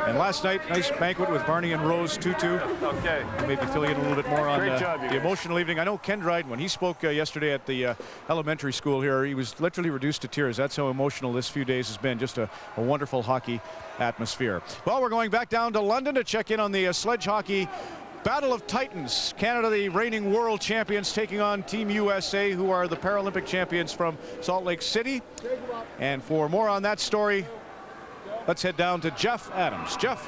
And last night, nice banquet with Barney and Rose Tutu. Okay. Maybe filling in a little bit more on the emotional evening. I know Ken Dryden, when he spoke yesterday at the elementary school here, he was literally reduced to tears. That's how emotional this few days has been. Just a wonderful hockey atmosphere. Well, we're going back down to London to check in on the sledge hockey Battle of Titans. Canada, the reigning world champions, taking on Team USA, who are the Paralympic champions from Salt Lake City. And for more on that story, let's head down to Jeff Adams. Jeff.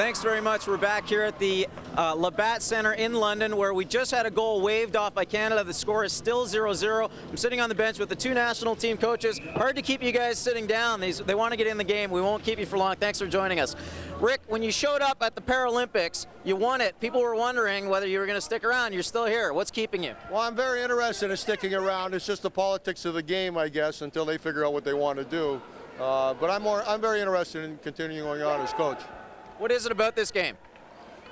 Thanks very much. We're back here at the Labatt Centre in London, where we just had a goal waved off by Canada. The score is still 0-0. I'm sitting on the bench with the two national team coaches. Hard to keep you guys sitting down. They want to get in the game. We won't keep you for long. Thanks for joining us. Rick, when you showed up at the Paralympics, you won it. People were wondering whether you were going to stick around. You're still here. What's keeping you? Well, I'm very interested in sticking around. It's just the politics of the game, I guess, until they figure out what they want to do. But I'm very interested in continuing going on as coach. What is it about this game?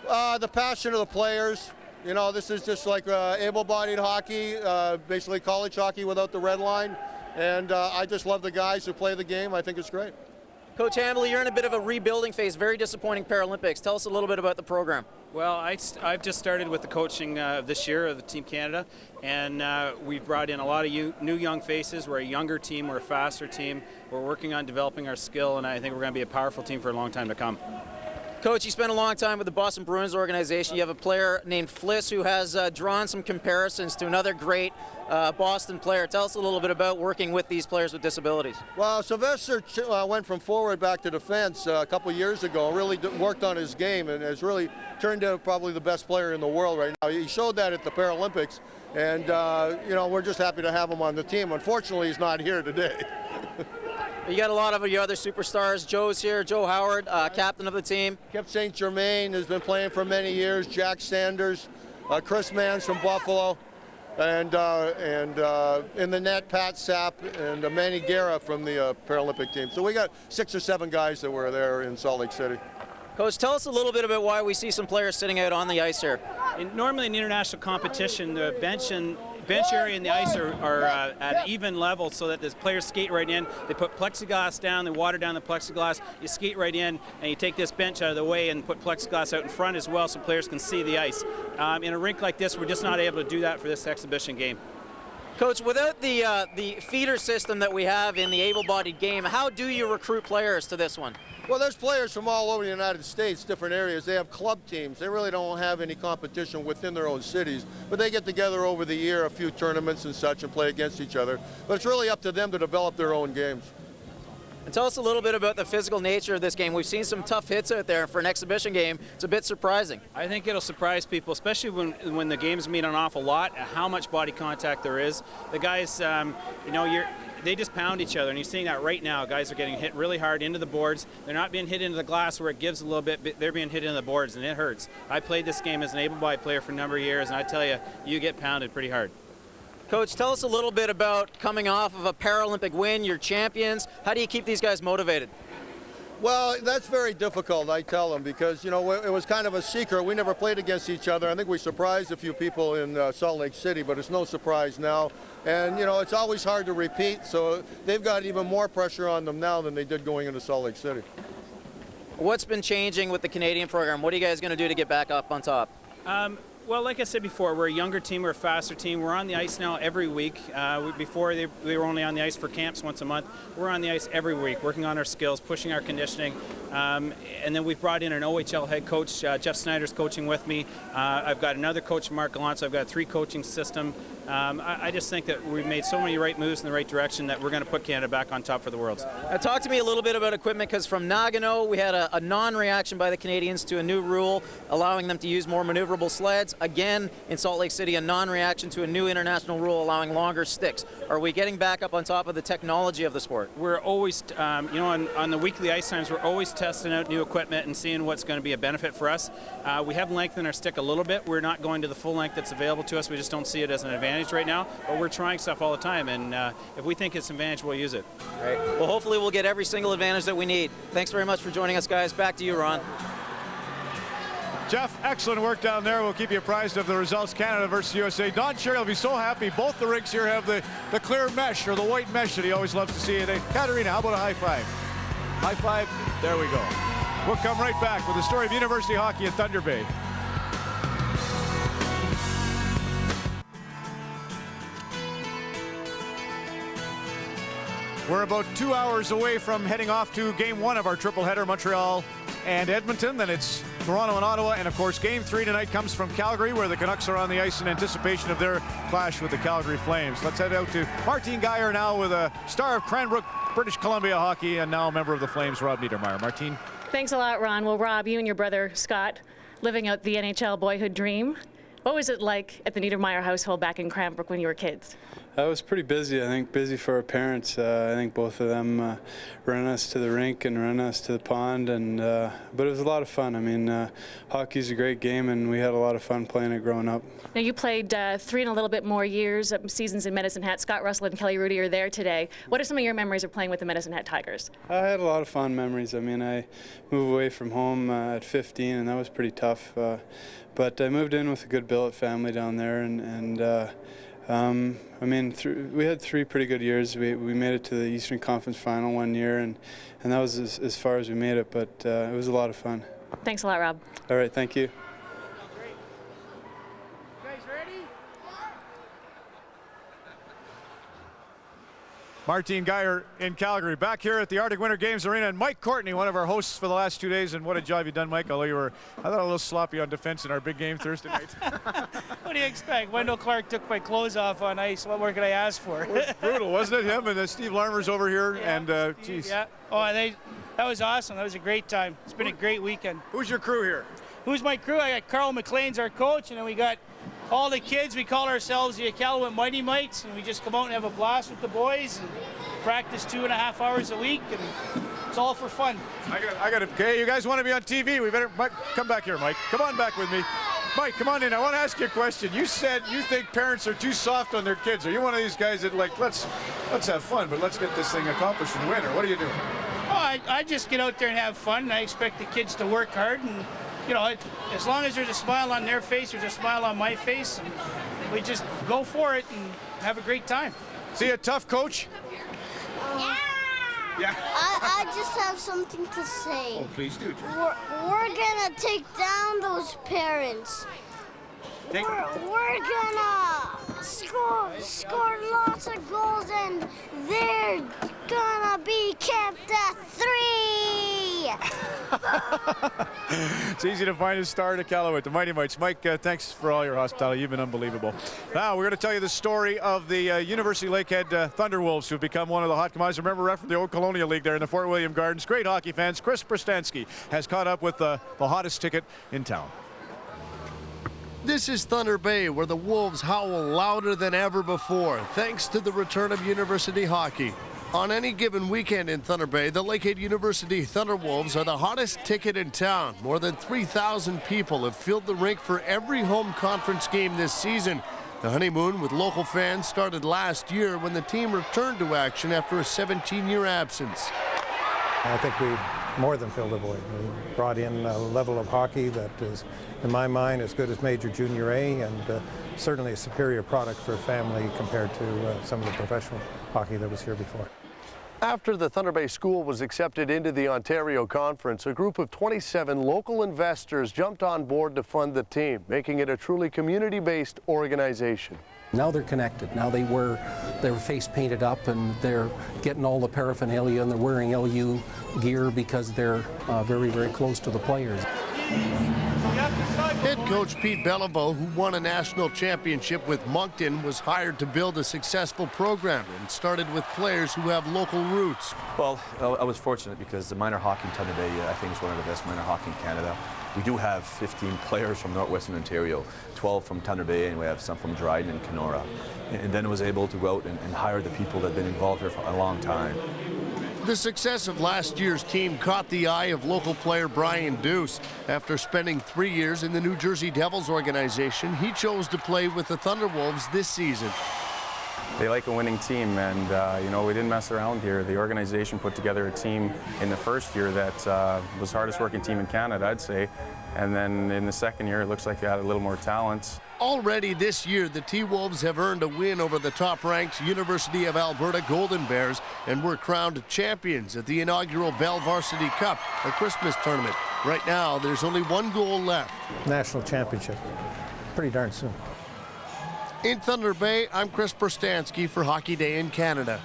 The passion of the players. You know, this is just like able-bodied hockey, basically college hockey without the red line. And I just love the guys who play the game. I think it's great. Coach Hambley, you're in a bit of a rebuilding phase. Very disappointing Paralympics. Tell us a little bit about the program. Well, I've just started with the coaching this year of the Team Canada, and we've brought in a lot of new young faces. We're a younger team. We're a faster team. We're working on developing our skill, and I think we're going to be a powerful team for a long time to come. Coach, you spent a long time with the Boston Bruins organization. You have a player named Fliss who has drawn some comparisons to another great Boston player. Tell us a little bit about working with these players with disabilities. Well, Sylvester went from forward back to defense a couple years ago, really worked on his game, and has really turned into probably the best player in the world right now. He showed that at the Paralympics, and you know, we're just happy to have him on the team. Unfortunately, he's not here today. You got a lot of your other superstars. Joe's here, Joe Howard, captain of the team. Kip St. Germain has been playing for many years. Jack Sanders, Chris Mans from Buffalo, and in the net, Pat Sapp and Manny Guerra from the Paralympic team. So we got 6 or 7 guys that were there in Salt Lake City. Coach, tell us a little bit about why we see some players sitting out on the ice here. Normally in international competition, the bench area and the ice are at even level so that the players skate right in. They put plexiglass down, they water down the plexiglass, you skate right in, and you take this bench out of the way and put plexiglass out in front as well so players can see the ice. In a rink like this, we're just not able to do that for this exhibition game. Coach, without the feeder system that we have in the able-bodied game, how do you recruit players to this one? Well, there's players from all over the United States, different areas. They have club teams. They really don't have any competition within their own cities, but they get together over the year, a few tournaments and such, and play against each other. But it's really up to them to develop their own games. And tell us a little bit about the physical nature of this game. We've seen some tough hits out there for an exhibition game. It's a bit surprising. I think it'll surprise people, especially when the games mean an awful lot, how much body contact there is. The guys, you know, they just pound each other, and you're seeing that right now. Guys are getting hit really hard into the boards. They're not being hit into the glass where it gives a little bit, but they're being hit into the boards, and it hurts. I played this game as an able-bodied player for a number of years, and I tell you, you get pounded pretty hard. Coach, tell us a little bit about coming off of a Paralympic win. You're champions. How do you keep these guys motivated? Well, that's very difficult, I tell them, because, you know, it was kind of a secret. We never played against each other. I think we surprised a few people in Salt Lake City, but it's no surprise now. And, you know, it's always hard to repeat, so they've got even more pressure on them now than they did going into Salt Lake City. What's been changing with the Canadian program? What are you guys going to do to get back up on top? Well, like I said before, we're a younger team, we're a faster team. We're on the ice now every week. Before they were only on the ice for camps once a month. We're on the ice every week, working on our skills, pushing our conditioning. And then we've brought in an OHL head coach. Jeff Snyder's coaching with me. I've got another coach, Mark Gallant, so I've got a 3-coaching system. I just think that we've made so many right moves in the right direction that we're going to put Canada back on top for the Worlds. Talk to me a little bit about equipment, because from Nagano we had a non-reaction by the Canadians to a new rule allowing them to use more maneuverable sleds. Again, in Salt Lake City, a non-reaction to a new international rule allowing longer sticks. Are we getting back up on top of the technology of the sport? We're always, you know, on the weekly ice times, we're always testing out new equipment and seeing what's going to be a benefit for us. We have lengthened our stick a little bit. We're not going to the full length that's available to us. We just don't see it as an advantage right now, but we're trying stuff all the time, and if we think it's an advantage, we'll use it. All right. Well, hopefully we'll get every single advantage that we need. Thanks very much for joining us, guys. Back to you, Ron. Jeff, excellent work down there. We'll keep you apprised of the results. Canada versus USA. Don Cherry will be so happy. Both the rinks here have the clear mesh, or the white mesh, that he always loves to see. Katerina, how about a high five? High five. There we go. We'll come right back with the story of university hockey at Thunder Bay. We're about 2 hours away from heading off to Game 1 of our triple header, Montreal and Edmonton. Then it's Toronto and Ottawa. And, of course, Game 3 tonight comes from Calgary, where the Canucks are on the ice in anticipation of their clash with the Calgary Flames. Let's head out to Martine Geyer now with a star of Cranbrook, British Columbia hockey, and now a member of the Flames, Rob Niedermayer. Martine. Thanks a lot, Ron. Well, Rob, you and your brother Scott living out the NHL boyhood dream. What was it like at the Niedermeyer household back in Cranbrook when you were kids? I was pretty busy. I think busy for our parents. I think both of them ran us to the rink and ran us to the pond, and but it was a lot of fun. I mean, hockey's a great game, and we had a lot of fun playing it growing up. Now, you played 3 and a little bit more years, seasons in Medicine Hat. Scott Russell and Kelly Rudy are there today. What are some of your memories of playing with the Medicine Hat Tigers? I had a lot of fun memories. I mean, I moved away from home at 15, and that was pretty tough. But I moved in with a good billet family down there, and I mean, we had 3 pretty good years. We made it to the Eastern Conference Final one year, and that was as far as we made it, but it was a lot of fun. Thanks a lot, Rob. All right, thank you. Martine Geyer in Calgary, back here at the Arctic Winter Games Arena, and Mike Courtney, one of our hosts for the last 2 days, and what a job you've done, Mike, although you were, I thought, a little sloppy on defense in our big game Thursday night. What do you expect? Wendell Clark took my clothes off on ice. What more could I ask for? It was brutal, wasn't it? Him and Steve Larmer's over here, yeah, and Steve, yeah. Oh, that was awesome. That was a great time. It's been a great weekend. Who's your crew here? Who's my crew? I got Carl McLean's our coach, and then we got all the kids. We call ourselves the Iqaluit Mighty Mites, and we just come out and have a blast with the boys and practice 2.5 hours a week, and it's all for fun. I got it. Okay, you guys want to be on TV? We better come back here, Mike. Come on back with me. Mike, come on in. I want to ask you a question. You said you think parents are too soft on their kids. Are you one of these guys that, like, let's have fun, but let's get this thing accomplished and win, or what are you doing? Oh, I just get out there and have fun, and I expect the kids to work hard, and you know, as long as there's a smile on their face, there's a smile on my face, and we just go for it and have a great time. See a tough coach? Yeah. I just have something to say. Oh, please do. We're gonna take down those parents. We're gonna score lots of goals, and they're gonna be kept at 3. It's easy to find a star in Iqaluit, the Mighty Mites. Mike, thanks for all your hospitality. You've been unbelievable. Now, we're going to tell you the story of the University Lakehead Thunderwolves, who've become one of the hot commodities. Remember, ref from the old Colonial League there in the Fort William Gardens. Great hockey fans. Chris Prostansky has caught up with the hottest ticket in town. This is Thunder Bay, where the Wolves howl louder than ever before, thanks to the return of university hockey. On any given weekend in Thunder Bay, the Lakehead University Thunderwolves are the hottest ticket in town. More than 3,000 people have filled the rink for every home conference game this season. The honeymoon with local fans started last year when the team returned to action after a 17-year absence. I think we more than filled a void. We brought in a level of hockey that is, in my mind, as good as Major Junior A, and certainly a superior product for a family compared to some of the professional hockey that was here before. After the Thunder Bay School was accepted into the Ontario Conference, a group of 27 local investors jumped on board to fund the team, making it a truly community-based organization. Now they're connected. Now they wear their face painted up, and they're getting all the paraphernalia, and they're wearing LU gear because they're very, very close to the players. Head coach Pete Beliveau, who won a national championship with Moncton, was hired to build a successful program and started with players who have local roots. Well, I was fortunate because the minor hockey in Thunder Bay, I think, is one of the best minor hockey in Canada. We do have 15 players from Northwestern Ontario, 12 from Thunder Bay, and we have some from Dryden and Kenora. And then was able to go out and hire the people that have been involved here for a long time. The success of last year's team caught the eye of local player Brian Deuce. After spending 3 years in the New Jersey Devils organization, he chose to play with the Thunderwolves this season. They like a winning team, and you know, we didn't mess around here. The organization put together a team in the first year that was the hardest working team in Canada, I'd say. And then in the second year, it looks like they had a little more talent. Already this year, the T-Wolves have earned a win over the top-ranked University of Alberta Golden Bears and were crowned champions at the inaugural Bell Varsity Cup, a Christmas tournament. Right now, there's only one goal left. National championship. Pretty darn soon. In Thunder Bay, I'm Chris Prostansky for Hockey Day in Canada.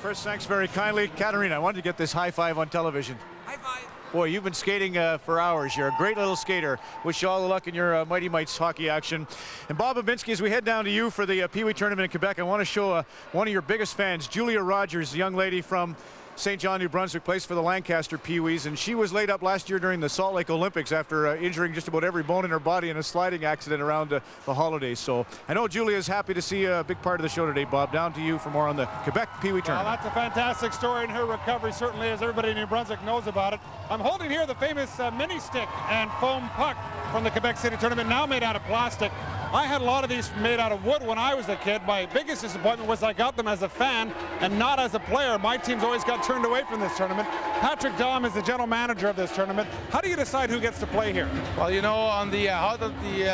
Chris, thanks very kindly. Katerina, I wanted to get this high five on television. High five. Boy, you've been skating for hours. You're a great little skater. Wish you all the luck in your Mighty Mites hockey action. And Bob Babinski, as we head down to you for the Pee Wee tournament in Quebec, I want to show one of your biggest fans, Julia Rogers, a young lady from St. John, New Brunswick, plays for the Lancaster Pee-wees, and she was laid up last year during the Salt Lake Olympics after injuring just about every bone in her body in a sliding accident around the holidays. So I know Julia is happy to see a big part of the show today. Bob, down to you for more on the Quebec Pee-wee tournament. Well, that's a fantastic story, and her recovery certainly, as everybody in New Brunswick knows about it. I'm holding here the famous mini stick and foam puck from the Quebec City tournament, now made out of plastic. I had a lot of these made out of wood when I was a kid. My biggest disappointment was I got them as a fan and not as a player. My team's always got turned away from this tournament. Patrick Dom is the general manager of this tournament. How do you decide who gets to play here? Well, you know, on the how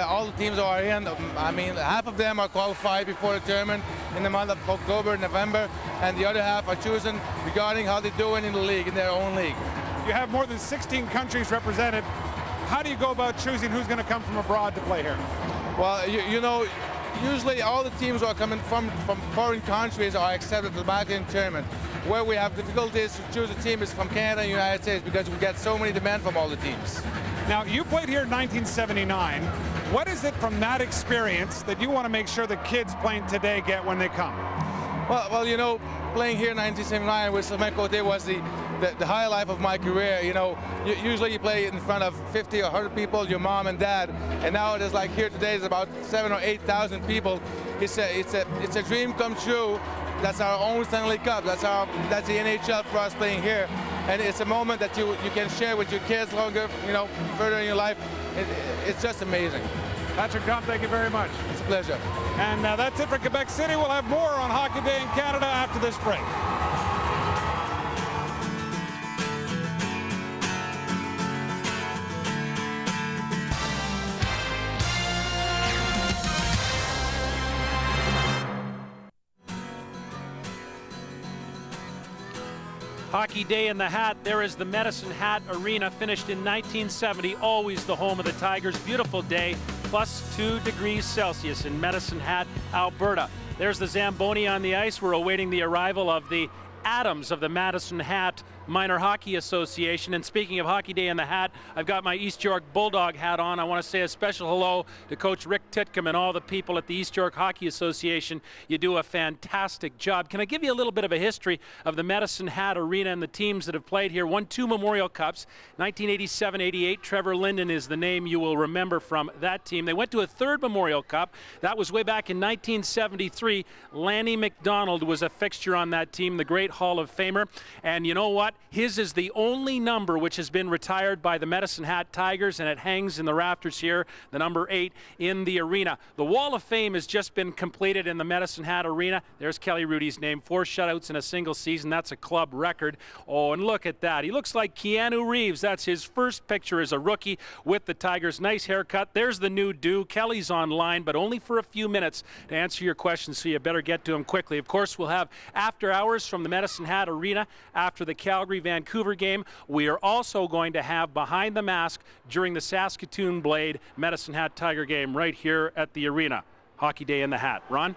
all the teams are in, I mean, half of them are qualified before the tournament in the month of October, November, and the other half are chosen regarding how they're doing in the league, in their own league. You have more than 16 countries represented. How do you go about choosing who's going to come from abroad to play here? Well, you know, usually all the teams who are coming from foreign countries are accepted to the Balkan tournament. Where we have difficulties to choose a team is from Canada and United States because we get so many demand from all the teams. Now, you played here in 1979. What is it from that experience that you want to make sure the kids playing today get when they come? Well, you know, playing here in 1979 with Sledge was the highlight of my career. You know, usually you play in front of 50 or 100 people, your mom and dad, and now it is like here today is about 7,000 or 8,000 people. It's a dream come true. That's our own Stanley Cup. That's the NHL for us playing here, and it's a moment that you can share with your kids longer, you know, further in your life. It's just amazing. Patrick Dom, thank you very much. It's a pleasure. And that's it for Quebec City. We'll have more on Hockey Day in Canada after this break. Hockey Day in the Hat. There is the Medicine Hat Arena, finished in 1970, always the home of the Tigers. Beautiful day, plus 2 degrees Celsius in Medicine Hat, Alberta. There's the Zamboni on the ice. We're awaiting the arrival of the Adams of the Medicine Hat Minor Hockey Association. And speaking of Hockey Day in the Hat, I've got my East York Bulldog hat on. I want to say a special hello to Coach Rick Titcomb and all the people at the East York Hockey Association. You do a fantastic job. Can I give you a little bit of a history of the Medicine Hat Arena and the teams that have played here? Won 2 Memorial Cups. 1987-88, Trevor Linden is the name you will remember from that team. They went to a 3rd Memorial Cup. That was way back in 1973. Lanny McDonald was a fixture on that team, the great Hall of Famer. And you know what? His is the only number which has been retired by the Medicine Hat Tigers, and it hangs in the rafters here, the number 8 in the arena. The Wall of Fame has just been completed in the Medicine Hat Arena. There's Kelly Rudy's name, 4 shutouts in a single season. That's a club record. Oh, and look at that. He looks like Keanu Reeves. That's his first picture as a rookie with the Tigers. Nice haircut. There's the new do. Kelly's online, but only for a few minutes to answer your questions, so you better get to him quickly. Of course, we'll have after hours from the Medicine Hat Arena after the Calgary-Vancouver game. We are also going to have Behind the Mask during the Saskatoon Blade Medicine Hat Tiger game right here at the arena. Hockey Day in the Hat. Ron?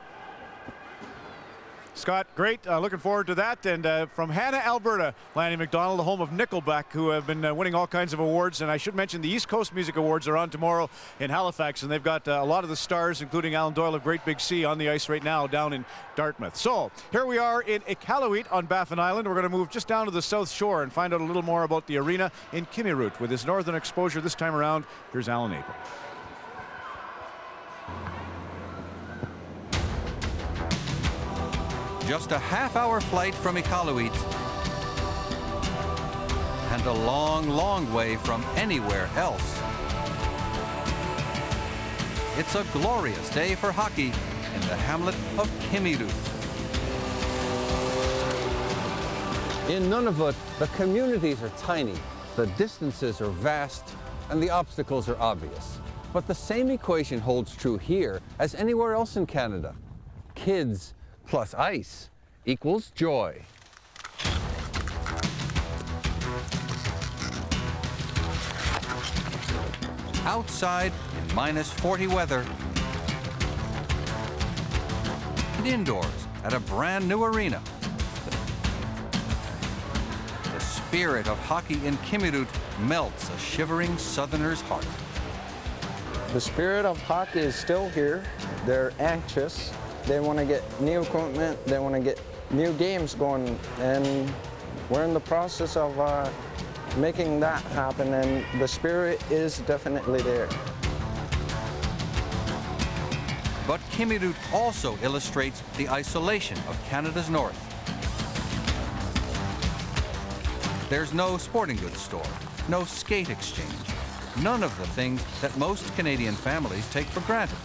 Scott, great. Looking forward to that. And from Hanna, Alberta, Lanny McDonald, the home of Nickelback, who have been winning all kinds of awards. And I should mention the East Coast Music Awards are on tomorrow in Halifax, and they've got a lot of the stars, including Alan Doyle of Great Big Sea, on the ice right now down in Dartmouth. So here we are in Iqaluit on Baffin Island. We're going to move just down to the South Shore and find out a little more about the arena in Kimirut. With his northern exposure this time around, here's Alan Abel. Just a half-hour flight from Iqaluit and a long, long way from anywhere else. It's a glorious day for hockey in the hamlet of Kimirut. In Nunavut, the communities are tiny, the distances are vast, and the obstacles are obvious. But the same equation holds true here as anywhere else in Canada. Kids plus ice equals joy. Outside in -40 weather and indoors at a brand new arena. The spirit of hockey in Kimirut melts a shivering Southerner's heart. The spirit of hockey is still here. They're anxious. They want to get new equipment. They want to get new games going, and we're in the process of making that happen, and the spirit is definitely there. But Kimirut also illustrates the isolation of Canada's north. There's no sporting goods store, no skate exchange, none of the things that most Canadian families take for granted.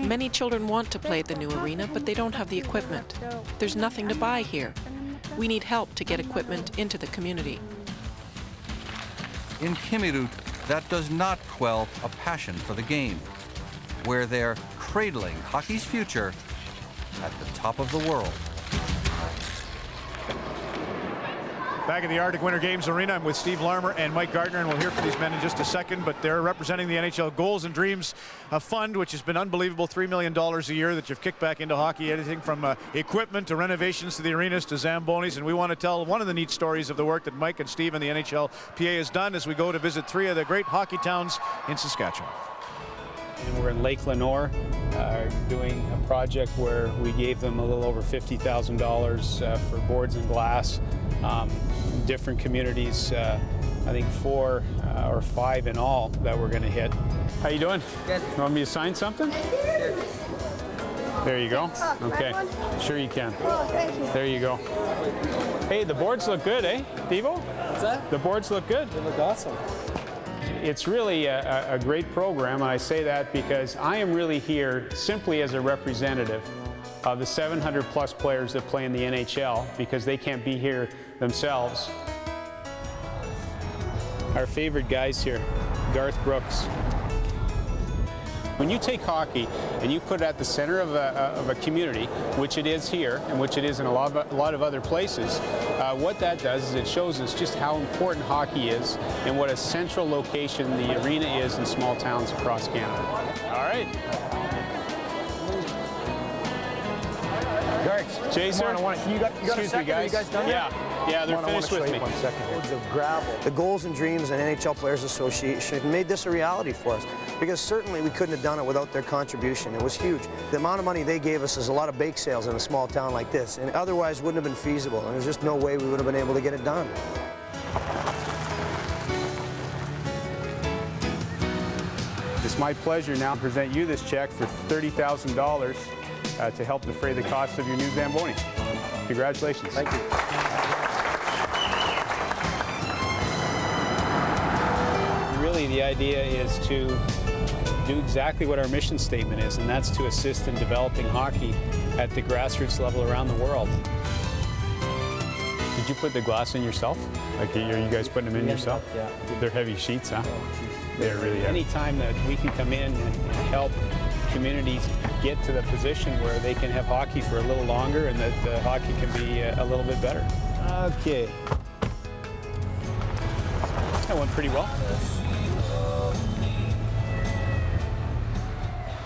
Many children want to play at the new arena, but they don't have the equipment. There's nothing to buy here. We need help to get equipment into the community. In Kimirut, that does not quell a passion for the game, where they're cradling hockey's future at the top of the world. Back at the Arctic Winter Games Arena, I'm with Steve Larmer and Mike Gardner, and we'll hear from these men in just a second, but they're representing the NHL Goals and Dreams Fund, which has been unbelievable, $3 million a year that you've kicked back into hockey, anything from equipment to renovations to the arenas to Zambonis, and we want to tell one of the neat stories of the work that Mike and Steve and the NHLPA has done as we go to visit 3 of the great hockey towns in Saskatchewan. And we're in Lake Lenore doing a project where we gave them a little over $50,000 for boards and glass. Different communities, I think 4 or 5 in all that we're going to hit. How you doing? Good. You want me to sign something? Sure. There you go. Okay. Sure you can. Oh, thank you. There you go. Hey, the boards look good, eh, Devo? What's that? The boards look good. They look awesome. It's really a great program, and I say that because I am really here simply as a representative of the 700 plus players that play in the NHL because they can't be here themselves. Our favorite guys here, Garth Brooks. When you take hockey and you put it at the center of a community, which it is here and which it is in a lot of other places, what that does is it shows us just how important hockey is and what a central location the arena is in small towns across Canada. All right. Garth, Chaser, you got a second? guys. Are you guys done yet? Yeah, they're finished with me. One second here. Of gravel. The Goals and Dreams and NHL Players Association made this a reality for us because certainly we couldn't have done it without their contribution. It was huge. The amount of money they gave us is a lot of bake sales in a small town like this, and otherwise wouldn't have been feasible. And there's just no way we would have been able to get it done. It's my pleasure now to present you this check for $30,000 to help defray the cost of your new Zamboni. Congratulations. Thank you. Really, the idea is to do exactly what our mission statement is, and that's to assist in developing hockey at the grassroots level around the world. Did you put the glass in yourself? Like, are you guys putting them in yourself? Yeah. They're heavy sheets, huh? They're really heavy. Anytime that we can come in and help communities get to the position where they can have hockey for a little longer and that the hockey can be a little bit better. Okay. That went pretty well.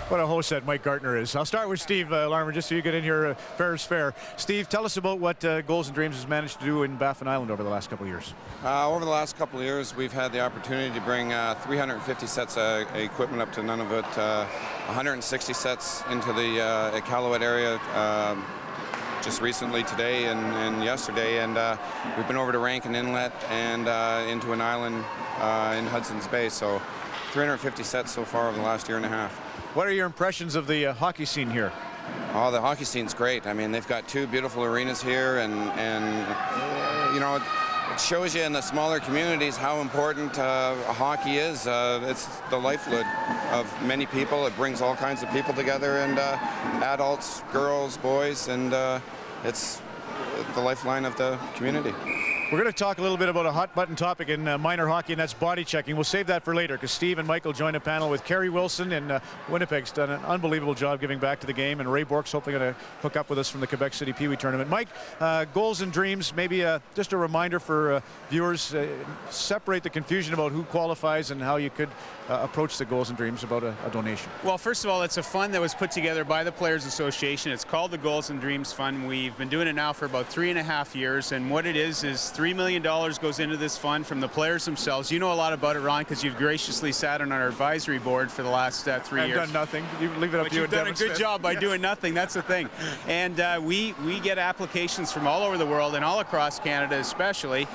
What a host that Mike Gardner is. I'll start with Steve Larmer, just so you get in here. Fair is fair. Steve, tell us about what Goals and Dreams has managed to do in Baffin Island over the last couple of years. Over the last couple of years, we've had the opportunity to bring 350 sets of equipment up to Nunavut, 160 sets into the Iqaluit area just recently today and yesterday, and we've been over to Rink and Inlet and into an island in Hudson's Bay, so 350 sets so far over the last year and a half. What are your impressions of the hockey scene here? Oh, the hockey scene's great. I mean, they've got 2 beautiful arenas here, and you know, it shows you in the smaller communities how important hockey is. It's the lifeblood of many people. It brings all kinds of people together, and adults, girls, boys, and it's the lifeline of the community. We're going to talk a little bit about a hot button topic in minor hockey, and that's body checking. We'll save that for later because Steve and Michael join a panel with Kerry Wilson, and Winnipeg's done an unbelievable job giving back to the game, and Ray Bork's hopefully going to hook up with us from the Quebec City Pee Wee tournament. Mike, Goals and Dreams, maybe just a reminder for viewers, separate the confusion about who qualifies and how you could approach the Goals and Dreams about a donation. Well, first of all, it's a fund that was put together by the Players Association. It's called the Goals and Dreams Fund. We've been doing it now for about 3.5 years, and what it is $3 million goes into this fund from the players themselves. You know a lot about it, Ron, because you've graciously sat on our advisory board for the last 3 years. I've done nothing. You leave it up to you. You've done a good job by doing nothing. That's the thing. And we get applications from all over the world and all across Canada especially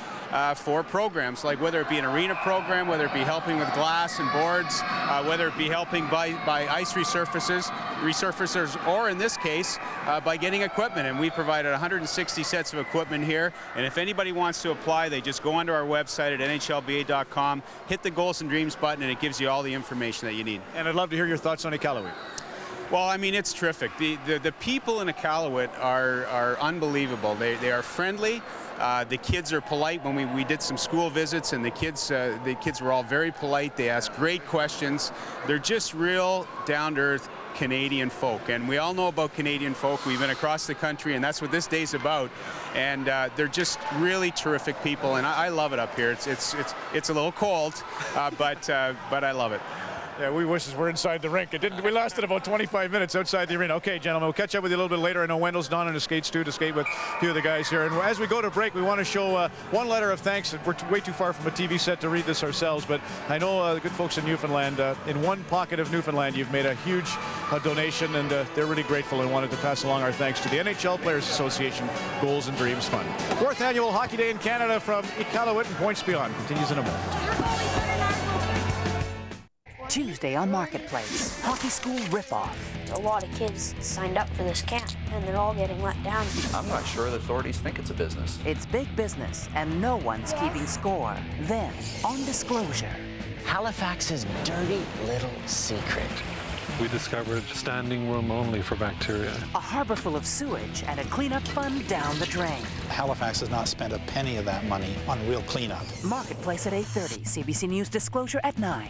for programs, like whether it be an arena program, whether it be helping with glass and boards, whether it be helping by ice resurfacers, or in this case, by getting equipment. And we provided 160 sets of equipment here. And if anybody wants to apply, they just go onto our website at nhlba.com, hit the Goals and Dreams button, and it gives you all the information that you need. And I'd love to hear your thoughts on Iqaluit. Well, I mean, it's terrific. The people in Iqaluit are unbelievable. They are friendly. The kids are polite. When we did some school visits, and the kids were all very polite. They asked great questions. They're just real down-to-earth Canadian folk, and we all know about Canadian folk. We've been across the country, and that's what this day's about. And they're just really terrific people, and I love it up here. It's a little cold, but I love it. Yeah, we wish we're inside the rink. We lasted about 25 minutes outside the arena. Okay, gentlemen, we'll catch up with you a little bit later. I know Wendell's down in the skates too to skate with a few of the guys here. And as we go to break, we want to show one letter of thanks. We're way too far from a TV set to read this ourselves, but I know the good folks in Newfoundland, in one pocket of Newfoundland, you've made a huge donation, and they're really grateful and wanted to pass along our thanks to the NHL Players Association Goals and Dreams Fund. 4th annual Hockey Day in Canada from Iqaluit and Points Beyond continues in a moment. Tuesday on Marketplace, hockey school ripoff. A lot of kids signed up for this camp, and they're all getting let down. I'm not sure the authorities think it's a business. It's big business, and no one's keeping score. Then, on Disclosure, Halifax's dirty little secret. We discovered standing room only for bacteria. A harbor full of sewage and a cleanup fund down the drain. Halifax has not spent a penny of that money on real cleanup. Marketplace at 8:30, CBC News Disclosure at 9.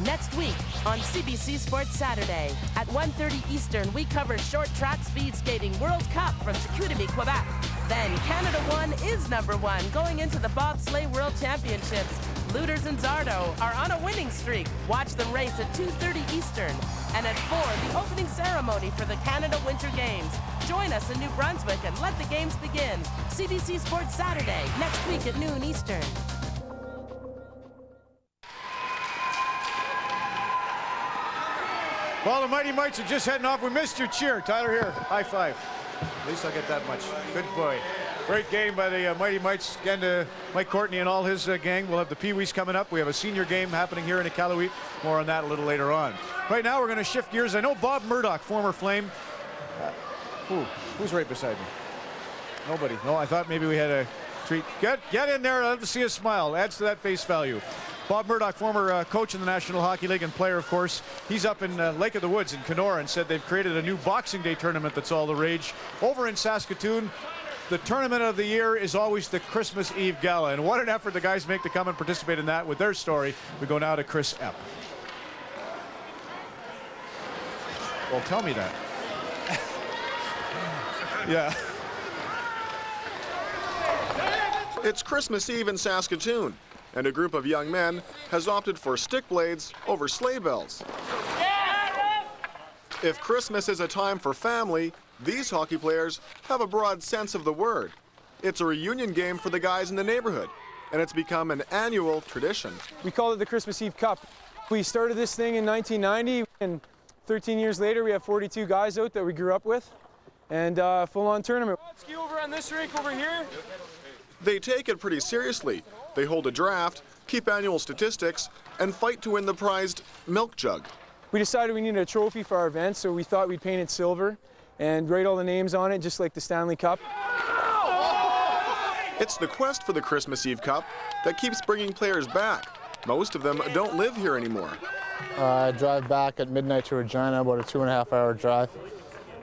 Next week on CBC Sports Saturday at 1:30 Eastern, we cover short track speed skating World Cup from Chicoutimi, Quebec. Then Canada 1 is #1 going into the Bobsleigh World Championships. Looters and Zardo are on a winning streak. Watch them race at 2:30 Eastern. And at 4, the opening ceremony for the Canada Winter Games. Join us in New Brunswick and let the games begin. CBC Sports Saturday, next week at noon Eastern. Well, the Mighty Mites are just heading off. We missed your cheer. Tyler, here. High five. At least I'll get that much. Good boy. Great game by the Mighty Mites. Again, to Mike Courtney and all his gang. We'll have the Pee-wees coming up. We have a senior game happening here in Iqaluit. More on that a little later on. Right now, we're going to shift gears. I know Bob Murdoch, former Flame. Who's right beside me? Nobody. No, I thought maybe we had a treat. Get in there. I'd love to see a smile. Adds to that face value. Bob Murdoch, former coach in the National Hockey League and player, of course. He's up in Lake of the Woods in Kenora and said they've created a new Boxing Day tournament that's all the rage. Over in Saskatoon, the tournament of the year is always the Christmas Eve Gala. And what an effort the guys make to come and participate in that with their story. We go now to Chris Epp. Well, tell me that. Yeah. It's Christmas Eve in Saskatoon, and a group of young men has opted for stick blades over sleigh bells. If Christmas is a time for family, these hockey players have a broad sense of the word. It's a reunion game for the guys in the neighborhood, and it's become an annual tradition. We call it the Christmas Eve Cup. We started this thing in 1990, and 13 years later we have 42 guys out that we grew up with, and full-on tournament. Ski over on this rink over here. They take it pretty seriously. They hold a draft, keep annual statistics, and fight to win the prized milk jug. We decided we needed a trophy for our event, so we thought we'd paint it silver and write all the names on it, just like the Stanley Cup. It's the quest for the Christmas Eve Cup that keeps bringing players back. Most of them don't live here anymore. I drive back at midnight to Regina, about a 2.5-hour drive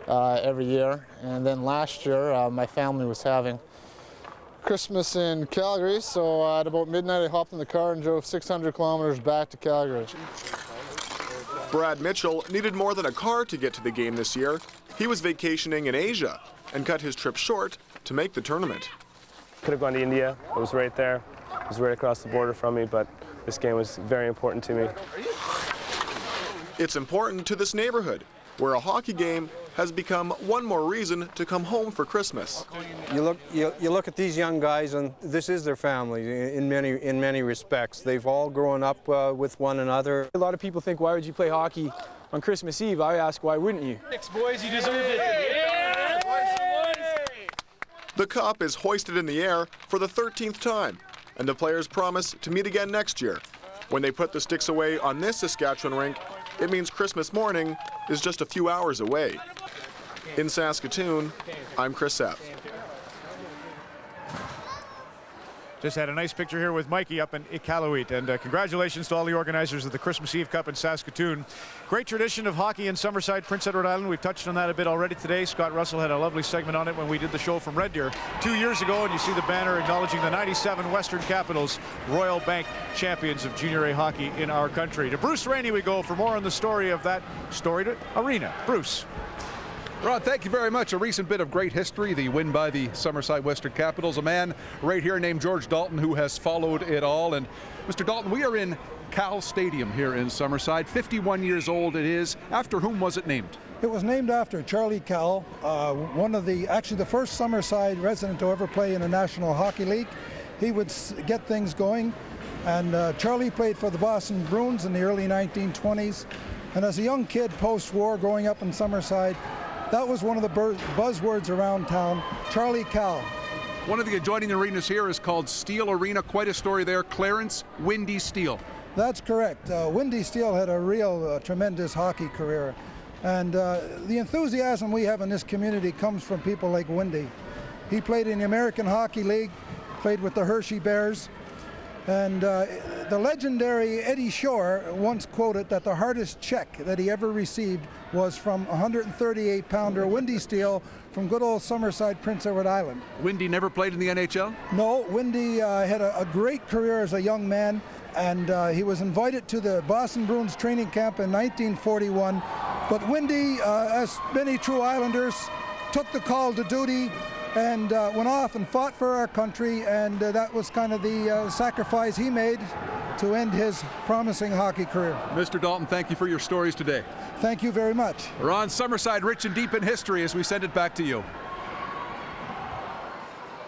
every year. And then last year, my family was having Christmas in Calgary, so at about midnight I hopped in the car and drove 600 kilometers back to Calgary. Brad Mitchell needed more than a car to get to the game this year. He was vacationing in Asia and cut his trip short to make the tournament. Could have gone to India. It was right there. It was right across the border from me, but this game was very important to me. It's important to this neighborhood, where a hockey game has become one more reason to come home for Christmas. You look at these young guys, and this is their family in many respects. They've all grown up with one another. A lot of people think, why would you play hockey on Christmas Eve? I ask, why wouldn't you? Thanks, boys, you deserve it. The cup is hoisted in the air for the 13th time, and the players promise to meet again next year. When they put the sticks away on this Saskatchewan rink, it means Christmas morning is just a few hours away. In Saskatoon, I'm Chris F. Just had a nice picture here with Mikey up in Iqaluit, and congratulations to all the organizers of the Christmas Eve Cup in Saskatoon. Great tradition of hockey in Summerside, Prince Edward Island. We've touched on that a bit already today. Scott Russell had a lovely segment on it when we did the show from Red Deer 2 years ago, and you see the banner acknowledging the 97 Western Capitals, Royal Bank champions of junior A hockey in our country. To Bruce Rainey we go for more on the story of that storied arena. Bruce. Ron, thank you very much. A recent bit of great history, the win by the Summerside Western Capitals. A man right here named George Dalton who has followed it all. And Mr. Dalton, we are in Cal Stadium here in Summerside. 51 years old it is. After whom was it named? It was named after Charlie Cal, actually the first Summerside resident to ever play in a National Hockey League. He would get things going. And Charlie played for the Boston Bruins in the early 1920s. And as a young kid post-war growing up in Summerside, that was one of the buzzwords around town, Charlie Cal. One of the adjoining arenas here is called Steel Arena. Quite a story there. Clarence Windy Steele. That's correct. Windy Steele had a real tremendous hockey career. And the enthusiasm we have in this community comes from people like Windy. He played in the American Hockey League, played with the Hershey Bears. And the legendary Eddie Shore once quoted that the hardest check that he ever received was from 138-pounder Windy Steele from good old Summerside, Prince Edward Island. Windy never played in the NHL? No, Windy had a great career as a young man, and he was invited to the Boston Bruins training camp in 1941. But Windy, as many true Islanders, took the call to duty and went off and fought for our country, and that was kind of the sacrifice he made to end his promising hockey career. Mr. Dalton, thank you for your stories today. Thank you very much. We're on Summerside, rich and deep in history, as we send it back to you.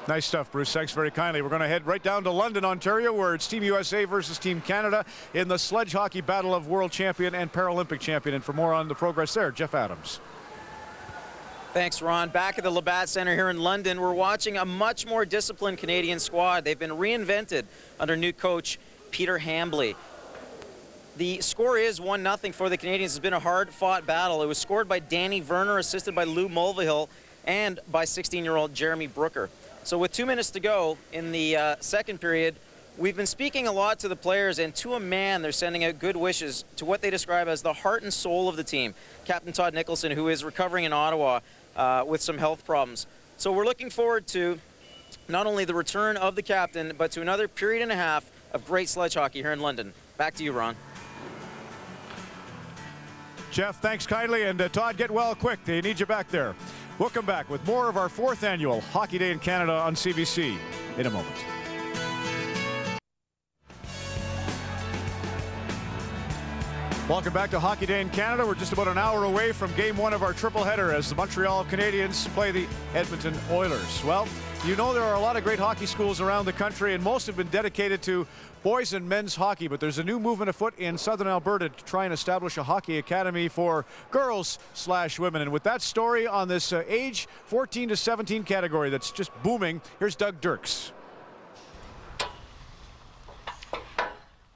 Nice stuff, Bruce. Thanks very kindly. We're going to head right down to London, Ontario, where it's Team USA versus Team Canada in the sledge hockey battle of world champion and Paralympic champion. And for more on the progress there, Jeff Adams. Thanks, Ron. Back at the Labatt Centre here in London, we're watching a much more disciplined Canadian squad. They've been reinvented under new coach Peter Hambley. The score is 1-0 for the Canadians. It's been a hard-fought battle. It was scored by Danny Verner, assisted by Lou Mulvihill, and by 16-year-old Jeremy Brooker. So with 2 minutes to go in the second period, we've been speaking a lot to the players, and to a man, they're sending out good wishes to what they describe as the heart and soul of the team, Captain Todd Nicholson, who is recovering in Ottawa with some health problems. So we're looking forward to not only the return of the captain, but to another period and a half of great sledge hockey here in London. Back to you, Ron. Jeff, thanks kindly, and Todd, get well quick. They need you back there. We'll come back with more of our 4th annual Hockey Day in Canada on CBC in a moment. Welcome back to Hockey Day in Canada. We're just about an hour away from Game 1 of our triple header as the Montreal Canadiens play the Edmonton Oilers. Well, you know there are a lot of great hockey schools around the country, and most have been dedicated to boys and men's hockey, but there's a new movement afoot in southern Alberta to try and establish a hockey academy for girls/women. And with that story on this age 14 to 17 category that's just booming, here's Doug Dirks.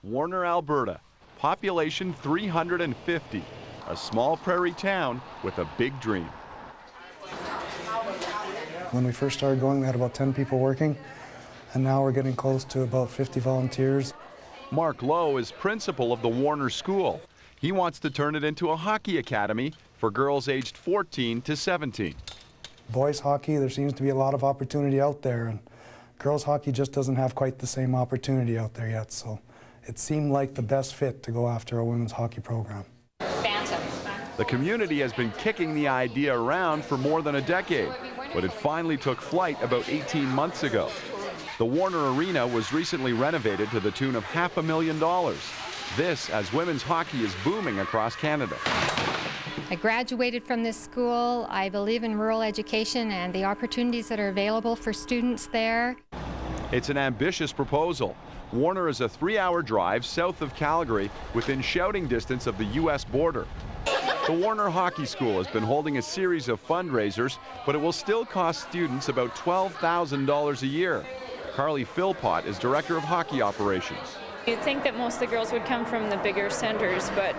Warner, Alberta. Population 350. A small prairie town with a big dream. When we first started going, we had about 10 people working, and now we're getting close to about 50 volunteers. Mark Lowe is principal of the Warner School. He wants to turn it into a hockey academy for girls aged 14 to 17. Boys hockey, there seems to be a lot of opportunity out there, and girls hockey just doesn't have quite the same opportunity out there yet, so it seemed like the best fit to go after a women's hockey program. The community has been kicking the idea around for more than a decade, but it finally took flight about 18 months ago. The Warner Arena was recently renovated to the tune of $500,000. This as women's hockey is booming across Canada. I graduated from this school. I believe in rural education and the opportunities that are available for students there. It's an ambitious proposal. Warner is a 3-hour drive south of Calgary, within shouting distance of the U.S. border. The Warner Hockey School has been holding a series of fundraisers, but it will still cost students about $12,000 a year. Carly Philpott is Director of Hockey Operations. You'd think that most of the girls would come from the bigger centers, but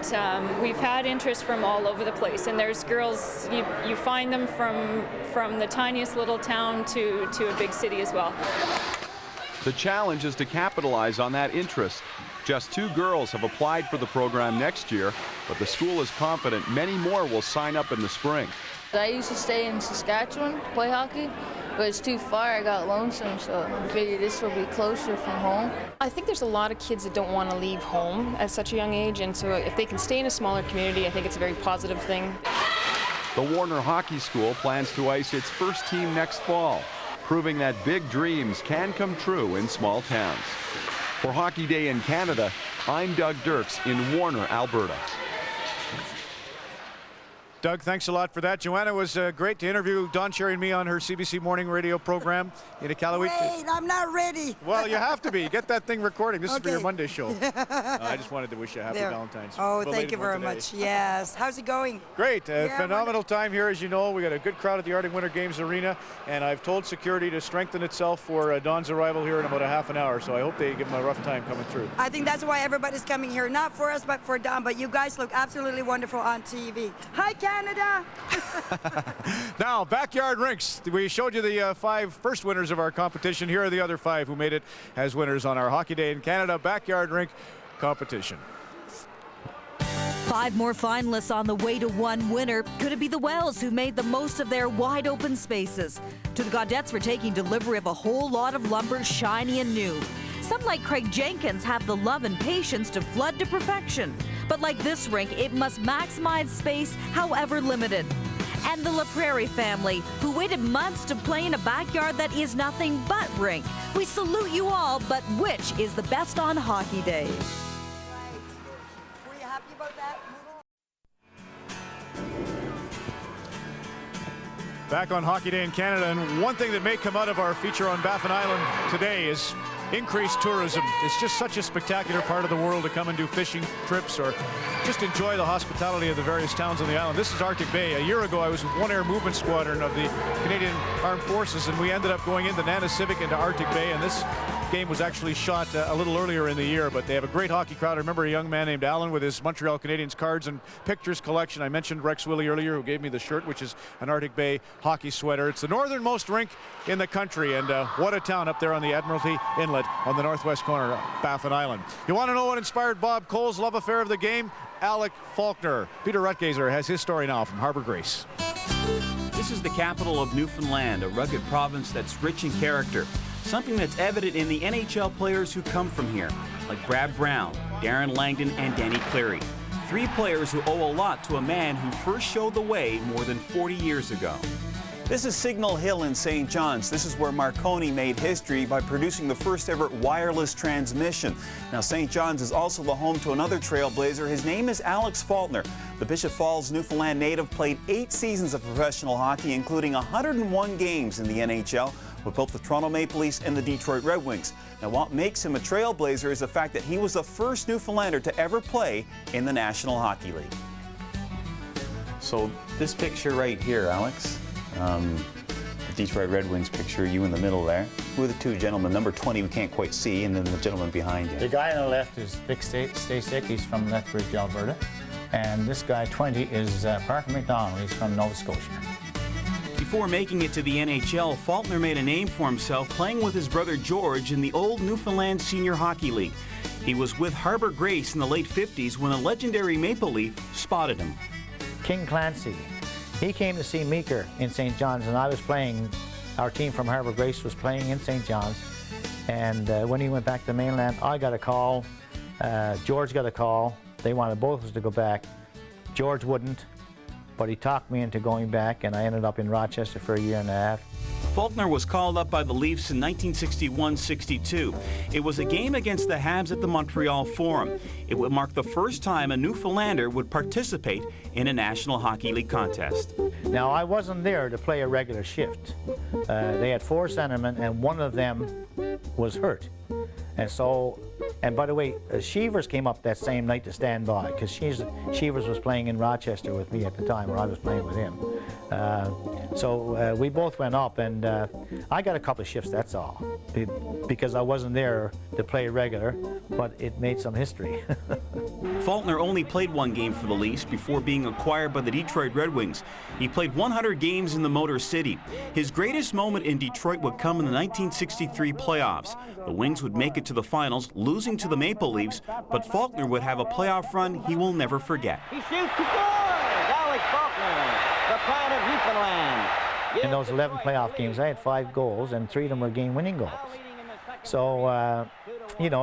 we've had interest from all over the place. And there's girls, you find them from the tiniest little town to a big city as well. The challenge is to capitalize on that interest. Just 2 girls have applied for the program next year, but the school is confident many more will sign up in the spring. I used to stay in Saskatchewan to play hockey, but it's too far. I got lonesome, so I figured this will be closer from home. I think there's a lot of kids that don't want to leave home at such a young age, and so if they can stay in a smaller community, I think it's a very positive thing. The Warner Hockey School plans to ice its first team next fall, proving that big dreams can come true in small towns. For Hockey Day in Canada, I'm Doug Dirks in Warner, Alberta. Doug, thanks a lot for that. Joanna, was great to interview Don Cherry and me on her CBC morning radio program in Iqaluit. Wait, I'm not ready. Well, you have to be. Get that thing recording. This is for your Monday show. I just wanted to wish you a happy Valentine's. Oh, thank you very much. Yes. How's it going? Great. Phenomenal time here, as you know. We got a good crowd at the Arctic Winter Games Arena, and I've told security to strengthen itself for Don's arrival here in about a half an hour, so I hope they give him a rough time coming through. I think that's why everybody's coming here. Not for us, but for Don. But you guys look absolutely wonderful on TV. Hi, Canada. Now, backyard rinks. We showed you the 5 first winners of our competition. Here are the other 5 who made it as winners on our Hockey Day in Canada backyard rink competition. 5 more finalists on the way to 1 winner. Could it be the Wells who made the most of their wide open spaces? To the Gaudettes for taking delivery of a whole lot of lumber shiny and new. Some, like Craig Jenkins, have the love and patience to flood to perfection. But like this rink, it must maximize space, however limited. And the La Prairie family, who waited months to play in a backyard that is nothing but rink. We salute you all, but which is the best on Hockey Day? Were you happy about that? Back on Hockey Day in Canada, and one thing that may come out of our feature on Baffin Island today is increased tourism. It's just such a spectacular part of the world to come and do fishing trips or just enjoy the hospitality of the various towns on the island. This is Arctic Bay. A year ago, I was with 1 Air Movement Squadron of the Canadian Armed Forces, and we ended up going into Nunavut into Arctic Bay, and this game was actually shot a little earlier in the year, but they have a great hockey crowd. I remember a young man named Alan with his Montreal Canadiens cards and pictures collection. I mentioned Rex Willie earlier, who gave me the shirt, which is an Arctic Bay hockey sweater. It's the northernmost rink in the country, and what a town up there on the Admiralty Inlet on the northwest corner of Baffin Island. You want to know what inspired Bob Cole's love affair of the game? Alec Faulkner. Peter Rutgazer has his story now from Harbour Grace. This is the capital of Newfoundland, a rugged province that's rich in character. Something that's evident in the NHL players who come from here, like Brad Brown, Darren Langdon, and Danny Cleary. 3 players who owe a lot to a man who first showed the way more than 40 years ago. This is Signal Hill in St. John's. This is where Marconi made history by producing the first ever wireless transmission. Now, St. John's is also the home to another trailblazer. His name is Alex Faulkner. The Bishop Falls, Newfoundland native played 8 seasons of professional hockey, including 101 games in the NHL with both the Toronto Maple Leafs and the Detroit Red Wings. Now, what makes him a trailblazer is the fact that he was the first Newfoundlander to ever play in the National Hockey League. So this picture right here, Alex, the Detroit Red Wings picture, you in the middle there. Who are the 2 gentlemen? Number 20 we can't quite see, and then the gentleman behind you. The guy on the left is Vic Stasic. He's from Lethbridge, Alberta. And this guy, 20, is Parker McDonald. He's from Nova Scotia. Before making it to the NHL, Faulkner made a name for himself playing with his brother George in the old Newfoundland Senior Hockey League. He was with Harbour Grace in the late 50s when a legendary Maple Leaf spotted him. King Clancy. He came to see Meeker in St. John's, and I was playing, our team from Harbour Grace was playing in St. John's. And when he went back to the mainland, I got a call, George got a call. They wanted both of us to go back. George wouldn't, but he talked me into going back, and I ended up in Rochester for a year and a half. Faulkner was called up by the Leafs in 1961-62. It was a game against the Habs at the Montreal Forum. It would mark the first time a Newfoundlander would participate in a National Hockey League contest. Now, I wasn't there to play a regular shift. They had 4 centermen, and one of them was hurt. And so, and by the way, Sheevers came up that same night to stand by, because Sheevers was playing in Rochester with me at the time, or I was playing with him. So we both went up, and I got a couple of shifts, that's all, because I wasn't there to play regular, but it made some history. Faulkner only played 1 game for the Leafs before being acquired by the Detroit Red Wings. He played 100 games in the Motor City. His greatest moment in Detroit would come in the 1963 playoffs. The Wings would make it to the finals, losing to the Maple Leafs, but Faulkner would have a playoff run he will never forget. He shoots, he scores! Alex Faulkner, the pride of Newfoundland. In those 11 playoff games, I had 5 goals, and 3 of them were game-winning goals. So, you know,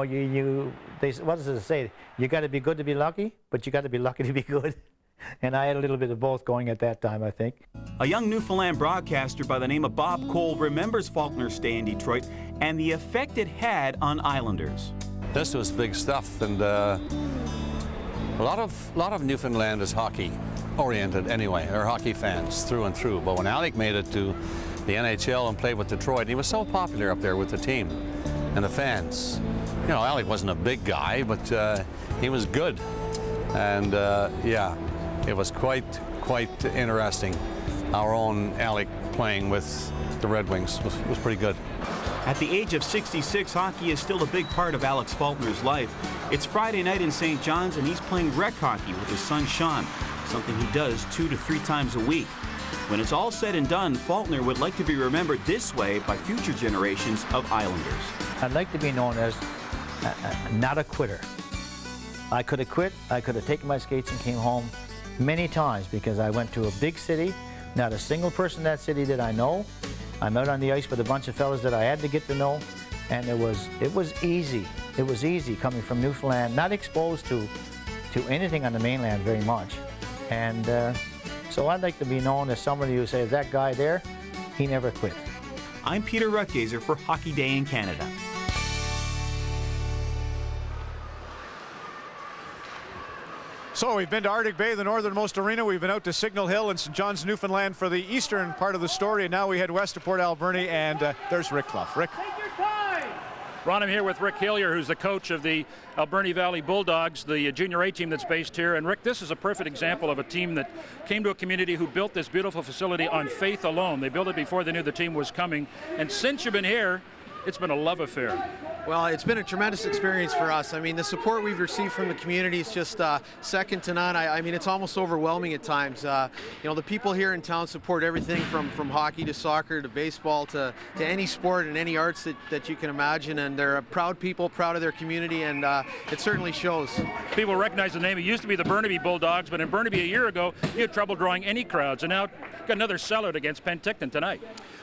what does it say? You got to be good to be lucky, but you got to be lucky to be good. And I had a little bit of both going at that time, I think. A young Newfoundland broadcaster by the name of Bob Cole remembers Faulkner's stay in Detroit and the effect it had on Islanders. This was big stuff, and a lot of Newfoundland is hockey oriented anyway. They're hockey fans through and through. But when Alec made it to the NHL and played with Detroit, he was so popular up there with the team and the fans. You know, Alec wasn't a big guy, but he was good, and yeah. It was quite interesting. Our own Alec playing with the Red Wings was pretty good. At the age of 66, hockey is still a big part of Alex Faulkner's life. It's Friday night in St. John's, and he's playing rec hockey with his son Sean, something he does 2 to 3 times a week. When it's all said and done, Faulkner would like to be remembered this way by future generations of Islanders. I'd like to be known as not a quitter. I could have quit, I could have taken my skates and came home many times, because I went to a big city. Not a single person in that city did I know. I'm out on the ice with a bunch of fellas that I had to get to know, and it was easy. It was easy coming from Newfoundland, not exposed to anything on the mainland very much. And so I'd like to be known as somebody who says, that guy there, he never quit. I'm Peter Rutgazer for Hockey Day in Canada. So we've been to Arctic Bay, the northernmost arena. We've been out to Signal Hill and St. John's, Newfoundland for the eastern part of the story. And now we head west to Port Alberni, and there's Rick Clough. Rick. Ron, I'm here with Rick Hillier, who's the coach of the Alberni Valley Bulldogs, the junior A team that's based here. And Rick, this is a perfect example of a team that came to a community who built this beautiful facility on faith alone. They built it before they knew the team was coming. And since you've been here, it's been a love affair. Well, it's been a tremendous experience for us. I mean, the support we've received from the community is just second to none. I mean, it's almost overwhelming at times. You know, the people here in town support everything from hockey to soccer to baseball to any sport and any arts that you can imagine. And they're proud people, proud of their community, and it certainly shows. People recognize the name. It used to be the Burnaby Bulldogs, but in Burnaby a year ago, you had trouble drawing any crowds, and now got another sellout against Penticton tonight.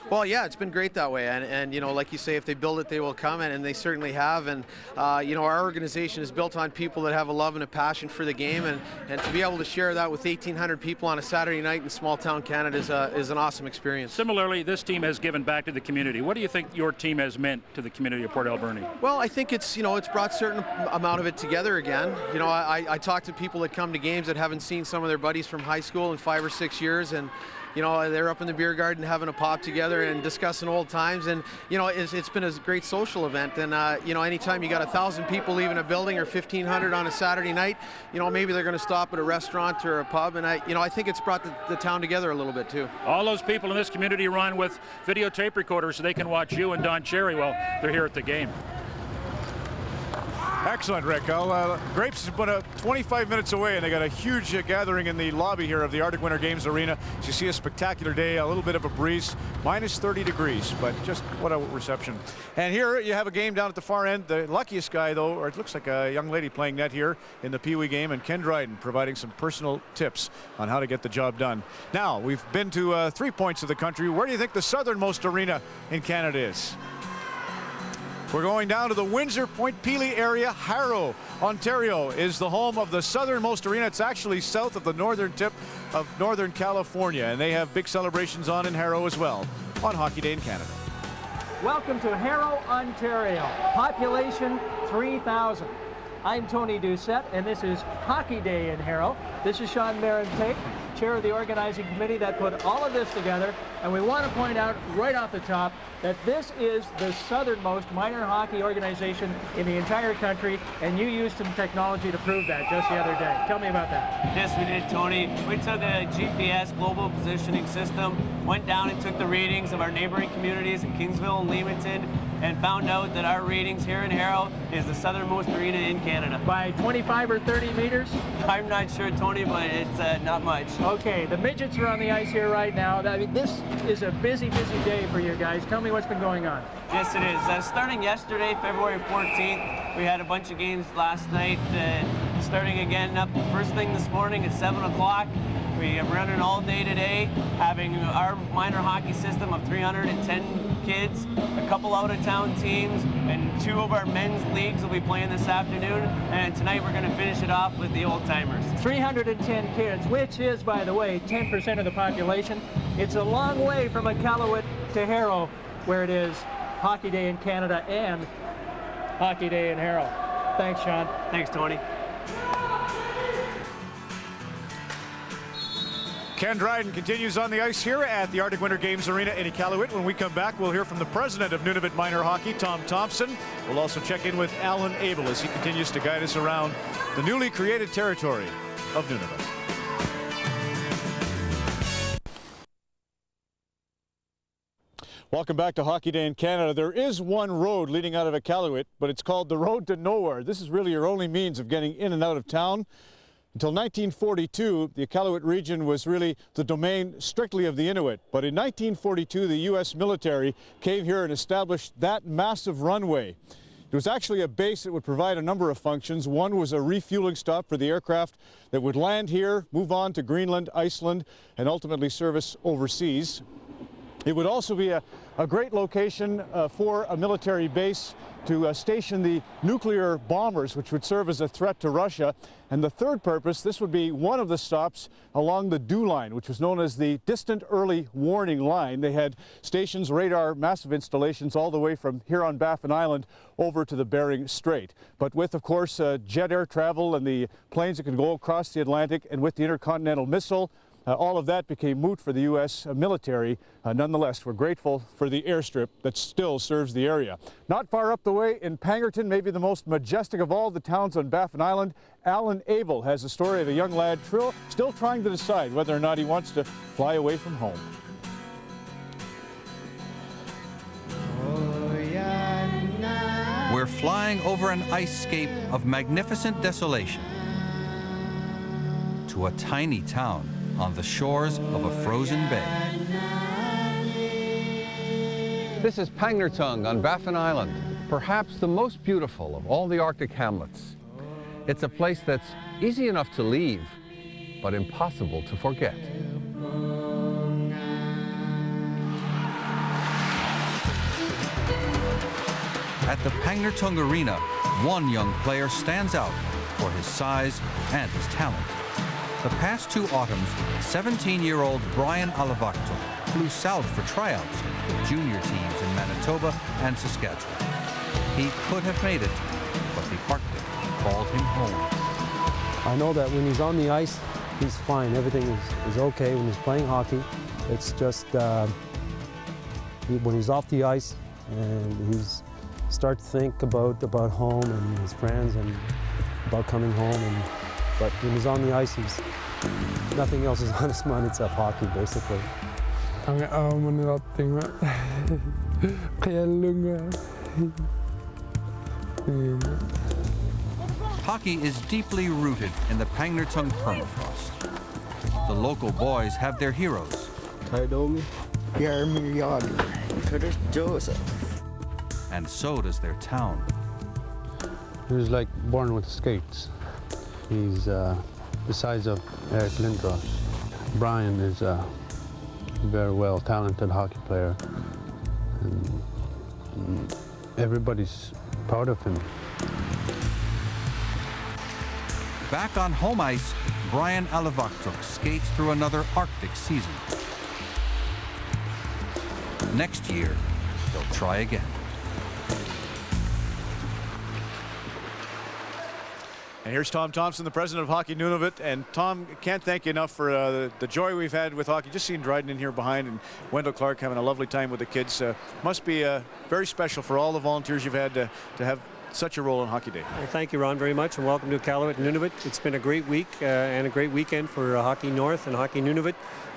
Well, yeah, it's been great that way, and you know, like you say, if they build it, they will come, and they certainly have. And you know, our organization is built on people that have a love and a passion for the game, and to be able to share that with 1,800 people on a Saturday night in small town Canada is an awesome experience. Similarly, this team has given back to the community. What do you think your team has meant to the community of Port Alberni? Well, I think it's, you know, it's brought a certain amount of it together again. You know, I talk to people that come to games that haven't seen some of their buddies from high school in 5 or 6 years, and you know, they're up in the beer garden having a pop together and discussing old times, and you know, it's been a great social event. And you know, anytime you got 1,000 people leaving a building or 1,500 on a Saturday night, you know, maybe they're going to stop at a restaurant or a pub, and I think it's brought the town together a little bit too. All those people in this community run with videotape recorders so they can watch you and Don Cherry while they're here at the game. Excellent, Rick. Grapes is about 25 minutes away, and they got a huge gathering in the lobby here of the Arctic Winter Games Arena. As you see, a spectacular day, a little bit of a breeze, minus 30 degrees, but just what a reception. And here you have a game down at the far end. The luckiest guy, though, or it looks like a young lady playing net here in the Pee Wee game, and Ken Dryden providing some personal tips on how to get the job done. Now, we've been to 3 points of the country. Where do you think the southernmost arena in Canada is? We're going down to the Windsor, Point Pelee area. Harrow, Ontario is the home of the southernmost arena. It's actually south of the northern tip of Northern California, and they have big celebrations on in Harrow as well. on Hockey Day in Canada. Welcome to Harrow, Ontario. Population 3,000. I'm Tony Doucette, and this is Hockey Day in Harrow. This is Sean Marin-Tate, chair of the organizing committee that put all of this together, and we want to point out right off the top that this is the southernmost minor hockey organization in the entire country, and you used some technology to prove that just the other day. Tell me about that. Yes, we did, Tony. We took a GPS global positioning system, went down and took the readings of our neighboring communities in Kingsville and Leamington, and found out that our readings here in Harrow is the southernmost arena in Canada. By 25 or 30 meters? I'm not sure, Tony, but it's not much. Okay, the midgets are on the ice here right now. I mean, this is a busy, busy day for you guys. Tell me what's been going on. Yes, it is. Starting yesterday, February 14th, we had a bunch of games last night. Starting again up first thing this morning at 7 o'clock. We are running all day today, having our minor hockey system of 310 kids, a couple out-of-town teams, and 2 of our men's leagues will be playing this afternoon. And tonight we're going to finish it off with the old-timers. 310 kids, which is, by the way, 10% of the population. It's a long way from Iqaluit to Harrow, where it is Hockey Day in Canada and Hockey Day in Harrow. Thanks, Sean. Thanks, Tony. Ken Dryden continues on the ice here at the Arctic Winter Games Arena in Iqaluit. When we come back, we'll hear from the president of Nunavut Minor Hockey, Tom Thompson. We'll also check in with Alan Abel as he continues to guide us around the newly created territory of Nunavut. Welcome back to Hockey Day in Canada. There is one road leading out of Iqaluit, but it's called the Road to Nowhere. This is really your only means of getting in and out of town. Until 1942, the Iqaluit region was really the domain strictly of the Inuit. But in 1942, the U.S. military came here and established that massive runway. It was actually a base that would provide a number of functions. One was a refueling stop for the aircraft that would land here, move on to Greenland, Iceland, and ultimately service overseas. It would also be a great location for a military base to station the nuclear bombers, which would serve as a threat to Russia. And the third purpose, this would be one of the stops along the DEW line, which was known as the Distant Early Warning Line. They had stations, radar, massive installations all the way from here on Baffin Island over to the Bering Strait. But with, of course, jet air travel and the planes that could go across the Atlantic, and with the intercontinental missile, all of that became moot for the U.S. military. Nonetheless, we're grateful for the airstrip that still serves the area. Not far up the way in Pangnirtung, maybe the most majestic of all the towns on Baffin Island, Alan Abel has a story of a young lad still trying to decide whether or not he wants to fly away from home. We're flying over an icescape of magnificent desolation to a tiny town on the shores of a frozen bay. This is Pangnirtung on Baffin Island, perhaps the most beautiful of all the Arctic hamlets. It's a place that's easy enough to leave, but impossible to forget. At the Pangnirtung Arena, one young player stands out for his size and his talent. The past 2 autumns, 17-year-old Brian Alberni flew south for tryouts with junior teams in Manitoba and Saskatchewan. He could have made it, but the Arctic called him home. I know that when he's on the ice, he's fine. Everything is okay when he's playing hockey. It's just when he's off the ice and he's start to think about home and his friends and about coming home. But when he's on the ice, nothing else is on his mind except hockey, basically. Hockey is deeply rooted in the Pangnirtung permafrost. The local boys have their heroes. And so does their town. He was like born with skates. He's the size of Eric Lindros. Brian is a very well talented hockey player. And everybody's proud of him. Back on home ice, Brian Alberni skates through another Arctic season. next year they'll try again. And here's Tom Thompson, the president of Hockey Nunavut. And Tom, can't thank you enough for the joy we've had with hockey. Just seeing Dryden in here behind and Wendell Clark having a lovely time with the kids. Must be very special for all the volunteers you've had to have such a role on Hockey Day. Well, thank you, Ron, very much, and welcome to Iqaluit and Nunavut. It's been a great week and a great weekend for Hockey North and Hockey Nunavut.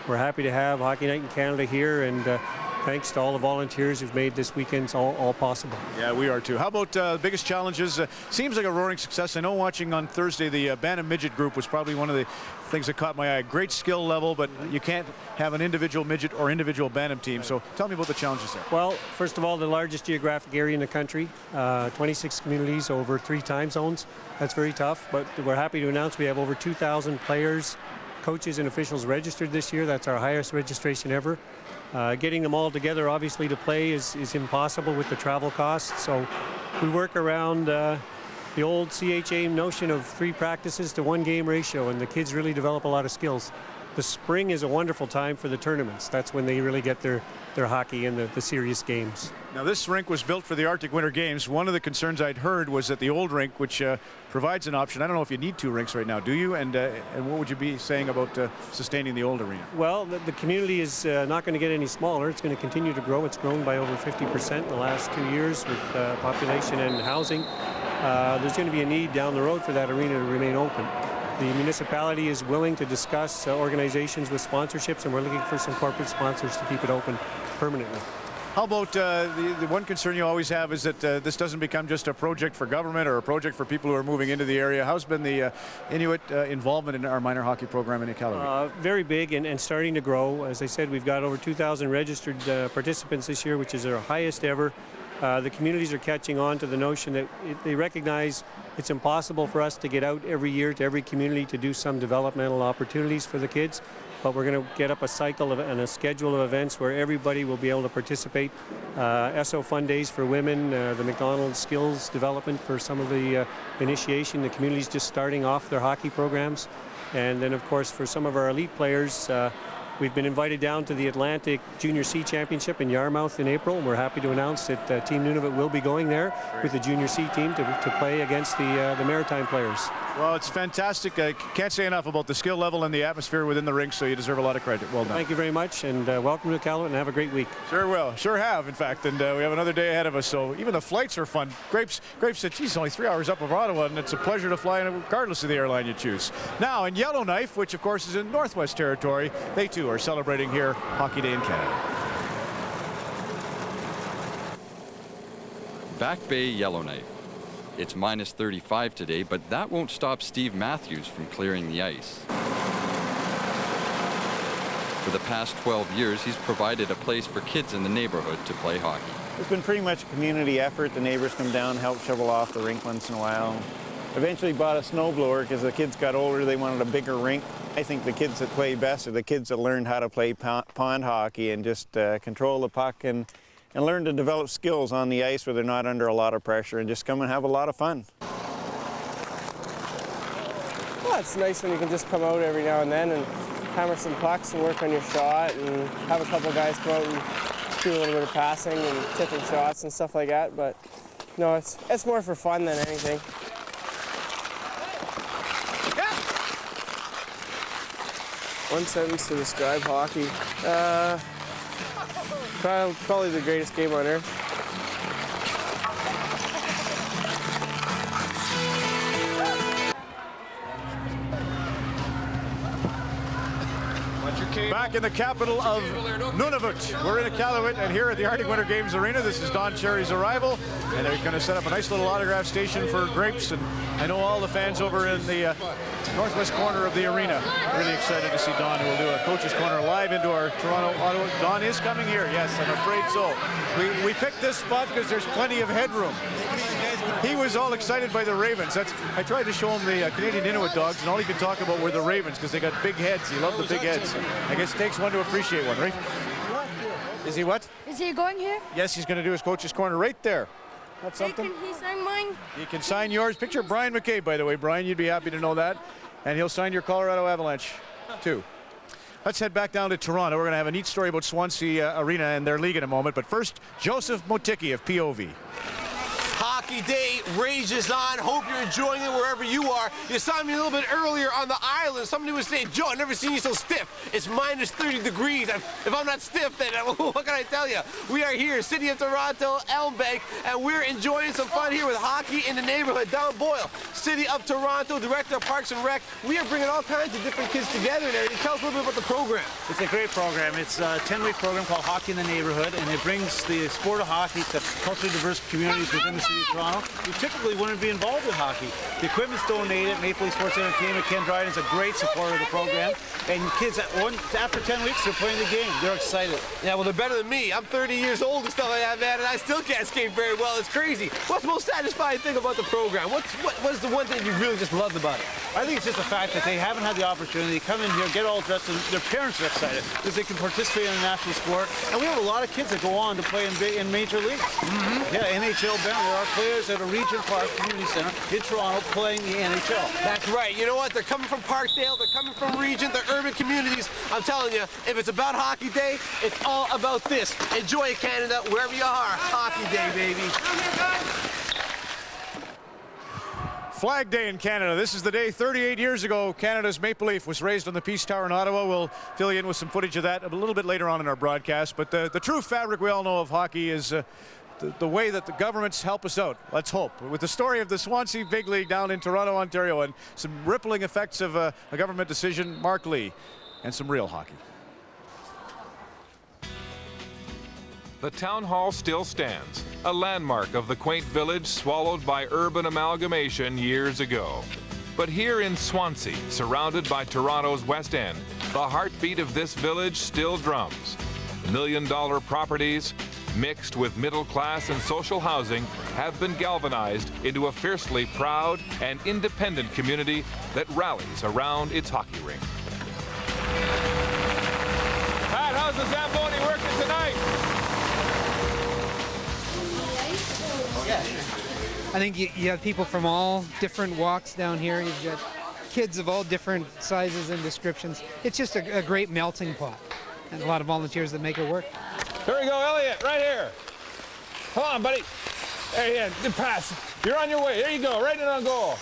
We're happy to have Hockey Night in Canada here, and thanks to all the volunteers who've made this weekend all possible. Yeah, we are too. How about the biggest challenges? Seems like a roaring success. I know watching on Thursday, the Bantam Midget group was probably one of the things that caught my eye. Great skill level, but you can't have an individual midget or individual Bantam team. So tell me about the challenges there. Well, first of all, the largest geographic area in the country, 26 communities over 3 time zones. That's very tough, but we're happy to announce we have over 2,000 players, coaches, and officials registered this year. That's our highest registration ever. Getting them all together, obviously, to play is impossible with the travel costs. So we work around the old CHA notion of 3 practices to 1 game ratio, and the kids really develop a lot of skills. The spring is a wonderful time for the tournaments. That's when they really get their hockey and the serious games. Now, this rink was built for the Arctic Winter Games. One of the concerns I'd heard was that the old rink, which provides an option. I don't know if you need 2 rinks right now, do you? And what would you be saying about sustaining the old arena? Well, the community is not going to get any smaller. It's going to continue to grow. It's grown by over 50% in the last 2 years with population and housing. There's going to be a need down the road for that arena to remain open. The municipality is willing to discuss organizations with sponsorships, and we're looking for some corporate sponsors to keep it open permanently. How about the one concern you always have is that this doesn't become just a project for government or a project for people who are moving into the area. How's been the Inuit involvement in our minor hockey program in Iqaluit? Very big and starting to grow. As I said, we've got over 2,000 registered participants this year, which is our highest ever. The communities are catching on to the notion that they recognize it's impossible for us to get out every year to every community to do some developmental opportunities for the kids, but we're going to get up a cycle and a schedule of events where everybody will be able to participate. SO Fun Days for women, the McDonald's skills development for some of the initiation, the communities just starting off their hockey programs. And then, of course, for some of our elite players, we've been invited down to the Atlantic Junior C Championship in Yarmouth in April, and we're happy to announce that Team Nunavut will be going there with the Junior C team to play against the Maritime players. Well, it's fantastic. I can't say enough about the skill level and the atmosphere within the rink, so you deserve a lot of credit. Well done. Thank you very much, and welcome to Iqaluit, and have a great week. Sure will. Sure have, in fact, and we have another day ahead of us, so even the flights are fun. Grapes said, geez, only 3 hours up of Ottawa, and it's a pleasure to fly regardless of the airline you choose. Now, in Yellowknife, which of course is in Northwest Territory, they too are celebrating here Hockey Day in Canada. Back Bay, Yellowknife. It's minus 35 today, but that won't stop Steve Matthews from clearing the ice. For the past 12 years, he's provided a place for kids in the neighborhood to play hockey. It's been pretty much a community effort. The neighbors come down, help shovel off the rink once in a while. Eventually bought a snowblower because the kids got older, they wanted a bigger rink. I think the kids that play best are the kids that learned how to play pond hockey and just control the puck and learn to develop skills on the ice where they're not under a lot of pressure and just come and have a lot of fun. Well, it's nice when you can just come out every now and then and hammer some pucks and work on your shot and have a couple guys come out and do a little bit of passing and tipping shots and stuff like that. But no, it's more for fun than anything. One sentence to describe hockey. Probably the greatest game on earth. Back in the capital of Nunavut. We're in Iqaluit, and here at the Arctic Winter Games Arena, this is Don Cherry's arrival, and they're going to set up a nice little autograph station for Grapes, and I know all the fans over in the northwest corner of the arena. Really excited to see Don, who will do a Coach's Corner live into our Toronto auto. Don is coming here, yes, I'm afraid so. We picked this spot because there's plenty of headroom. He was all excited by the Ravens. I tried to show him the Canadian Inuit dogs, and all he could talk about were the Ravens because they got big heads. He loved the big heads. I guess it takes one to appreciate one, right? Is he what? Is he going here? Yes, he's going to do his Coach's Corner right there. That's something. Hey, can he sign mine? He can sign yours. Picture Brian McCabe, by the way. Brian, you'd be happy to know that. And he'll sign your Colorado Avalanche, too. let's head back down to Toronto. We're going to have a neat story about Swansea Arena and their league in a moment. But first, Joseph Motiki of POV. Hockey Day rages on. Hope you're enjoying it wherever you are. You saw me a little bit earlier on the island. Somebody was saying, Joe, I've never seen you so stiff. It's minus 30 degrees. If I'm not stiff, then what can I tell you? We are here, City of Toronto, Elm Bank, and we're enjoying some fun here with hockey in the neighborhood. Don Boyle, City of Toronto, Director of Parks and Rec. We are bringing all kinds of different kids together and everything. Tell us a little bit about the program. It's a great program. It's a 10-week program called Hockey in the Neighborhood, and it brings the sport of hockey to culturally diverse communities within the City of Toronto. We typically wouldn't be involved in hockey. The equipment's donated. Maple Leaf Sports Entertainment, Ken Dryden's a great supporter of the program. And kids, after 10 weeks, they're playing the game. They're excited. Yeah, well, they're better than me. I'm 30 years old and stuff like that, man, and I still can't skate very well. It's crazy. What's the most satisfying thing about the program? What's the one thing you really just loved about it? I think it's just the fact that they haven't had the opportunity to come in here, get all dressed, and their parents are excited because they can participate in a national sport. And we have a lot of kids that go on to play in major leagues. Yeah, NHL bound. There are players at a Regent Park Community Center in Toronto playing the NHL. That's right. You know what? They're coming from Parkdale. They're coming from Regent. They're urban communities. I'm telling you, if it's about Hockey Day, it's all about this. Enjoy it, Canada, wherever you are. Hockey Day, baby. Flag Day in Canada. This is the day 38 years ago Canada's Maple Leaf was raised on the Peace Tower in Ottawa. We'll fill you in with some footage of that a little bit later on in our broadcast. But the true fabric we all know of hockey is the way that the governments help us out. Let's hope. With the story of the Swansea Big League down in Toronto, Ontario, and some rippling effects of a government decision, Mark Lee, and some real hockey. The town hall still stands, a landmark of the quaint village swallowed by urban amalgamation years ago. But here in Swansea, surrounded by Toronto's West End, the heartbeat of this village still drums. $1 million properties, mixed with middle-class and social housing, have been galvanized into a fiercely proud and independent community that rallies around its hockey rink. Pat, how's the Zamboni working tonight? I think you have people from all different walks down here. You've got kids of all different sizes and descriptions. It's just a great melting pot, and a lot of volunteers that make it work. Here we go, Elliot, right here. Come on, buddy. There you go, good pass. You're on your way. There you go, right in on goal.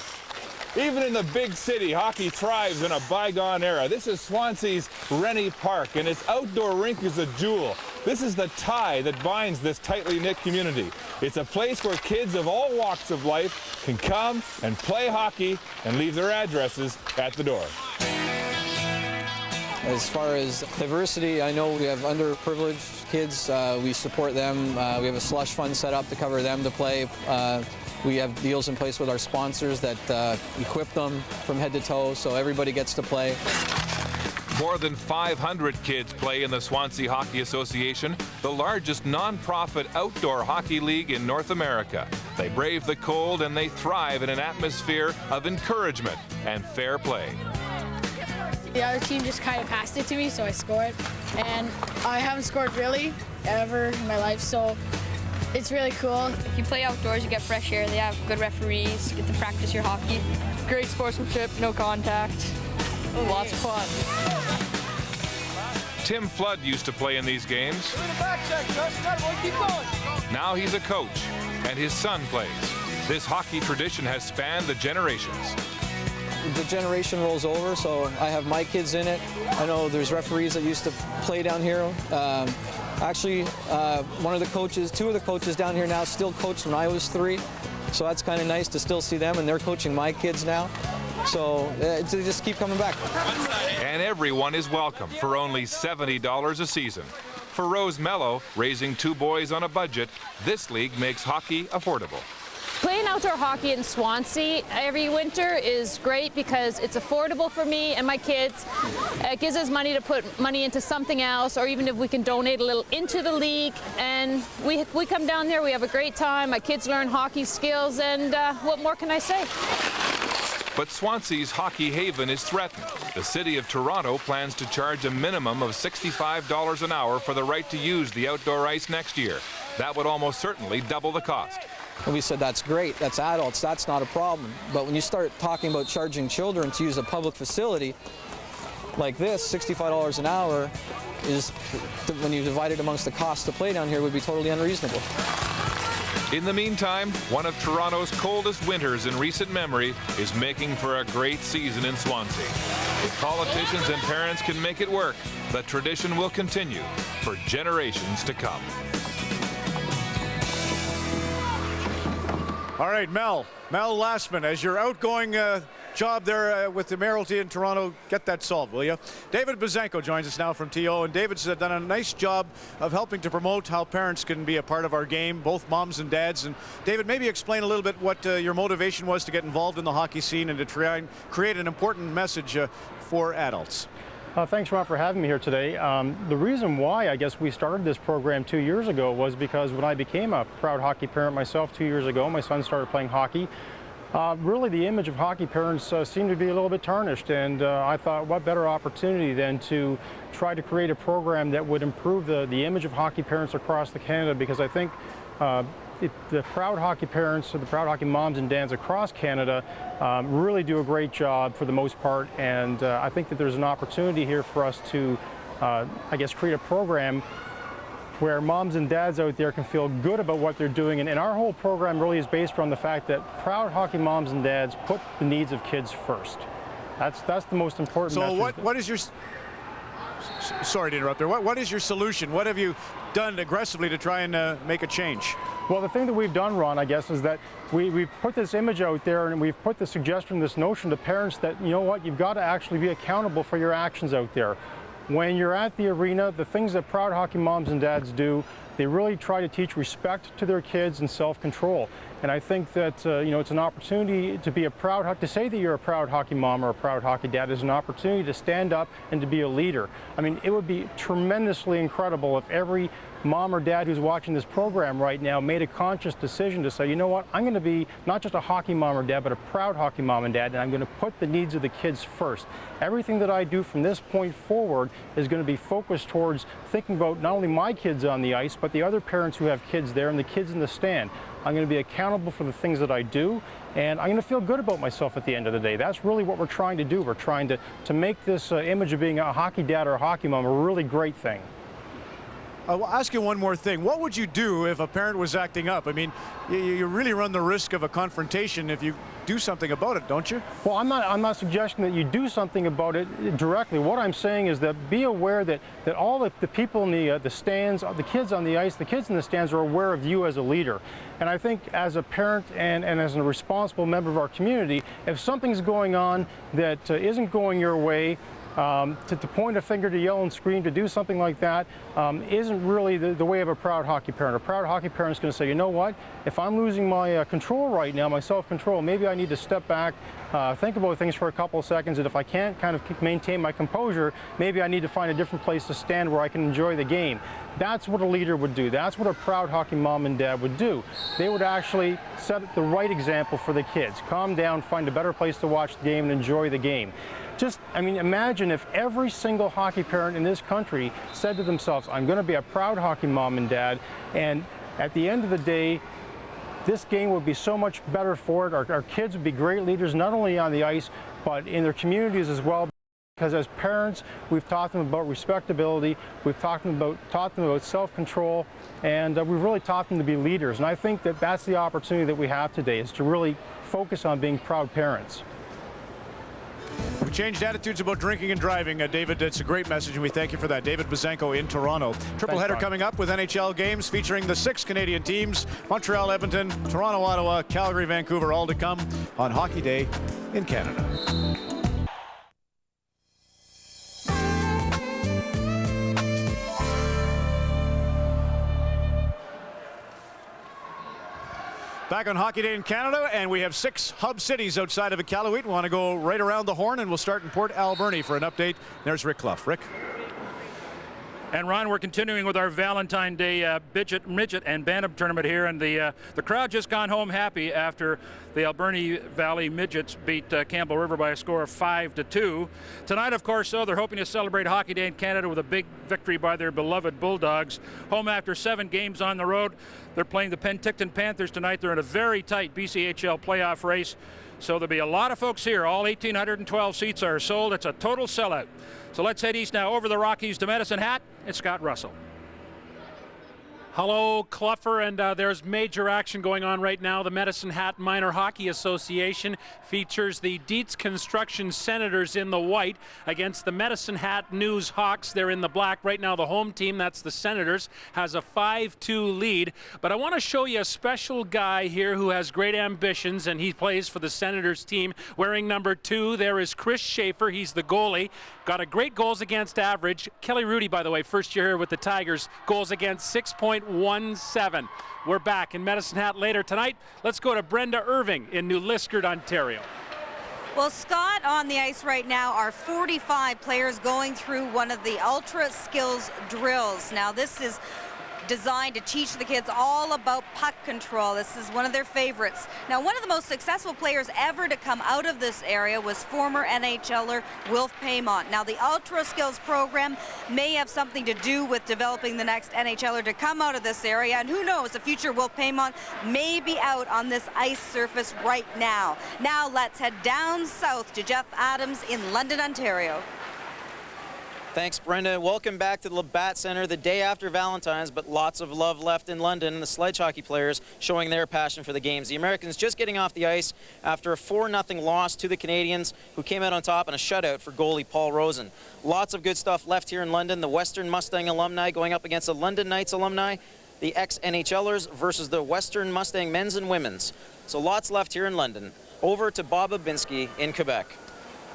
Even in the big city, hockey thrives in a bygone era. This is Swansea's Rennie Park, and its outdoor rink is a jewel. This is the tie that binds this tightly knit community. It's a place where kids of all walks of life can come and play hockey and leave their addresses at the door. As far as diversity, I know we have underprivileged kids. We support them. We have a slush fund set up to cover them to play. We have deals in place with our sponsors that equip them from head to toe, so everybody gets to play. More than 500 kids play in the Swansea Hockey Association, the largest non-profit outdoor hockey league in North America. They brave the cold and they thrive in an atmosphere of encouragement and fair play. The other team just kind of passed it to me, so I scored. And I haven't scored really ever in my life, so it's really cool. If you play outdoors, you get fresh air. They have good referees, you get to practice your hockey. Great sportsmanship, no contact. Lots of fun. Tim Flood used to play in these games. Now he's a coach, and his son plays. This hockey tradition has spanned the generations. The generation rolls over, so I have my kids in it. I know there's referees that used to play down here. Actually, one of the coaches, two of the coaches down here now still coached when I was 3. So that's kind of nice to still see them, and they're coaching my kids now. So they just keep coming back. And everyone is welcome for only $70 a season. For Rose Mello, raising 2 boys on a budget, this league makes hockey affordable. Playing outdoor hockey in Swansea every winter is great because it's affordable for me and my kids. It gives us money to put money into something else, or even if we can donate a little into the league. And we come down there, we have a great time. My kids learn hockey skills, and what more can I say? But Swansea's hockey haven is threatened. The City of Toronto plans to charge a minimum of $65 an hour for the right to use the outdoor ice next year. That would almost certainly double the cost. And we said, that's great, that's adults, that's not a problem. But when you start talking about charging children to use a public facility, like this, $65 an hour, is, when you divide it amongst the cost to play down here, would be totally unreasonable. In the meantime, one of Toronto's coldest winters in recent memory is making for a great season in Swansea. If politicians and parents can make it work, the tradition will continue for generations to come. All right, Mel Lastman, as your outgoing job there with the Mayoralty in Toronto, get that solved, will you? David Buzenko joins us now from TO, and David's done a nice job of helping to promote how parents can be a part of our game, both moms and dads. And David, maybe explain a little bit what your motivation was to get involved in the hockey scene and to try and create an important message for adults. Thanks, Ron, for having me here today. The reason why I guess we started this program 2 years ago was because when I became a proud hockey parent myself 2 years ago, my son started playing hockey. Really the image of hockey parents seemed to be a little bit tarnished, and I thought what better opportunity than to try to create a program that would improve the image of hockey parents across Canada, because I think the proud hockey parents, or the proud hockey moms and dads across Canada really do a great job for the most part, and I think that there's an opportunity here for us to, I guess, create a program where moms and dads out there can feel good about what they're doing. And our whole program really is based on the fact that proud hockey moms and dads put the needs of kids first. That's the most important message. So what is your... Sorry to interrupt there. What is your solution? What have you done aggressively to try and make a change? Well, the thing that we've done, Ron, I guess, is that we've put this image out there, and we've put the suggestion, this notion to parents that, you know what, you've got to actually be accountable for your actions out there. When you're at the arena, the things that proud hockey moms and dads do, they really try to teach respect to their kids and self-control. And I think that you know, it's an opportunity to be to say that you're a proud hockey mom or a proud hockey dad is an opportunity to stand up and to be a leader. I mean, it would be tremendously incredible if every mom or dad who's watching this program right now made a conscious decision to say, you know what, I'm going to be not just a hockey mom or dad, but a proud hockey mom and dad, and I'm going to put the needs of the kids first. Everything that I do from this point forward is going to be focused towards thinking about not only my kids on the ice, but the other parents who have kids there and the kids in the stand. I'm going to be accountable for the things that I do, and I'm going to feel good about myself at the end of the day. That's really what we're trying to do. We're trying to make this image of being a hockey dad or a hockey mom a really great thing. I'll ask you one more thing. What would you do if a parent was acting up? I mean, you really run the risk of a confrontation if you do something about it, don't you? Well, I'm not suggesting that you do something about it directly. What I'm saying is that be aware that all the people in the stands, the kids on the ice, the kids in the stands are aware of you as a leader. And I think as a parent and as a responsible member of our community, if something's going on that isn't going your way, to point a finger, to yell and scream, to do something like that isn't really the way of a proud hockey parent. A proud hockey parent is going to say, you know what, if I'm losing my control right now, my self-control, maybe I need to step back, think about things for a couple of seconds, and if I can't kind of maintain my composure, maybe I need to find a different place to stand where I can enjoy the game. That's what a leader would do. That's what a proud hockey mom and dad would do. They would actually set the right example for the kids. Calm down, find a better place to watch the game and enjoy the game. Just, I mean, imagine if every single hockey parent in this country said to themselves, I'm going to be a proud hockey mom and dad, and at the end of the day, this game would be so much better for it. Our kids would be great leaders, not only on the ice, but in their communities as well. Because as parents, we've taught them about respectability, we've taught them about self-control, and we've really taught them to be leaders. And I think that that's the opportunity that we have today, is to really focus on being proud parents. We changed attitudes about drinking and driving. David, it's a great message, and we thank you for that. David Buzenko in Toronto. Triple header coming up with NHL games featuring the 6 Canadian teams: Montreal, Edmonton, Toronto, Ottawa, Calgary, Vancouver, all to come on Hockey Day in Canada. Back on Hockey Day in Canada, and we have 6 hub cities outside of Iqaluit. We want to go right around the horn, and we'll start in Port Alberni for an update. There's Rick Clough. Rick? And Ron, we're continuing with our Valentine Day midget and bantam tournament here, and the crowd just gone home happy after the Alberni Valley Midgets beat Campbell River by a score of 5-2. Tonight, of course, though, they're hoping to celebrate Hockey Day in Canada with a big victory by their beloved Bulldogs. Home after 7 games on the road. They're playing the Penticton Panthers tonight. They're in a very tight BCHL playoff race. So there'll be a lot of folks here. All 1,812 seats are sold. It's a total sellout. So let's head east now over the Rockies to Medicine Hat. It's Scott Russell. Hello, Cluffer, and there's major action going on right now. The Medicine Hat Minor Hockey Association features the Dietz Construction Senators in the white against the Medicine Hat News Hawks. They're in the black. Right now, the home team, that's the Senators, has a 5-2 lead. But I want to show you a special guy here who has great ambitions, and he plays for the Senators team. Wearing number 2, there is Chris Schaefer. He's the goalie. Got a great goals against average. Kelly Rudy, by the way, first year here with the Tigers, goals against 6.17. We're back in Medicine Hat later tonight. Let's go to Brenda Irving in New Liskeard, Ontario. Well, Scott, on the ice right now are 45 players going through one of the ultra skills drills. Now, this is designed to teach the kids all about puck control. This is one of their favorites. Now, one of the most successful players ever to come out of this area was former NHLer Wilf Paymont. Now, the Ultra Skills program may have something to do with developing the next NHLer to come out of this area, and who knows, the future Wilf Paymont may be out on this ice surface right now. Now, let's head down south to Jeff Adams in London, Ontario. Thanks, Brenda. Welcome back to the Labatt Centre the day after Valentine's, but lots of love left in London. The Sledge hockey players showing their passion for the games. The Americans just getting off the ice after a 4-0 loss to the Canadians, who came out on top in a shutout for goalie Paul Rosen. Lots of good stuff left here in London. The Western Mustang alumni going up against the London Knights alumni, the ex-NHLers versus the Western Mustang men's and women's. So lots left here in London. Over to Bob Babinski in Quebec.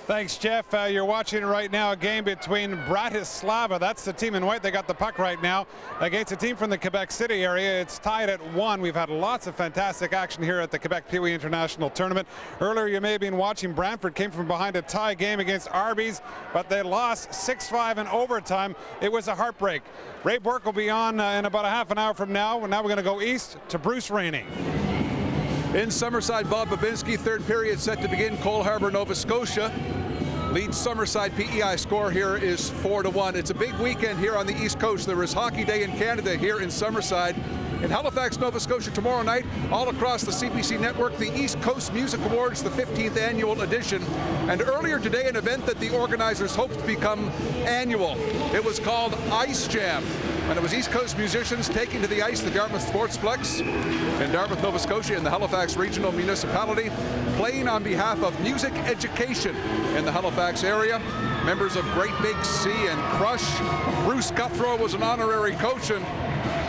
Thanks, Jeff. You're watching right now a game between Bratislava, that's the team in white, they got the puck right now, against a team from the Quebec City area. It's tied at 1. We've had lots of fantastic action here at the Quebec Pee Wee International Tournament. Earlier you may have been watching Brantford came from behind a tie game against Arby's, but they lost 6-5 in overtime. It was a heartbreak. Ray Bork will be on in about a half an hour from now, and now we're going to go east to Bruce Rainey. In Summerside, Bob Babinski, third period set to begin. Cole Harbour, Nova Scotia leads Summerside. PEI score here is 4-1. It's a big weekend here on the East Coast. There is Hockey Day in Canada here in Summerside. In Halifax, Nova Scotia tomorrow night, all across the CBC network, the East Coast Music Awards, the 15th annual edition. And earlier today, an event that the organizers hoped to become annual. It was called Ice Jam. And it was East Coast musicians taking to the ice the Dartmouth Sportsplex in Dartmouth, Nova Scotia, in the Halifax Regional Municipality, playing on behalf of music education in the Halifax area. Members of Great Big Sea and Crush. Bruce Guthrow was an honorary coach, and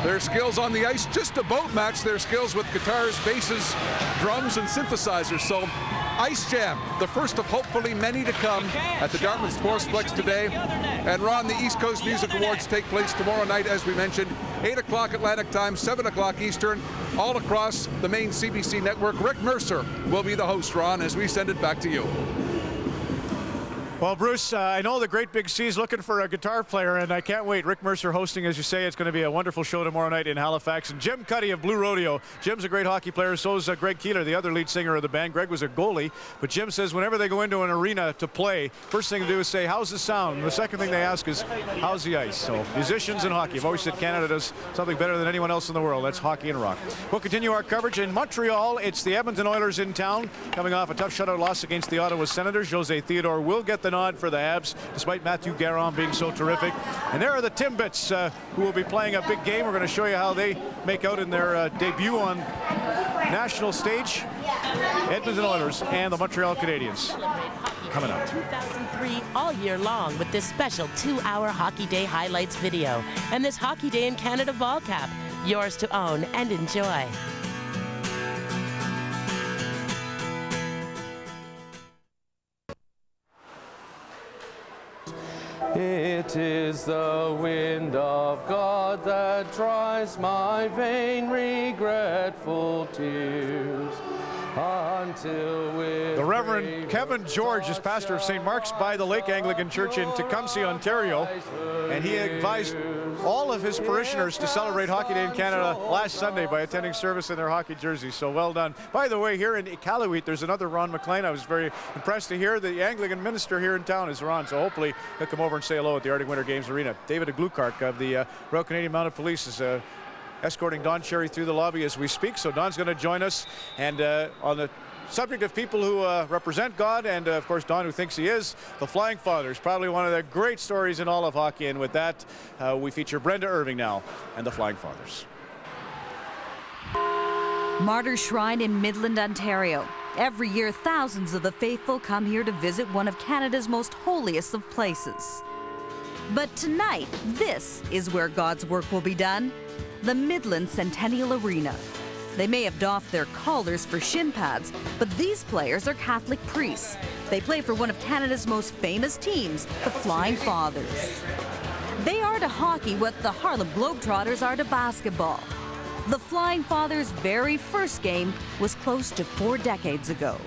their skills on the ice just about match their skills with guitars, basses, drums, and synthesizers. So Ice Jam, the first of hopefully many to come at the Dartmouth Sportsplex today. And Ron, the East Coast Music Awards take place tomorrow night, as we mentioned, 8 o'clock Atlantic time, 7 o'clock Eastern, all across the main CBC network. Rick Mercer will be the host, Ron, as we send it back to you. Well, Bruce, I know the Great Big Sea is looking for a guitar player, and I can't wait. Rick Mercer hosting, as you say. It's going to be a wonderful show tomorrow night in Halifax. And Jim Cuddy of Blue Rodeo. Jim's a great hockey player. So is Greg Keeler, the other lead singer of the band. Greg was a goalie, but Jim says whenever they go into an arena to play, first thing to do is say, how's the sound? And the second thing they ask is, how's the ice? So musicians and hockey. I've always said Canada does something better than anyone else in the world. That's hockey and rock. We'll continue our coverage in Montreal. It's the Edmonton Oilers in town, coming off a tough shutout loss against the Ottawa Senators. Jose Theodore will get the nod for the Habs, despite Matthew Garon being so terrific. And there are the Timbits, who will be playing a big game. We're going to show you how they make out in their debut on national stage. Edmonton Oilers and the Montreal Canadiens coming up. 2003 all year long with this special 2-hour Hockey Day highlights video and this Hockey Day in Canada ball cap. Yours to own and enjoy. It is the wind of God that dries my vain regretful tears. Until the Reverend Kevin George is pastor of St. Mark's by the Lake Anglican Church in Tecumseh, Ontario, and he advised all of his parishioners to celebrate Hockey Day in Canada last Sunday by attending service in their hockey jerseys. So well done. By the way, here in Iqaluit, there's another Ron McLean. I was very impressed to hear the Anglican minister here in town is Ron, so hopefully he'll come over and say hello at the Arctic Winter Games Arena. David Glukark of the Royal Canadian Mounted Police is escorting Don Cherry through the lobby as we speak. So Don's going to join us, and on the subject of people who represent God, and of course Don, who thinks he is, the Flying Fathers, probably one of the great stories in all of hockey. And with that, we feature Brenda Irving now and the Flying Fathers. Martyr Shrine in Midland, Ontario. Every year, thousands of the faithful come here to visit one of Canada's most holiest of places. But tonight, this is where God's work will be done, the Midland Centennial Arena. They may have doffed their collars for shin pads, but these players are Catholic priests. They play for one of Canada's most famous teams, the Flying Fathers. They are to hockey what the Harlem Globetrotters are to basketball. The Flying Fathers' very first game was close to 4 decades ago.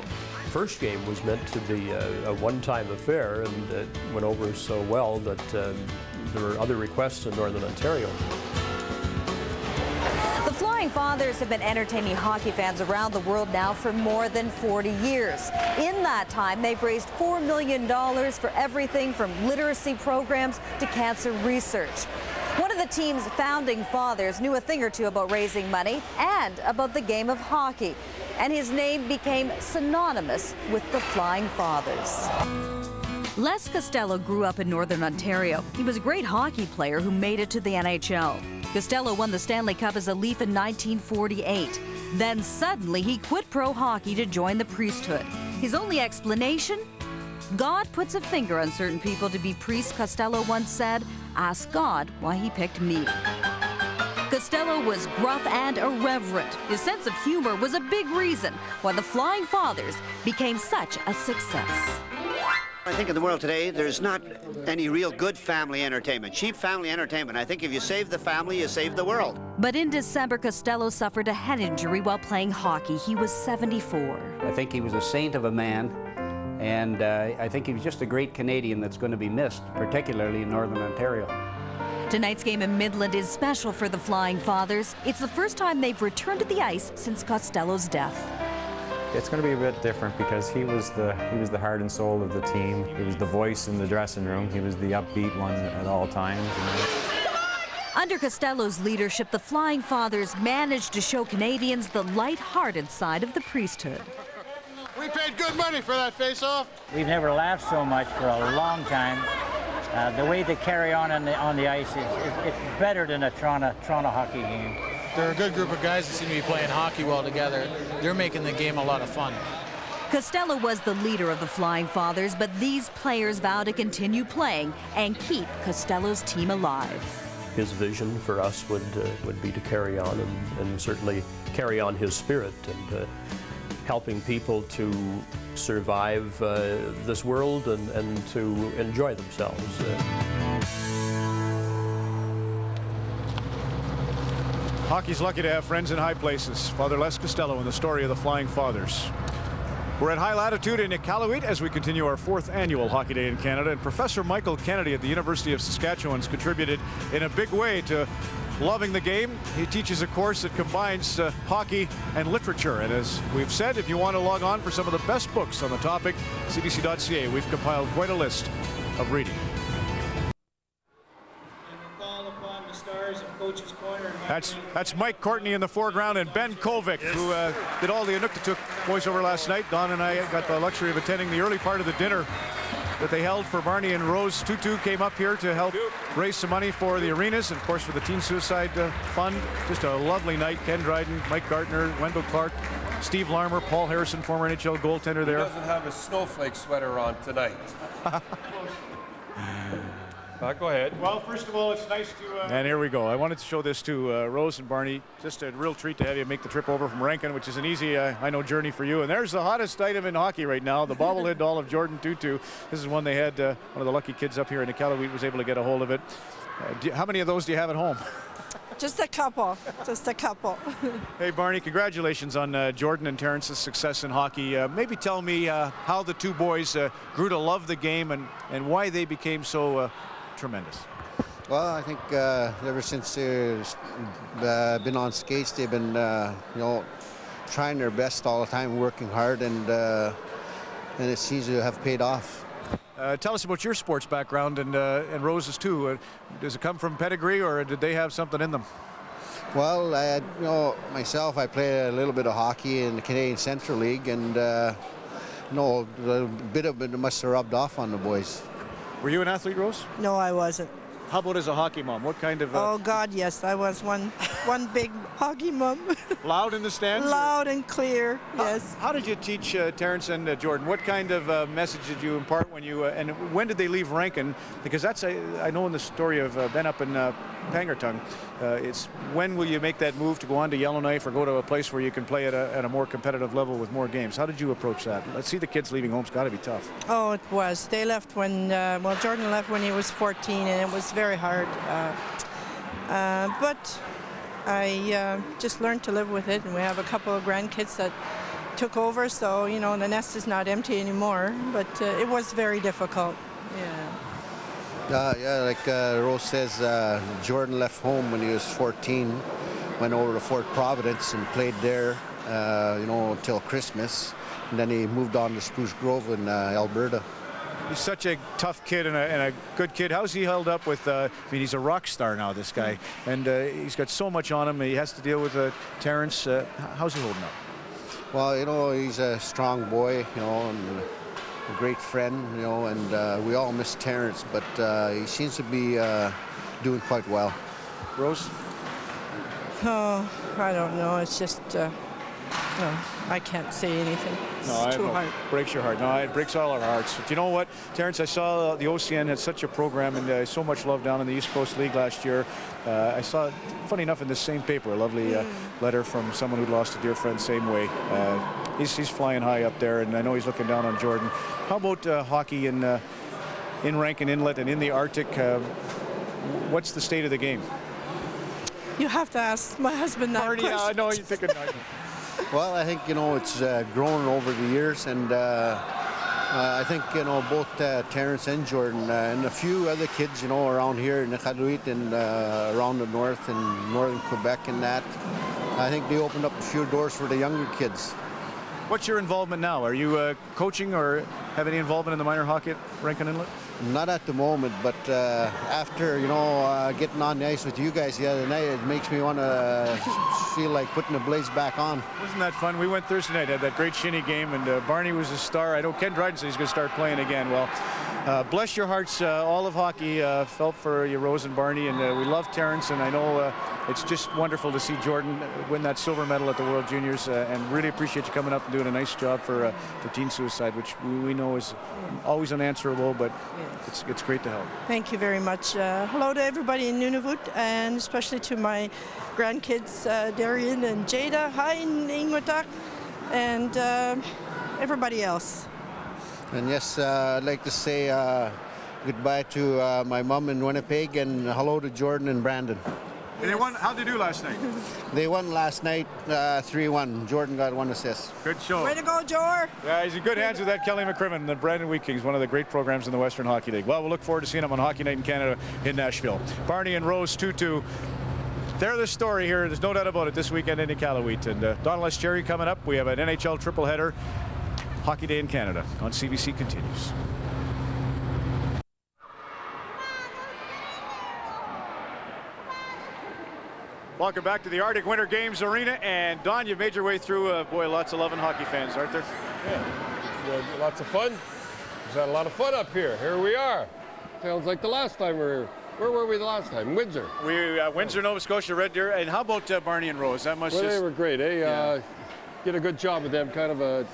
First game was meant to be a one-time affair, and it went over so well that there were other requests in Northern Ontario. The Flying Fathers have been entertaining hockey fans around the world now for more than 40 years. In that time, they've raised $4 million for everything from literacy programs to cancer research. One of the team's founding fathers knew a thing or two about raising money and about the game of hockey, and his name became synonymous with the Flying Fathers. Les Costello grew up in Northern Ontario. He was a great hockey player who made it to the NHL. Costello won the Stanley Cup as a Leaf in 1948. Then suddenly he quit pro hockey to join the priesthood. His only explanation? God puts a finger on certain people to be priests, Costello once said. Ask God why he picked me. Costello was gruff and irreverent. His sense of humor was a big reason why the Flying Fathers became such a success. I think in the world today, there's not any real good family entertainment, cheap family entertainment. I think if you save the family, you save the world. But in December, Costello suffered a head injury while playing hockey. He was 74. I think he was a saint of a man, and I think he was just a great Canadian that's going to be missed, particularly in Northern Ontario. Tonight's game in Midland is special for the Flying Fathers. It's the first time they've returned to the ice since Costello's death. It's going to be a bit different because he was the heart and soul of the team. He was the voice in the dressing room. He was the upbeat one at all times. Under Costello's leadership, the Flying Fathers managed to show Canadians the light-hearted side of the priesthood. We paid good money for that face-off. We've never laughed so much for a long time. The way they carry on the ice it's better than a Toronto hockey game. They're a good group of guys that seem to be playing hockey well together. They're making the game a lot of fun. Costello was the leader of the Flying Fathers, but these players vow to continue playing and keep Costello's team alive. His vision for us would be to carry on and certainly carry on his spirit and helping people to survive this world and to enjoy themselves. Hockey's lucky to have friends in high places. Father Les Costello and the story of the Flying Fathers. We're at high latitude in Iqaluit as we continue our 4th annual Hockey Day in Canada, and Professor Michael Kennedy at the University of Saskatchewan has contributed in a big way to loving the game. He teaches a course that combines hockey and literature, and as we've said, if you want to log on for some of the best books on the topic, cbc.ca, we've compiled quite a list of reading. That's Mike Courtney in the foreground, and Ben Kovic, who did all the Inuktitut voiceover last night. Don and I got the luxury of attending the early part of the dinner that they held for Barney and Rose. Tutu came up here to help raise some money for the arenas and, of course, for the Teen Suicide Fund. Just a lovely night. Ken Dryden, Mike Gartner, Wendell Clark, Steve Larmer, Paul Harrison, former NHL goaltender there. He doesn't have a snowflake sweater on tonight. Go ahead. Well, first of all, it's nice to... And here we go. I wanted to show this to Rose and Barney. Just a real treat to have you make the trip over from Rankin, which is an easy, I know, journey for you. And there's the hottest item in hockey right now, the bobblehead doll of Jordan Tutu. This is one they had, one of the lucky kids up here in Iqaluit was able to get a hold of it. How many of those do you have at home? Just a couple. Just a couple. Hey, Barney, congratulations on Jordan and Terrence's success in hockey. Maybe tell me how the two boys grew to love the game and why they became so tremendous. Well, I think ever since they've been on skates, they've been, trying their best all the time, working hard, and it seems to have paid off. Tell us about your sports background and Rose's too. Does it come from pedigree, or did they have something in them? Well, you know, myself, I play a little bit of hockey in the Canadian Central League, and you know, a bit of it must have rubbed off on the boys. Were you an athlete, Rose? No, I wasn't. How about as a hockey mom? What kind of... Oh, God, yes. I was one big hockey mom. Loud in the stands? Loud and clear, yes. How did you teach Terrence and Jordan? What kind of message did you impart when you... and when did they leave Rankin? Because that's, I know in the story of Ben up in Pangnirtung, it's when will you make that move to go on to Yellowknife or go to a place where you can play at a more competitive level with more games? How did you approach that? Let's see, the kids leaving home's got to be tough. Oh, it was. They left when... well, Jordan left when he was 14, and it was very hard. But I just learned to live with it, and we have a couple of grandkids that took over, so, you know, the nest is not empty anymore, but it was very difficult. Yeah, like Rose says, Jordan left home when he was 14, went over to Fort Providence and played there, you know, until Christmas, and then he moved on to Spruce Grove in Alberta. He's such a tough kid and a good kid. How's he held up with, I mean, he's a rock star now, this guy, and he's got so much on him. He has to deal with Terrence. How's he holding up? Well, you know, he's a strong boy, you know, and a great friend, you know, and we all miss Terrence, but he seems to be doing quite well. Rose? Oh, I don't know. It's just, no, I can't say anything. It's too hard. Breaks your heart. No, it breaks all our hearts. But you know what, Terrence, I saw the OCN had such a program and so much love down in the East Coast League last year. I saw, funny enough, in this same paper, a lovely letter from someone who lost a dear friend same way. He's flying high up there, and I know he's looking down on Jordan. How about hockey in Rankin Inlet and in the Arctic? What's the state of the game? You have to ask my husband that question. I know you're thinking. Well, I think, you know, it's grown over the years, and I think, you know, both Terrence and Jordan and a few other kids, you know, around here in Nunavut and around the north and northern Quebec and that, I think they opened up a few doors for the younger kids. What's your involvement now? Are you coaching or have any involvement in the minor hockey at Rankin Inlet? Not at the moment, but after, you know, getting on the ice with you guys the other night, it makes me want to feel like putting the blades back on. Wasn't that fun? We went Thursday night, had that great shinny game, and Barney was a star. I know Ken Dryden said he's going to start playing again. Well, bless your hearts, all of hockey felt for you, Rose and Barney, and we love Terrence, and I know it's just wonderful to see Jordan win that silver medal at the World Juniors, and really appreciate you coming up and doing a nice job for teen suicide, which we know is always unanswerable, but it's great to help. Thank you very much. Hello to everybody in Nunavut, and especially to my grandkids, Darian and Jada. Hi, Ingwatak, and everybody else. And yes, I'd like to say goodbye to my mom in Winnipeg, and hello to Jordan and Brandon. And they won. How'd they do last night? They won last night 3-1. Jordan got 1 assist. Good show. Way to go, Jor. Yeah, he's in good hands with that Kelly McCrimmon, the Brandon Wheat Kings, one of the great programs in the Western Hockey League. Well, we'll look forward to seeing him on Hockey Night in Canada in Nashville. Barney and Rose 2-2. They're the story here. There's no doubt about it this weekend in Iqaluit. And Donald S. Cherry coming up. We have an NHL triple header. Hockey Day in Canada on CBC continues. Welcome back to the Arctic Winter Games Arena. And Don, you've made your way through, boy, lots of loving hockey fans, aren't there? Yeah, lots of fun. We've had a lot of fun up here. Here we are. Sounds like the last time we were here. Where were we the last time? Windsor. Windsor, Nova Scotia, Red Deer. And how about Barney and Rose? That must well, they were great, eh? Yeah. Did a good job with them. Kind of a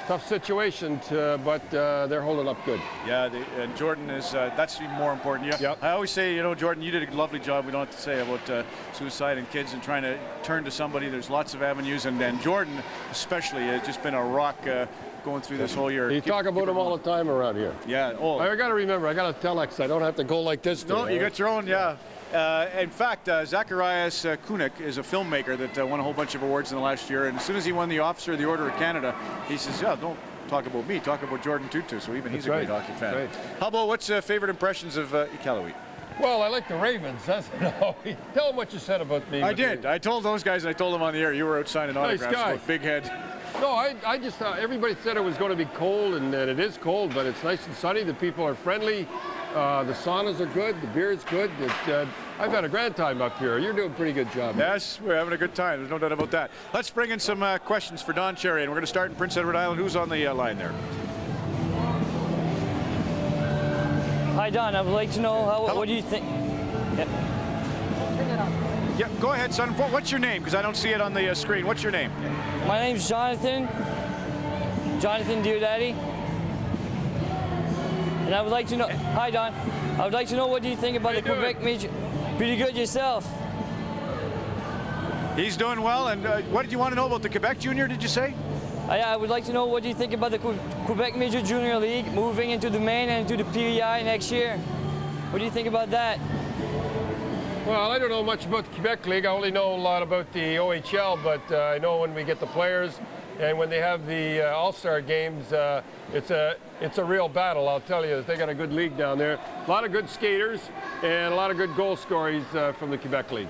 tough situation, but they're holding up good. Yeah, and Jordan is, that's even more important. Yeah. Yep. I always say, you know, Jordan, you did a lovely job. We don't have to say about suicide and kids and trying to turn to somebody. There's lots of avenues, and then Jordan especially has just been a rock going through this whole year. You talk about him all the time around here. Yeah. Oh. I got to remember, I got to telex. I don't have to go like this. No, you got your own, yeah. In fact, Zacharias Kunik is a filmmaker that won a whole bunch of awards in the last year, and as soon as he won the Officer of the Order of Canada, he says, yeah, don't talk about me, talk about Jordan Tutu. So even he's a great hockey fan. Right. How about what's favorite impressions of Iqaluit? Well, I like the Ravens. That's tell them what you said about me. I did. I told those guys, and I told them on the air, you were out signing autographs. Nice guy. Big head. No, I just thought everybody said it was going to be cold, and it is cold, but it's nice and sunny. The people are friendly. The saunas are good. The beer is good. I've had a grand time up here. You're doing a pretty good job. Yes, we're having a good time. There's no doubt about that. Let's bring in some questions for Don Cherry, and we're going to start in Prince Edward Island. Who's on the line there? Hi, Don. I would like to know what do you think? Yep. Yeah, go ahead, son. What's your name? Because I don't see it on the screen. What's your name? My name's Jonathan. Jonathan Deardaddy. And I would like to know. Hi, Don. I would like to know what do you think about the Quebec Major. Pretty good yourself. He's doing well. And what did you want to know about the Quebec Junior? Did you say? I would like to know what do you think about the Quebec Major Junior League moving into the main and into the PEI next year. What do you think about that? Well, I don't know much about the Quebec League. I only know a lot about the OHL, but I know when we get the players and when they have the All-Star games, it's a real battle, I'll tell you. They got a good league down there. A lot of good skaters and a lot of good goal scorers from the Quebec League.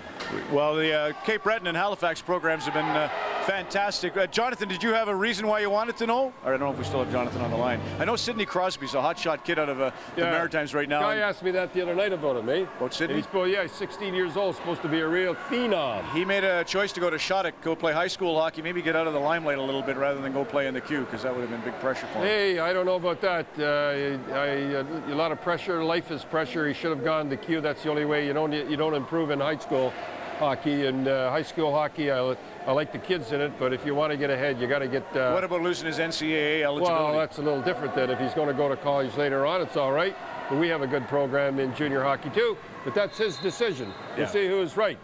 Well, the Cape Breton and Halifax programs have been fantastic. Jonathan, did you have a reason why you wanted to know? Or I don't know if we still have Jonathan on the line. I know Sidney Crosby's a hotshot kid out of the Maritimes right now. Guy asked me that the other night about him, eh? About Sidney? He's 16 years old, supposed to be a real phenom. He made a choice to go to Shattuck, go play high school hockey, maybe get out of the limelight a little bit rather than go play in the queue, because that would have been big pressure for him. Hey, I don't know about that. A lot of pressure. Life is pressure. He should have gone to queue. That's the only way. You don't improve in high school hockey. And high school hockey, I like the kids in it, but if you want to get ahead, you got to get... what about losing his NCAA eligibility? Well, that's a little different then. If he's going to go to college later on, it's all right. But we have a good program in junior hockey too, but that's his decision. We'll see who is right.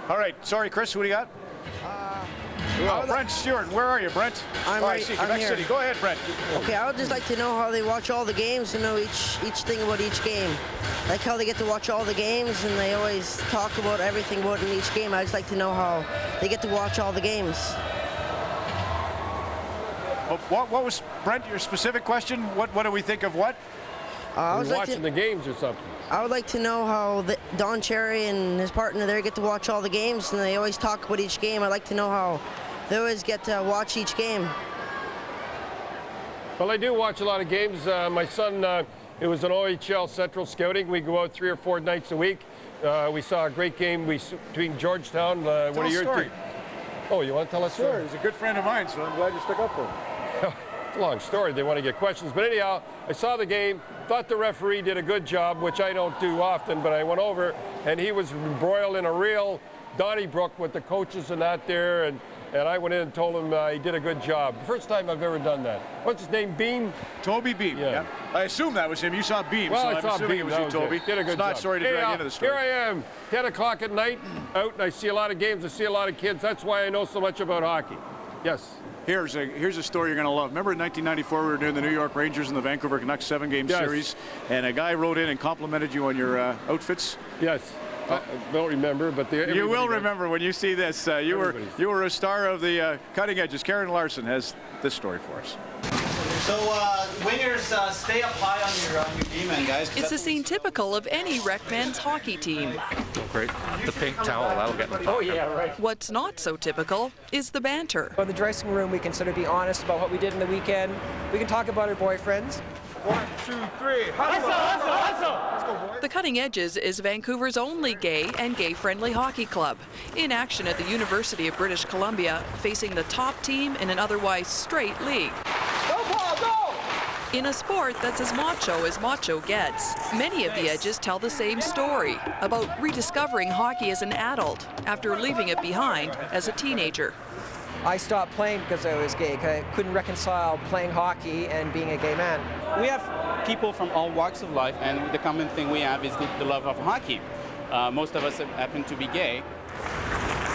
All right. Sorry, Chris, who do you got? Brent Stewart. Where are you, Brent? I'm Quebec here. City. Go ahead, Brent. Okay, I would just like to know how they watch all the games and know each thing about each game. Like how they get to watch all the games and they always talk about everything about in each game. I just like to know how they get to watch all the games. What was, Brent, your specific question? What do we think of what? Watching the games or something. I would like to know how Don Cherry and his partner there get to watch all the games and they always talk about each game. I'd like to know how they always get to watch each game. Well, I do watch a lot of games. My son, it was an OHL Central Scouting. We go out 3 or 4 nights a week. We saw a great game between Georgetown. Tell a story. Oh, you want to tell us? Sure. He's a good friend of mine, so I'm glad you stuck up for him. It's a long story. They want to get questions. But anyhow, I saw the game, thought the referee did a good job, which I don't do often, but I went over, and he was embroiled in a real Donnybrook with the coaches and that there, and I went in and told him he did a good job. The first time I've ever done that. What's his name, Beam? Toby Beam, yeah. I assume that was him. You saw Beam, well, so I saw assuming Beam. it was you, Toby. Did a good job. Sorry to drag you into the story. Here I am, 10 o'clock at night, out, and I see a lot of games. I see a lot of kids. That's why I know so much about hockey. Yes. Here's a story you're going to love. Remember in 1994 we were doing the New York Rangers and the Vancouver Canucks 7-game series, and a guy wrote in and complimented you on your outfits? Yes. I don't remember, but you will remember when you see this. You were a star of the Cutting Edges. Karen Larson has this story for us. So wingers, stay up high on your D-men, guys. It's a scene typical of any rec men's hockey team. Great. The pink towel, that'll get in the pocket. Oh yeah, right. What's not so typical is the banter. In the dressing room, we can sort of be honest about what we did in the weekend. We can talk about our boyfriends. 1, 2, 3. Hustle, hustle, hustle. Let's go, boys. The Cutting Edges is Vancouver's only gay and gay-friendly hockey club, in action at the University of British Columbia, facing the top team in an otherwise straight league. Go, Paul, go! In a sport that's as macho gets, many of the Edges tell the same story about rediscovering hockey as an adult after leaving it behind as a teenager. I stopped playing because I was gay. I couldn't reconcile playing hockey and being a gay man. We have people from all walks of life, and the common thing we have is the love of hockey. Most of us happen to be gay.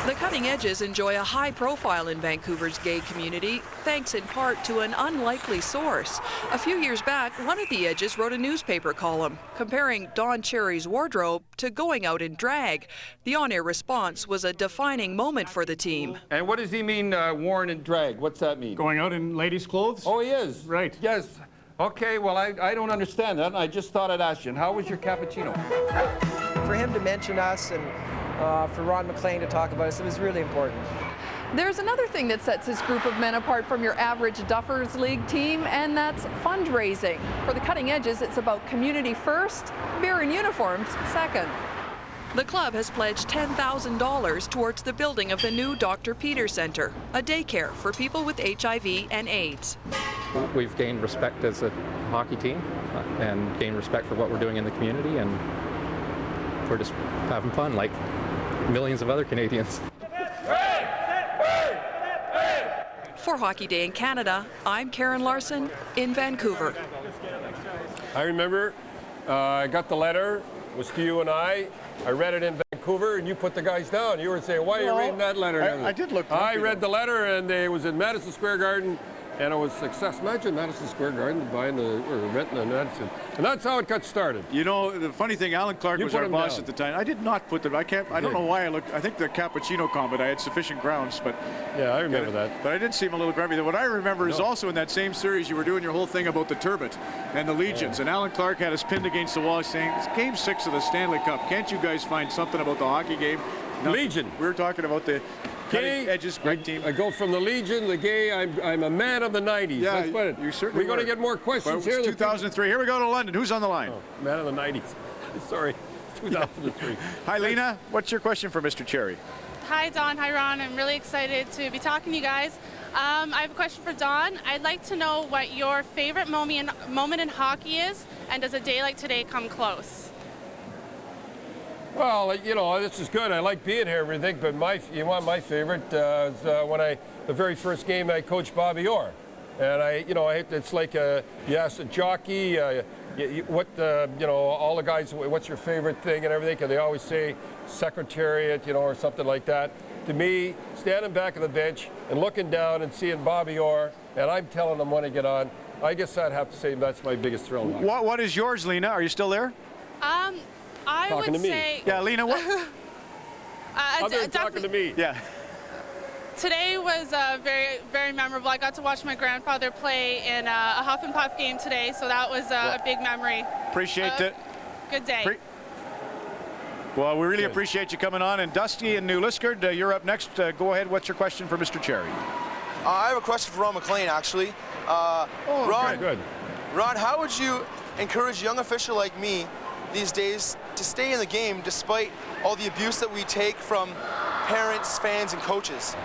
The Cutting Edges enjoy a high profile in Vancouver's gay community, thanks in part to an unlikely source. A few years back, one of the Edges wrote a newspaper column comparing Don Cherry's wardrobe to going out in drag. The on-air response was a defining moment for the team. And what does he mean, worn in drag? What's that mean? Going out in ladies' clothes? Oh, he is? Right. Yes. Okay, well, I don't understand that, and I just thought I'd ask you. And how was your cappuccino? For him to mention us and for Ron McLean to talk about us, it was really important. There's another thing that sets this group of men apart from your average Duffers League team, and that's fundraising. For the Cutting Edges, it's about community first, beer and uniforms second. The club has pledged $10,000 towards the building of the new Dr. Peter Center, a daycare for people with HIV and AIDS. We've gained respect as a hockey team and gained respect for what we're doing in the community, and we're just having fun like millions of other Canadians. For Hockey Day in Canada, I'm Karen Larson in Vancouver. I remember I got the letter, it was to you and I read it in Vancouver, and you put the guys down. You were saying, why are you reading that letter? I did look. I read the letter, and it was in Madison Square Garden, and it was success. Imagine Madison Square Garden buying or renting the Madison. And that's how it got started. You know, the funny thing, Alan Clark was our boss at the time. I did not put them. I don't know why I looked. I think the cappuccino comment, I had sufficient grounds, but. Yeah, I remember that. But I did seem a little grumpy. What I remember is also in that same series, you were doing your whole thing about the turbot and the legions. And Alan Clark had us pinned against the wall saying, it's Game 6 of the Stanley Cup. Can't you guys find something about the hockey game? Legion. We were talking about the cutting edges, great team. I go from the Legion, the gay, I'm a man of the 90s. Yeah, that's what you certainly We're going to get more questions here. 2003. Here we go to London. Who's on the line? Oh, man of the 90s. Sorry, 2003. Hi, Lena. What's your question for Mr. Cherry? Hi, Don. Hi, Ron. I'm really excited to be talking to you guys. I have a question for Don. I'd like to know what your favorite moment in hockey is, and does a day like today come close? Well, you know, this is good. I like being here and everything, but you want my favorite is when the very first game I coached Bobby Orr. And it's like you ask a jockey, all the guys, what's your favorite thing and everything, and they always say secretariat, or something like that. To me, standing back on the bench and looking down and seeing Bobby Orr, and I'm telling them when I get on, I guess I'd have to say that's my biggest thrill. What is yours, Lena? Are you still there? I talking would to me. say. Yeah, Lena, what? Other talking to me. Yeah. Today was very, very memorable. I got to watch my grandfather play in a Huff and Puff game today, so that was a big memory. Appreciate it. Good day. Well, we really appreciate you coming on. And Dusty and New Liskard, you're up next. Go ahead. What's your question for Mr. Cherry? I have a question for Ron McLean, actually. Ron, good. Ron, how would you encourage a young official like me these days to stay in the game despite all the abuse that we take from parents, fans, and coaches?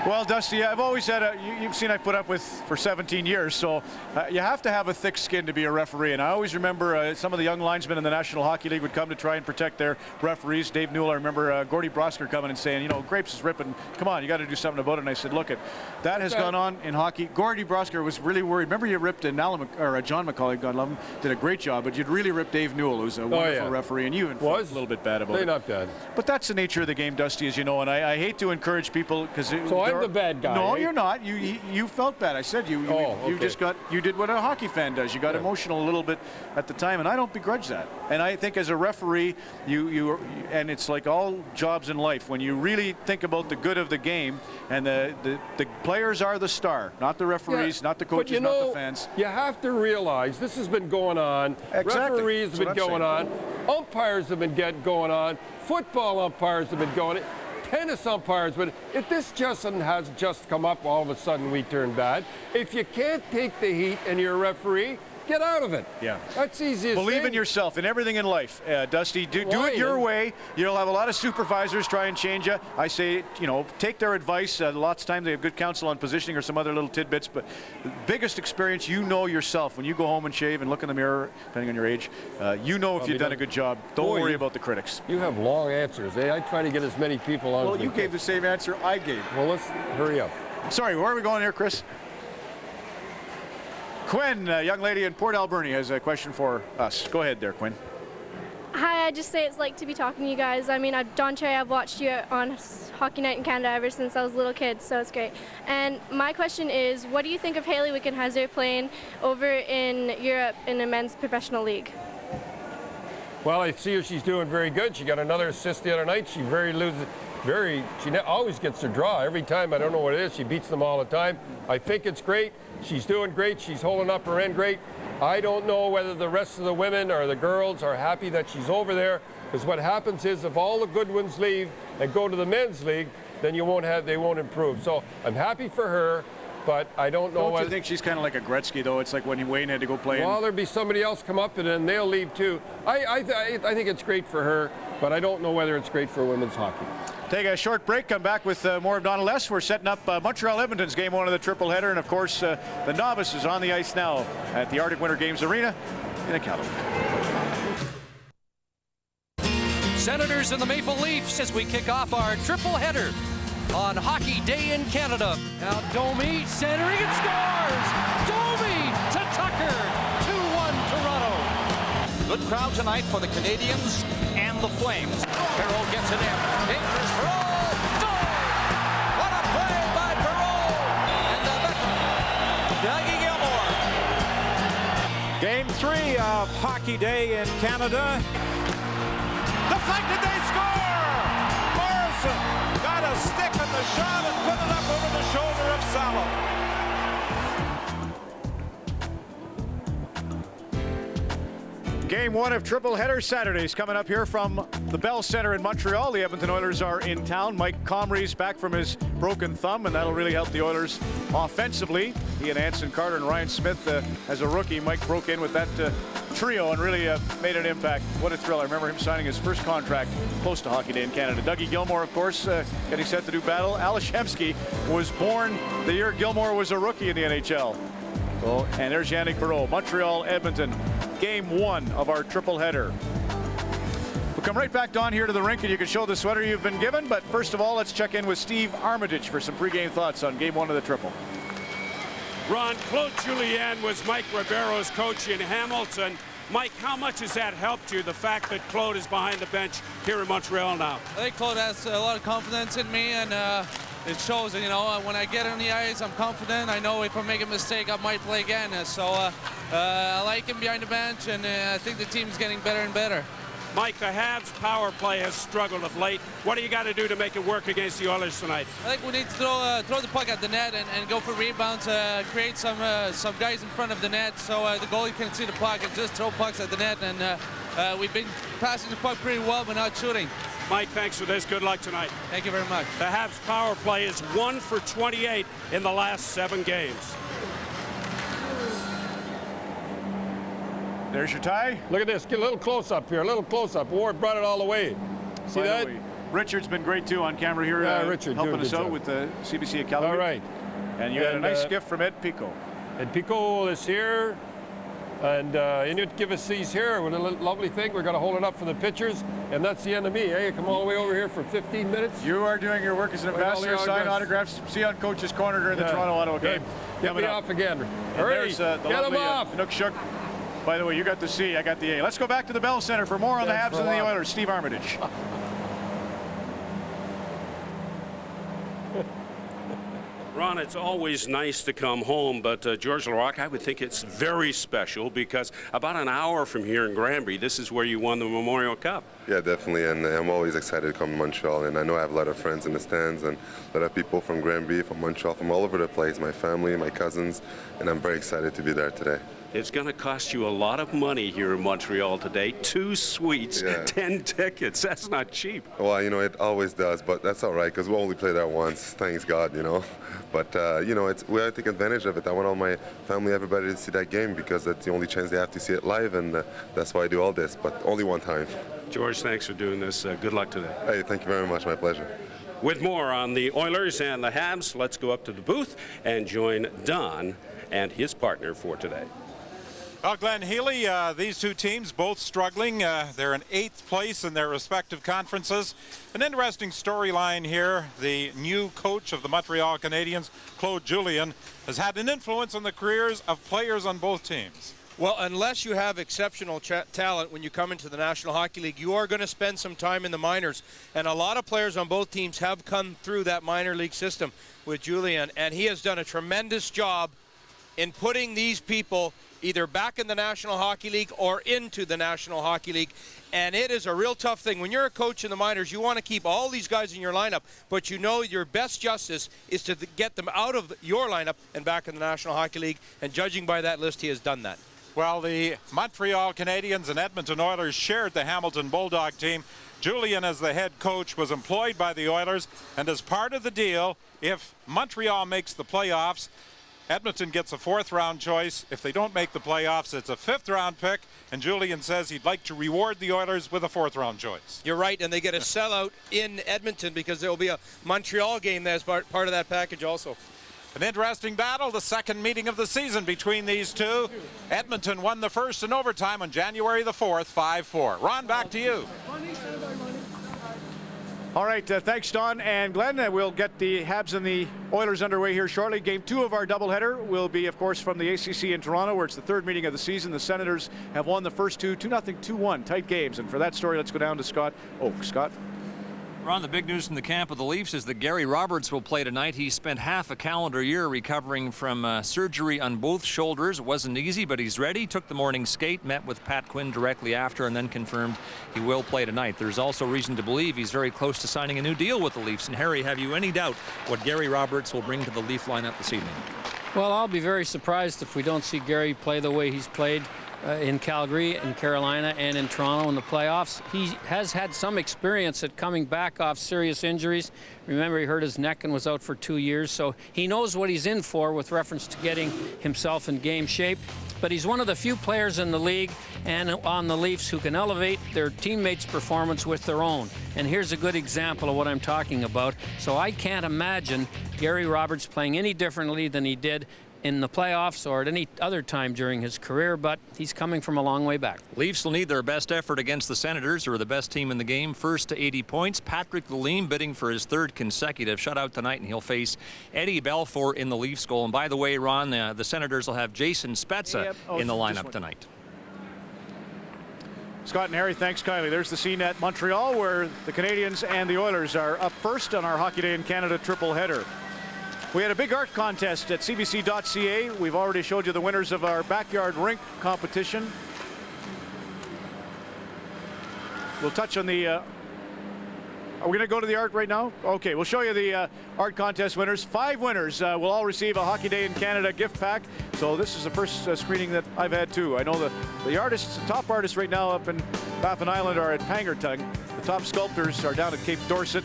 Well, Dusty, I've always had you've seen I've put up with for 17 years, so you have to have a thick skin to be a referee. And I always remember some of the young linesmen in the National Hockey League would come to try and protect their referees. Dave Newell, I remember Gordy Brosker coming and saying, Grapes is ripping. Come on, you got to do something about it. And I said, look, that has gone on in hockey. Gordy Brosker was really worried. Remember you ripped John McCauley, God love him, did a great job, but you'd really ripped Dave Newell, who's a wonderful referee, and you even felt a little bit bad about it. Not bad. But that's the nature of the game, Dusty, as you know, and I hate to encourage people because I'm the bad guy. No, you're not. You felt bad. I said you did what a hockey fan does. You got emotional a little bit at the time, and I don't begrudge that. And I think as a referee, and it's like all jobs in life, when you really think about the good of the game, and the players are the star, not the referees, not the coaches, not the fans. You have to realize this has been going on. Exactly. Referees have been going on. Umpires have been going on. Football umpires have been going on. Tennis umpires, but if this has just come up, all of a sudden we turn bad. If you can't take the heat and you're a referee, get out of it. Yeah. That's easy. Believe in yourself in everything in life, Dusty. Do it your way. You'll have a lot of supervisors try and change you. I say, take their advice. Lots of times they have good counsel on positioning or some other little tidbits, but the biggest experience, yourself. When you go home and shave and look in the mirror, depending on your age, if you've done a good job. Don't worry about the critics. You have long answers. I try to get as many people on. Well, you gave the same answer I gave. Well, let's hurry up. Sorry, where are we going here, Chris? Quinn, a young lady in Port Alberni, has a question for us. Go ahead there, Quinn. Hi, I just say it's like to be talking to you guys. I mean, Don Cherry, I've watched you on Hockey Night in Canada ever since I was a little kid, so it's great. And my question is, what do you think of Hayley Wickenheiser playing over in Europe in a men's professional league? Well, I see her. She's doing very good. She got another assist the other night. She always gets her draw every time. I don't know what it is. She beats them all the time. I think it's great. She's doing great. She's holding up her end great. I don't know whether the rest of the women or the girls are happy that she's over there, because what happens is if all the good ones leave and go to the men's league, then they won't improve. So I'm happy for her, but I don't know. Don't you think she's kind of like a Gretzky, though? It's like when Wayne had to go play. Well, there'll be somebody else come up and then they'll leave too. I think it's great for her, but I don't know whether it's great for women's hockey. Take a short break, come back with more of Donald S. We're setting up Montreal Edmonton's game 1 of the triple header, and of course the novices on the ice now at the Arctic Winter Games Arena in Iqaluit. Senators and the Maple Leafs as we kick off our triple header on Hockey Day in Canada. Now Domi centering and scores! Domi to Tucker! 2-1 Toronto. Good crowd tonight for the Canadians and the Flames. Carroll gets it in. Dangerous for all. Score! What a play by Perreault! And the veteran, Dougie Gilmore. Game 3 of Hockey Day in Canada. Deflected, they score! Morrison got a stick at the shot and put it up over the shoulder of Salo. Game 1 of triple header Saturdays coming up here from the Bell Center in Montreal. The Edmonton Oilers are in town. Mike Comrie's back from his broken thumb, and that'll really help the Oilers offensively. He and Anson Carter and Ryan Smith as a rookie. Mike broke in with that trio and really made an impact. What a thrill. I remember him signing his first contract close to Hockey Day in Canada. Dougie Gilmore, of course, getting set to do battle. Ales Hemsky was born the year Gilmore was a rookie in the NHL. So, and there's Yannick Perreault. Montreal, Edmonton. Game 1 of our triple header. We'll come right back down here to the rink and you can show the sweater you've been given. But first of all, let's check in with Steve Armitage for some pregame thoughts on Game 1 of the triple. Ron, Claude Julien was Mike Ribeiro's coach in Hamilton. Mike, how much has that helped you, the fact that Claude is behind the bench here in Montreal now? I think Claude has a lot of confidence in me, and it shows. You know, when I get on the ice, I'm confident. I know if I make a mistake, I might play again. So I like him behind the bench, and I think the team's getting better and better. Mike, the Habs power play has struggled of late. What do you got to do to make it work against the Oilers tonight? I think we need to throw the puck at the net and go for rebounds, create some guys in front of the net so the goalie can see the puck and just throw pucks at the net. And we've been passing the puck pretty well, but not shooting. Mike, thanks for this. Good luck tonight. Thank you very much. The Habs power play is 1 for 28 in the last 7 games. There's your tie. Look at this. Get a little close up here. A little close up. Ward brought it all the way. See that? Richard's been great too on camera here, Richard, helping us out with the CBC Iqaluit. All right. And you had a nice gift from Ed Pico. Ed Pico is here. And Inuit give us these here. What a lovely thing. We're going to hold it up for the pitchers. And that's the end of me. Hey, come all the way over here for 15 minutes. You are doing your work as an ambassador. Sign autographs. See you on Coach's Corner during the Toronto Ottawa game. Get me off again. Hurry. Get him off. Nook Shook. By the way, you got the C, I got the A. Let's go back to the Bell Center for more on the Habs and the Oilers. Steve Armitage. Ron, it's always nice to come home, but George Laraque, I would think it's very special because about an hour from here in Granby, this is where you won the Memorial Cup. Yeah, definitely, and I'm always excited to come to Montreal, and I know I have a lot of friends in the stands and a lot of people from Granby, from Montreal, from all over the place, my family, my cousins, and I'm very excited to be there today. It's going to cost you a lot of money here in Montreal today. 2 suites, 10 tickets. That's not cheap. Well, you know, it always does, but that's all right because we only play there once, thanks God, you know. But, you know, we have to take advantage of it. I want all my family, everybody to see that game because that's the only chance they have to see it live, and that's why I do all this, but only one time. George, thanks for doing this. Good luck today. Hey, thank you very much. My pleasure. With more on the Oilers and the Habs, let's go up to the booth and join Don and his partner for today. Well, Glenn Healy, these two teams both struggling. They're in 8th place in their respective conferences. An interesting storyline here. The new coach of the Montreal Canadiens, Claude Julien, has had an influence on the careers of players on both teams. Well, unless you have exceptional talent when you come into the National Hockey League, you are going to spend some time in the minors. And a lot of players on both teams have come through that minor league system with Julien. And he has done a tremendous job in putting these people either back in the National Hockey League or into the National Hockey League. And it is a real tough thing. When you're a coach in the minors, you want to keep all these guys in your lineup, but you know your best justice is to get them out of your lineup and back in the National Hockey League. And judging by that list, he has done that. Well, the Montreal Canadiens and Edmonton Oilers shared the Hamilton Bulldog team. Julien, as the head coach, was employed by the Oilers, and as part of the deal, if Montreal makes the playoffs, Edmonton gets a 4th round choice. If they don't make the playoffs, it's a 5th round pick. And Julian says he'd like to reward the Oilers with a 4th round choice. You're right, and they get a sellout in Edmonton because there will be a Montreal game that's part of that package also. An interesting battle, the second meeting of the season between these two. Edmonton won the first in overtime on January the 4th, 5-4. Ron, back to you. All right, thanks, Don and Glenn. We'll get the Habs and the Oilers underway here shortly. Game 2 of our doubleheader will be, of course, from the ACC in Toronto, where it's the 3rd meeting of the season. The Senators have won the first 2, 2-0, 2-1, tight games. And for that story, let's go down to Scott Oak. Scott? Ron, the big news from the camp of the Leafs is that Gary Roberts will play tonight. He spent half a calendar year recovering from surgery on both shoulders. It wasn't easy, but he's ready. Took the morning skate, met with Pat Quinn directly after, and then confirmed he will play tonight. There's also reason to believe he's very close to signing a new deal with the Leafs. And Harry, have you any doubt what Gary Roberts will bring to the Leaf lineup this evening? Well, I'll be very surprised if we don't see Gary play the way he's played in Calgary, in Carolina, and in Toronto in the playoffs. He has had some experience at coming back off serious injuries. Remember, he hurt his neck and was out for 2 years, so he knows what he's in for with reference to getting himself in game shape. But he's one of the few players in the league and on the Leafs who can elevate their teammates' performance with their own. And here's a good example of what I'm talking about. So I can't imagine Gary Roberts playing any differently than he did in the playoffs or at any other time during his career, but he's coming from a long way back. Leafs will need their best effort against the Senators, who are the best team in the game, first to 80 points. Patrick Lalime bidding for his 3rd consecutive shutout tonight, and he'll face Eddie Belfour in the Leafs goal. And by the way, Ron, the Senators will have Jason Spezza in the lineup tonight. Scott and Harry, thanks kindly. There's the scene at Montreal, where the Canadians and the Oilers are up first on our Hockey Day in Canada triple header. We had a big art contest at CBC.ca. We've already showed you the winners of our backyard rink competition. We'll touch on the... are we going to go to the art right now? Okay, we'll show you the art contest winners. 5 winners will all receive a Hockey Day in Canada gift pack. So this is the first screening that I've had too. I know the artists, the top artists right now up in Baffin Island are at Pangnirtung. The top sculptors are down at Cape Dorset.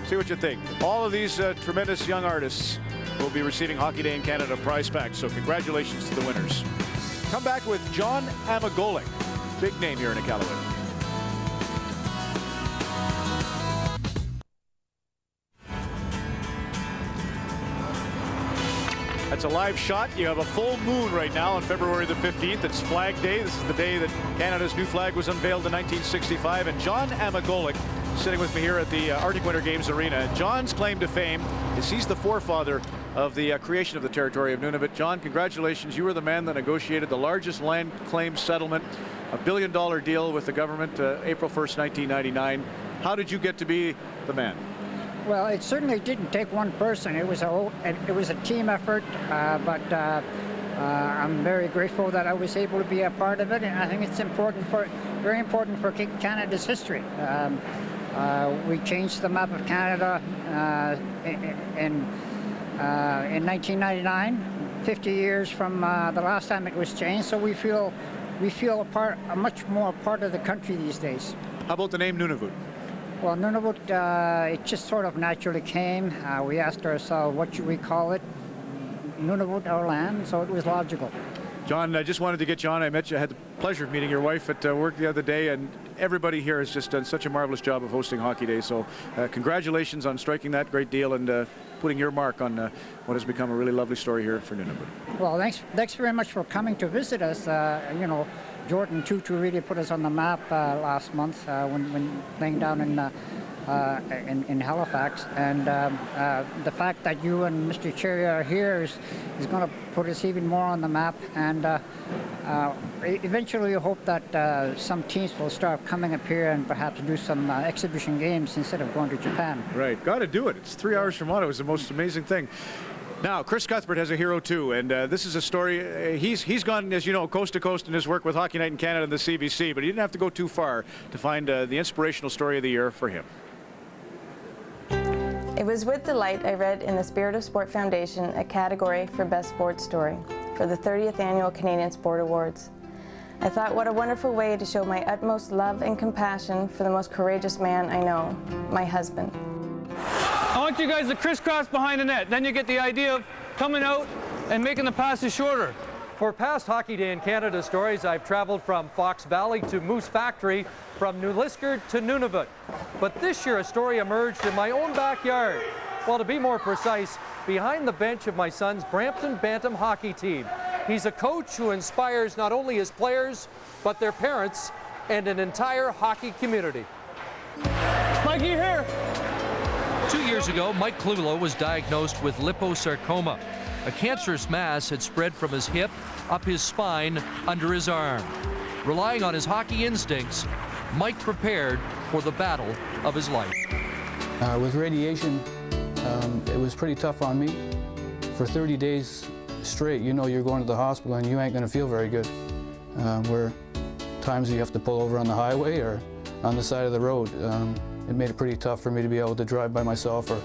See what you think. All of these tremendous young artists will be receiving Hockey Day in Canada prize packs. So congratulations to the winners. Come back with John Amagolik. Big name here in Iqaluit. That's a live shot. You have a full moon right now on February the 15th. It's Flag Day. This is the day that Canada's new flag was unveiled in 1965. And John Amagolik sitting with me here at the Arctic Winter Games Arena. John's claim to fame is he's the forefather of the creation of the territory of Nunavut. John, congratulations. You were the man that negotiated the largest land claim settlement, a $1 billion deal with the government, April 1st, 1999. How did you get to be the man? Well, it certainly didn't take one person. It was a team effort, but I'm very grateful that I was able to be a part of it, and I think it's very important for Canada's history. We changed the map of Canada in 1999, 50 years from the last time it was changed. So we feel a much more part of the country these days. How about the name Nunavut? Well, Nunavut, it just sort of naturally came. We asked ourselves, what should we call it? Nunavut, our land, so it was logical. John, I just wanted to get you on. I had the pleasure of meeting your wife at work the other day, and everybody here has just done such a marvelous job of hosting Hockey Day. So congratulations on striking that great deal and putting your mark on what has become a really lovely story here for Nunavut. Well, thanks very much for coming to visit us. Jordan Tutu really put us on the map last month when playing down in Halifax, and the fact that you and Mr. Cherry are here is going to put us even more on the map, and eventually we hope that some teams will start coming up here and perhaps do some exhibition games instead of going to Japan. Right, got to do it. It's 3 hours from Ottawa. It was the most amazing thing. Now, Chris Cuthbert has a hero too, and this is a story. He's gone, as you know, coast to coast in his work with Hockey Night in Canada and the CBC, but he didn't have to go too far to find the inspirational story of the year for him. It was with delight I read in the Spirit of Sport Foundation a category for Best Sports Story for the 30th Annual Canadian Sport Awards. I thought, what a wonderful way to show my utmost love and compassion for the most courageous man I know, my husband. I want you guys to crisscross behind the net. Then you get the idea of coming out and making the passes shorter. For past Hockey Day in Canada stories, I've traveled from Fox Valley to Moose Factory, from New Liskeard to Nunavut. But this year a story emerged in my own backyard. Well, to be more precise, behind the bench of my son's Brampton Bantam hockey team. He's a coach who inspires not only his players, but their parents and an entire hockey community. Mikey, here. 2 years ago, Mike Clulo was diagnosed with liposarcoma. A cancerous mass had spread from his hip, up his spine, under his arm. Relying on his hockey instincts, Mike prepared for the battle of his life. With radiation, it was pretty tough on me. For 30 days straight, you know you're going to the hospital and you ain't going to feel very good. Where times you have to pull over on the highway or on the side of the road. It made it pretty tough for me to be able to drive by myself or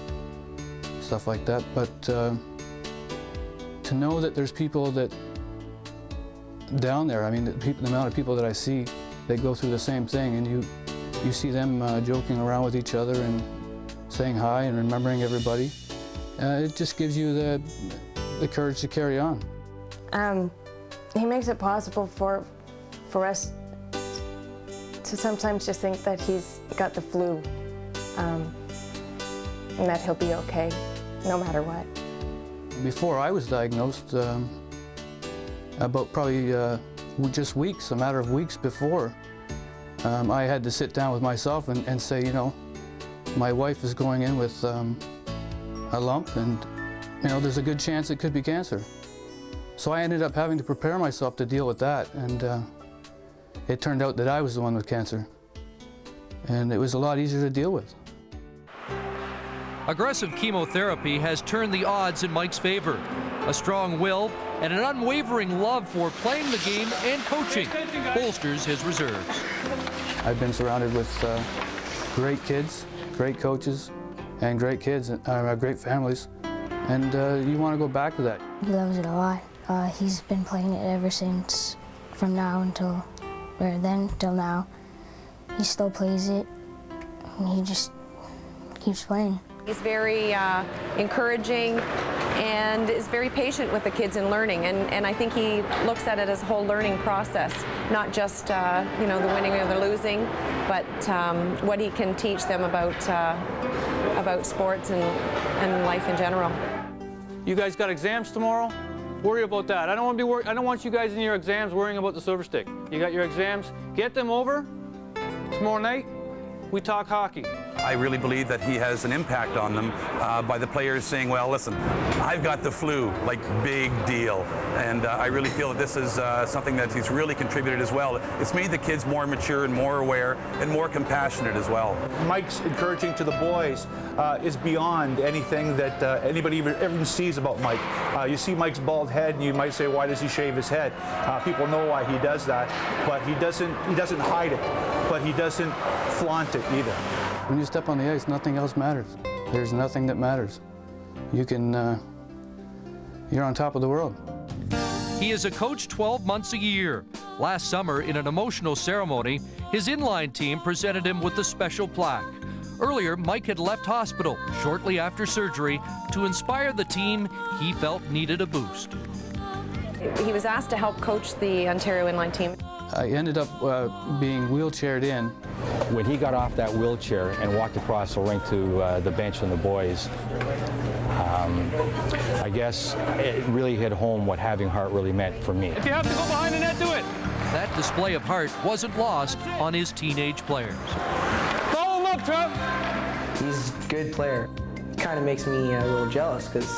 stuff like that. But to know that there's people that down there, I mean, the amount of people that I see that go through the same thing, and you see them joking around with each other and saying hi and remembering everybody, it just gives you the courage to carry on. He makes it possible for us to sometimes just think that he's got the flu, and that he'll be okay, no matter what. Before I was diagnosed, about probably just weeks, a matter of weeks before, I had to sit down with myself and say, you know, my wife is going in with a lump, and you know, there's a good chance it could be cancer. So I ended up having to prepare myself to deal with that, and it turned out that I was the one with cancer, and it was a lot easier to deal with. Aggressive chemotherapy has turned the odds in Mike's favor. A strong will and an unwavering love for playing the game and coaching bolsters his reserves. I've been surrounded with great kids, great coaches, and great kids, great families, and you want to go back to that. He loves it a lot. He's been playing it ever since, from now until, or then till now. He still plays it, and he just keeps playing. He's very encouraging and is very patient with the kids in learning, and I think he looks at it as a whole learning process, not just you know, the winning or the losing, but what he can teach them about sports and life in general. You guys got exams tomorrow? Worry about that. I don't want you guys in your exams worrying about the silver stick. You got your exams, get them over. Tomorrow night, we talk hockey. I really believe that he has an impact on them by the players saying, well, listen, I've got the flu, like, big deal. And I really feel that this is something that he's really contributed as well. It's made the kids more mature and more aware and more compassionate as well. Mike's encouraging to the boys is beyond anything that anybody even sees about Mike. You see Mike's bald head and you might say, why does he shave his head? People know why he does that, but he doesn't hide it, but he doesn't flaunt it either. When you step on the ice, nothing else matters. There's nothing that matters. You can, you're on top of the world. He is a coach 12 months a year. Last summer, in an emotional ceremony, his inline team presented him with a special plaque. Earlier, Mike had left hospital shortly after surgery to inspire the team he felt needed a boost. He was asked to help coach the Ontario inline team. I ended up being wheelchaired in. When he got off that wheelchair and walked across the rink to the bench and the boys, I guess it really hit home what having heart really meant for me. If you have to go behind the net, do it. That display of heart wasn't lost on his teenage players. Follow him up, Trev. He's a good player. Kind of makes me a little jealous because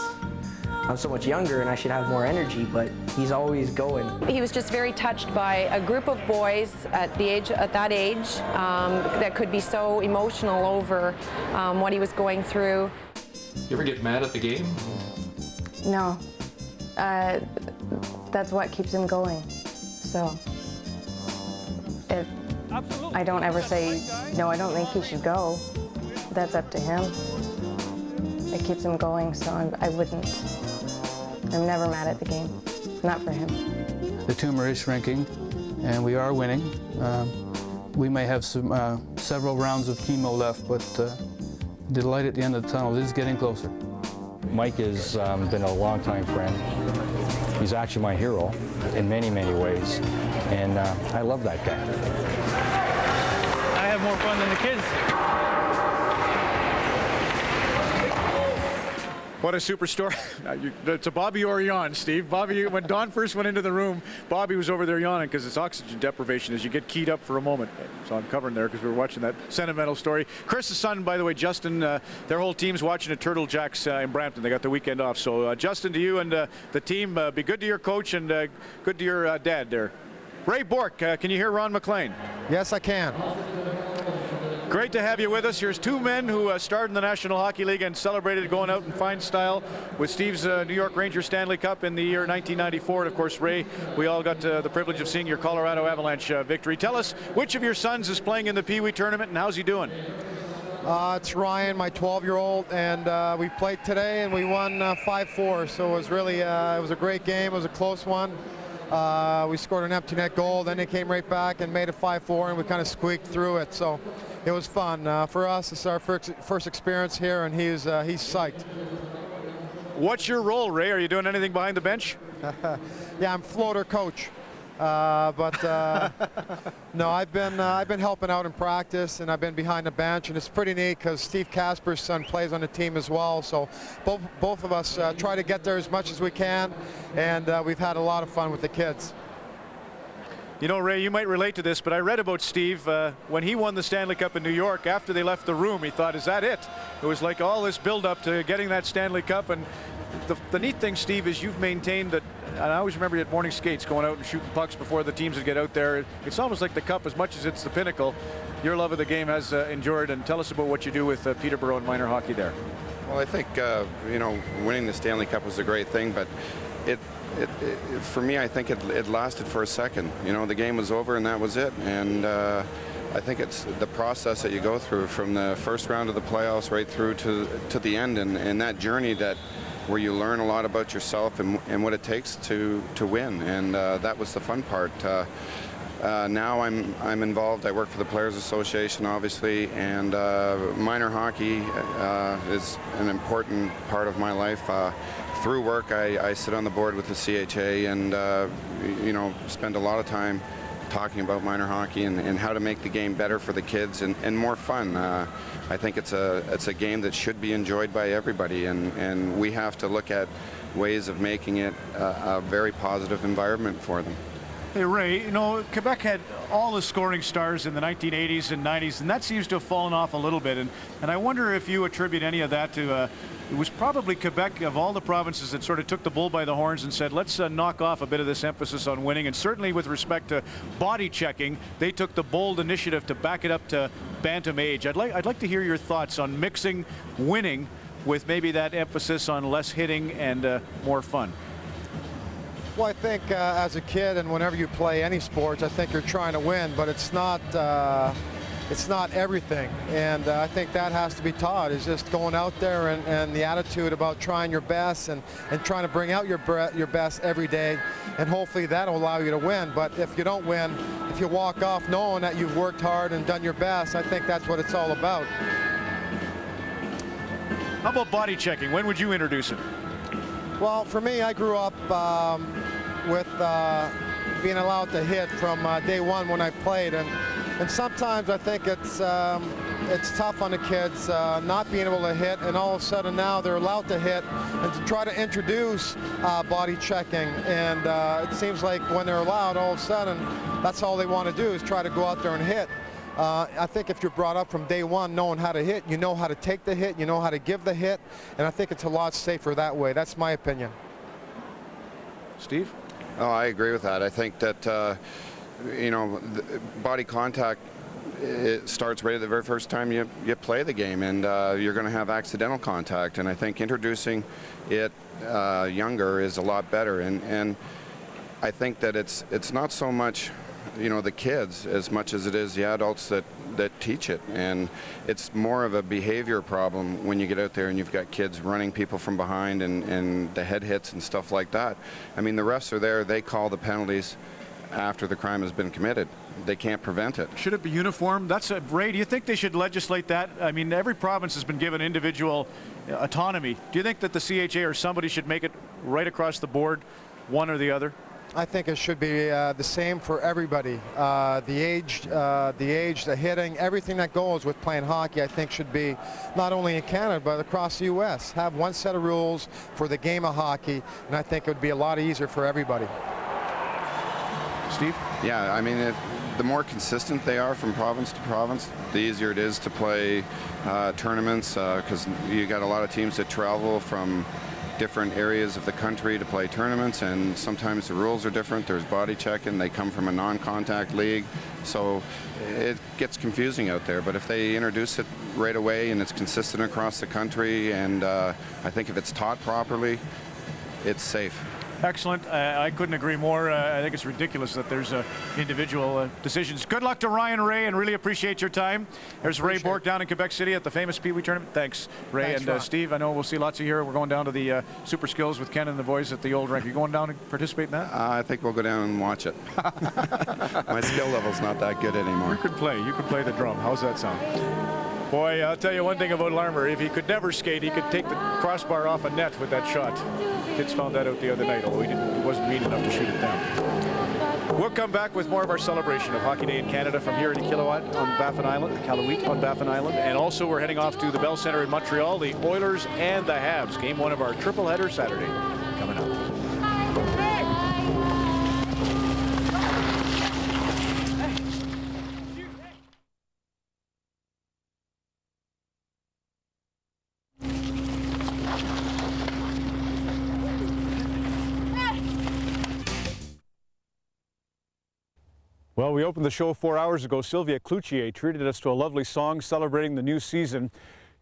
I'm so much younger and I should have more energy, but he's always going. He was just very touched by a group of boys at that age that could be so emotional over what he was going through. You ever get mad at the game? No. That's what keeps him going. So I don't ever say, no, I don't think he should go. That's up to him. It keeps him going, so I'm never mad at the game. Not for him. The tumor is shrinking, and we are winning. We may have several rounds of chemo left, but the light at the end of the tunnel is getting closer. Mike has been a longtime friend. He's actually my hero in many, many ways, and I love that guy. I have more fun than the kids. What a superstar. It's a Bobby or yawn, Steve. Bobby, when Don first went into the room, Bobby was over there yawning because it's oxygen deprivation as you get keyed up for a moment. So I'm covering there because we were watching that sentimental story. Chris's son, by the way, Justin, their whole team's watching at Turtle Jacks in Brampton. They got the weekend off. So Justin, to you and the team, be good to your coach and good to your dad there. Ray Bork, can you hear Ron McLean? Yes, I can. Great to have you with us. Here's two men who starred in the National Hockey League and celebrated going out in fine style with Steve's New York Rangers Stanley Cup in the year 1994. And of course, Ray, we all got the privilege of seeing your Colorado Avalanche victory. Tell us which of your sons is playing in the Pee Wee tournament and how's he doing? It's Ryan, my 12-year-old, and we played today and we won 5-4. So it was really, it was a great game. It was a close one. We scored an empty net goal, then they came right back and made it 5-4, and we kind of squeaked through it. So it was fun. For us, it's our first experience here, and he's psyched. What's your role, Ray? Are you doing anything behind the bench? Yeah, I'm floater coach. No, I've been helping out in practice, and I've been behind the bench, and it's pretty neat because Steve Casper's son plays on the team as well. So both of us try to get there as much as we can, and we've had a lot of fun with the kids. You know, Ray, you might relate to this, but I read about Steve when he won the Stanley Cup in New York. After they left the room, he thought, is that it? It was like all this build-up to getting that Stanley Cup. And the neat thing, Steve, is you've maintained that. And I always remember you at morning skates going out and shooting pucks before the teams would get out there. It's almost like the cup, as much as it's the pinnacle. Your love of the game has endured. And tell us about what you do with Peterborough and minor hockey there. Well, I think, you know, winning the Stanley Cup was a great thing, but for me, I think it lasted for a second. You know, the game was over and that was it. And I think it's the process that you go through from the first round of the playoffs right through to the end, and that journey where you learn a lot about yourself and what it takes to win. And that was the fun part. Now I'm involved. I work for the Players Association, obviously, and minor hockey is an important part of my life. Through work, I sit on the board with the CHA and you know, spend a lot of time talking about minor hockey and how to make the game better for the kids and more fun. I think it's a game that should be enjoyed by everybody, and we have to look at ways of making it a very positive environment for them. Hey, Ray, you know, Quebec had all the scoring stars in the 1980s and 90s, and that seems to have fallen off a little bit. And I wonder if you attribute any of that to, it was probably Quebec, of all the provinces, that sort of took the bull by the horns and said, let's knock off a bit of this emphasis on winning. And certainly with respect to body checking, they took the bold initiative to back it up to bantam age. I'd like to hear your thoughts on mixing winning with maybe that emphasis on less hitting and more fun. Well, I think as a kid and whenever you play any sports, I think you're trying to win, but it's not everything. And I think that has to be taught, is just going out there and the attitude about trying your best and trying to bring out your best every day. And hopefully that'll allow you to win. But if you don't win, if you walk off knowing that you've worked hard and done your best, I think that's what it's all about. How about body checking? When would you introduce it? Well, for me, I grew up with being allowed to hit from day one when I played, and sometimes I think it's tough on the kids not being able to hit, and all of a sudden now they're allowed to hit, and to try to introduce body checking, and it seems like when they're allowed, all of a sudden that's all they want to do is try to go out there and hit. I think if you're brought up from day one knowing how to hit, you know how to take the hit, you know how to give the hit, and I think it's a lot safer that way. That's my opinion. Steve? Oh, I agree with that. I think that, you know, body contact, it starts right at the very first time you play the game, and you're going to have accidental contact, and I think introducing it younger is a lot better. And I think that it's not so much, you know, the kids as much as it is the adults that teach it, and it's more of a behavior problem when you get out there and you've got kids running people from behind and the head hits and stuff like that. I mean, the refs are there, they call the penalties after the crime has been committed, they can't prevent it. Should it be uniform? Ray, do you think they should legislate that? I mean, every province has been given individual autonomy. Do you think that the CHA or somebody should make it right across the board, one or the other? I think it should be the same for everybody. The age, the hitting, everything that goes with playing hockey, I think should be not only in Canada but across the U.S. Have one set of rules for the game of hockey, and I think it would be a lot easier for everybody. Steve? Yeah, I mean, the more consistent they are from province to province, the easier it is to play tournaments, because you got a lot of teams that travel from different areas of the country to play tournaments, and sometimes the rules are different. There's body checking. They come from a non-contact league, so it gets confusing out there. But if they introduce it right away and it's consistent across the country, and I think if it's taught properly, it's safe. Excellent. I couldn't agree more. I think it's ridiculous that there's individual decisions. Good luck to Ryan Ray, and really appreciate your time. There's Ray Bork down in Quebec City at the famous Pee Wee tournament. Thanks, Ray. Thanks, and Steve, I know we'll see lots of you here. We're going down to the Super Skills with Ken and the boys at the old rink. Are you going down to participate in that? I think we'll go down and watch it. My skill level's not that good anymore. You could play. You could play the drum. How's that sound? Boy, I'll tell you one thing about Larmer. If he could never skate, he could take the crossbar off a net with that shot. Kids found that out the other night, although he wasn't mean enough to shoot it down. We'll come back with more of our celebration of Hockey Day in Canada from here in Iqaluit on Baffin Island, Iqaluit on Baffin Island. And also we're heading off to the Bell Centre in Montreal, the Oilers and the Habs. Game one of our triple header Saturday coming up. Well, we opened the show 4 hours ago. Sylvia Cloutier treated us to a lovely song celebrating the new season.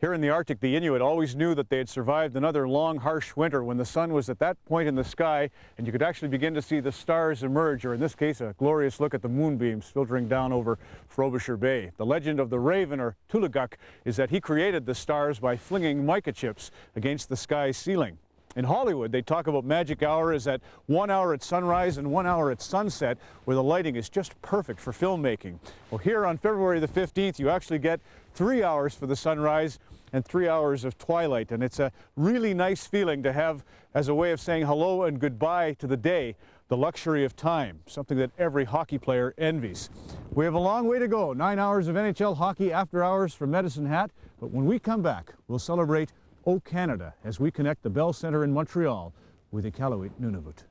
Here in the Arctic, the Inuit always knew that they had survived another long, harsh winter when the sun was at that point in the sky and you could actually begin to see the stars emerge, or in this case, a glorious look at the moonbeams filtering down over Frobisher Bay. The legend of the Raven, or Tuluguk, is that he created the stars by flinging mica chips against the sky ceiling. In Hollywood, they talk about magic hour as at 1 hour at sunrise and 1 hour at sunset, where the lighting is just perfect for filmmaking. Well, here on February the 15th, you actually get 3 hours for the sunrise and 3 hours of twilight. And it's a really nice feeling to have as a way of saying hello and goodbye to the day, the luxury of time, something that every hockey player envies. We have a long way to go, 9 hours of NHL hockey after hours from Medicine Hat. But when we come back, we'll celebrate O Canada as we connect the Bell Centre in Montreal with Iqaluit Nunavut.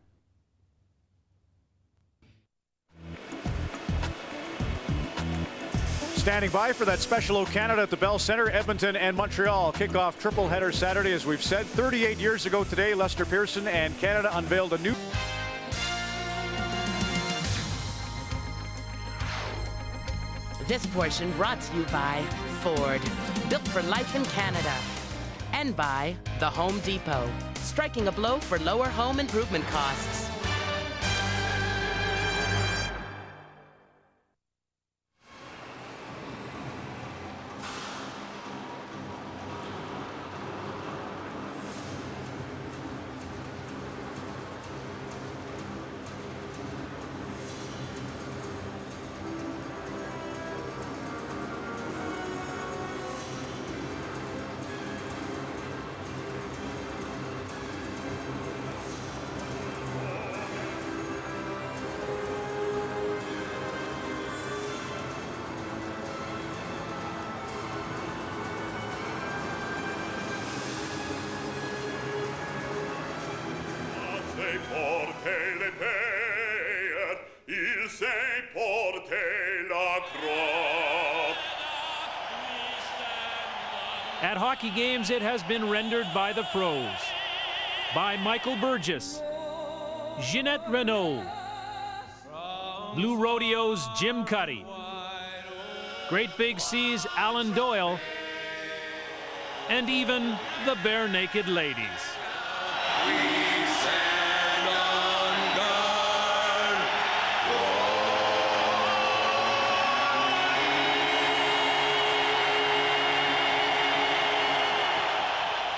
Standing by for that special O Canada at the Bell Centre, Edmonton and Montreal. Kickoff triple header Saturday, as we've said. 38 years ago today, Lester Pearson and Canada unveiled a new... This portion brought to you by Ford, built for life in Canada. And by the Home Depot, striking a blow for lower home improvement costs. At Hockey Games, it has been rendered by the pros. By Michael Burgess, Jeanette Renault, Blue Rodeo's Jim Cuddy, Great Big C's Alan Doyle, and even the Bare Naked Ladies.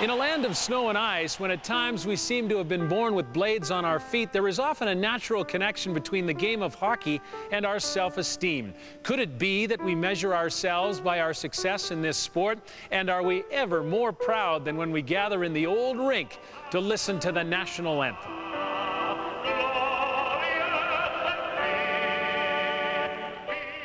In a land of snow and ice, when at times we seem to have been born with blades on our feet, there is often a natural connection between the game of hockey and our self-esteem. Could it be that we measure ourselves by our success in this sport? And are we ever more proud than when we gather in the old rink to listen to the national anthem?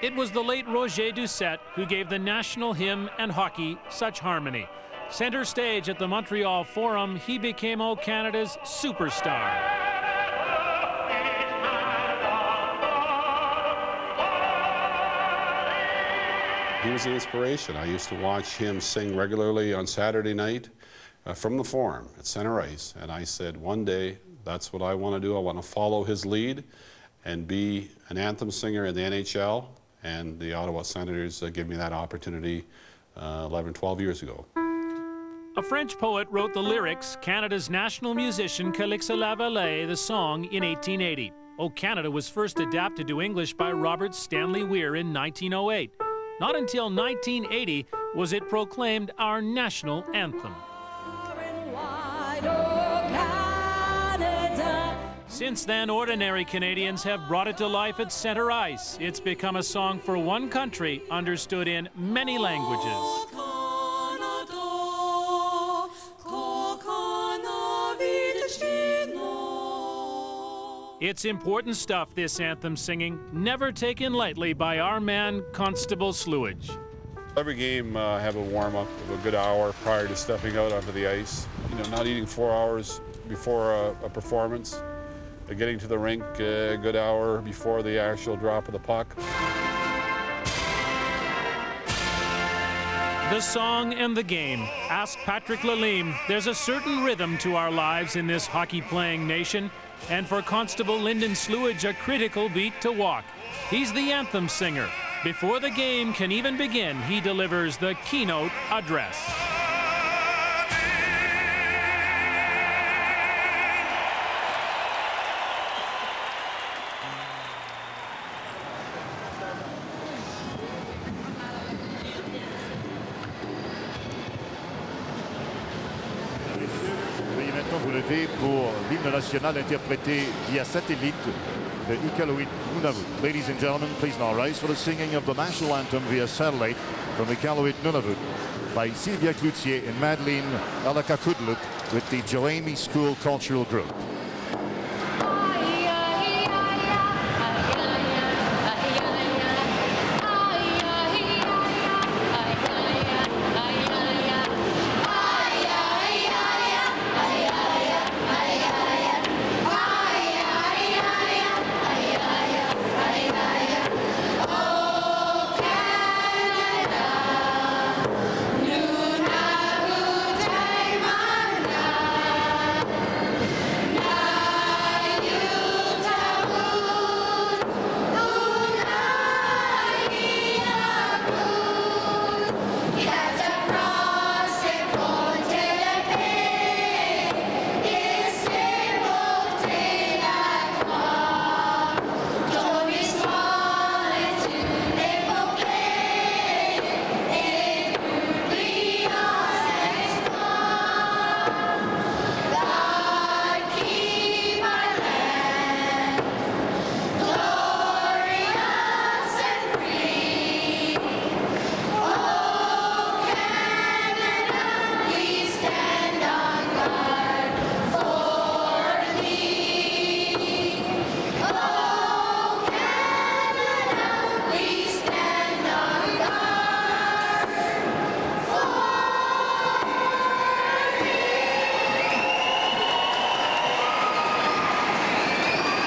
It was the late Roger Doucette who gave the national hymn and hockey such harmony. Center stage at the Montreal Forum, he became O Canada's superstar. He was an inspiration. I used to watch him sing regularly on Saturday night from the Forum at Center Ice, and I said, one day, that's what I want to do. I want to follow his lead and be an anthem singer in the NHL, and the Ottawa Senators gave me that opportunity 11, 12 years ago. A French poet wrote the lyrics, Canada's national musician Calixa Lavallee, the song, in 1880. O Canada was first adapted to English by Robert Stanley Weir in 1908. Not until 1980 was it proclaimed our national anthem. Since then, ordinary Canadians have brought it to life at Center Ice. It's become a song for one country, understood in many languages. It's important stuff, this anthem singing, never taken lightly by our man, Constable Sledge. Every game have a warm-up of a good hour prior to stepping out onto the ice. You know, not eating 4 hours before a performance, getting to the rink a good hour before the actual drop of the puck. The song and the game. Ask Patrick Lalime. There's a certain rhythm to our lives in this hockey-playing nation, and for Constable Lyndon Sledge, a critical beat to walk. He's the anthem singer. Before the game can even begin, he delivers the keynote address. Vous levez pour l'hymne national interprété via satellite de Iqaluit, Nunavut. Ladies and gentlemen, please now rise for the singing of the national anthem via satellite from Iqaluit, Nunavut by Sylvia Cloutier and Madeleine Alakakudluk with the Joami School Cultural Group.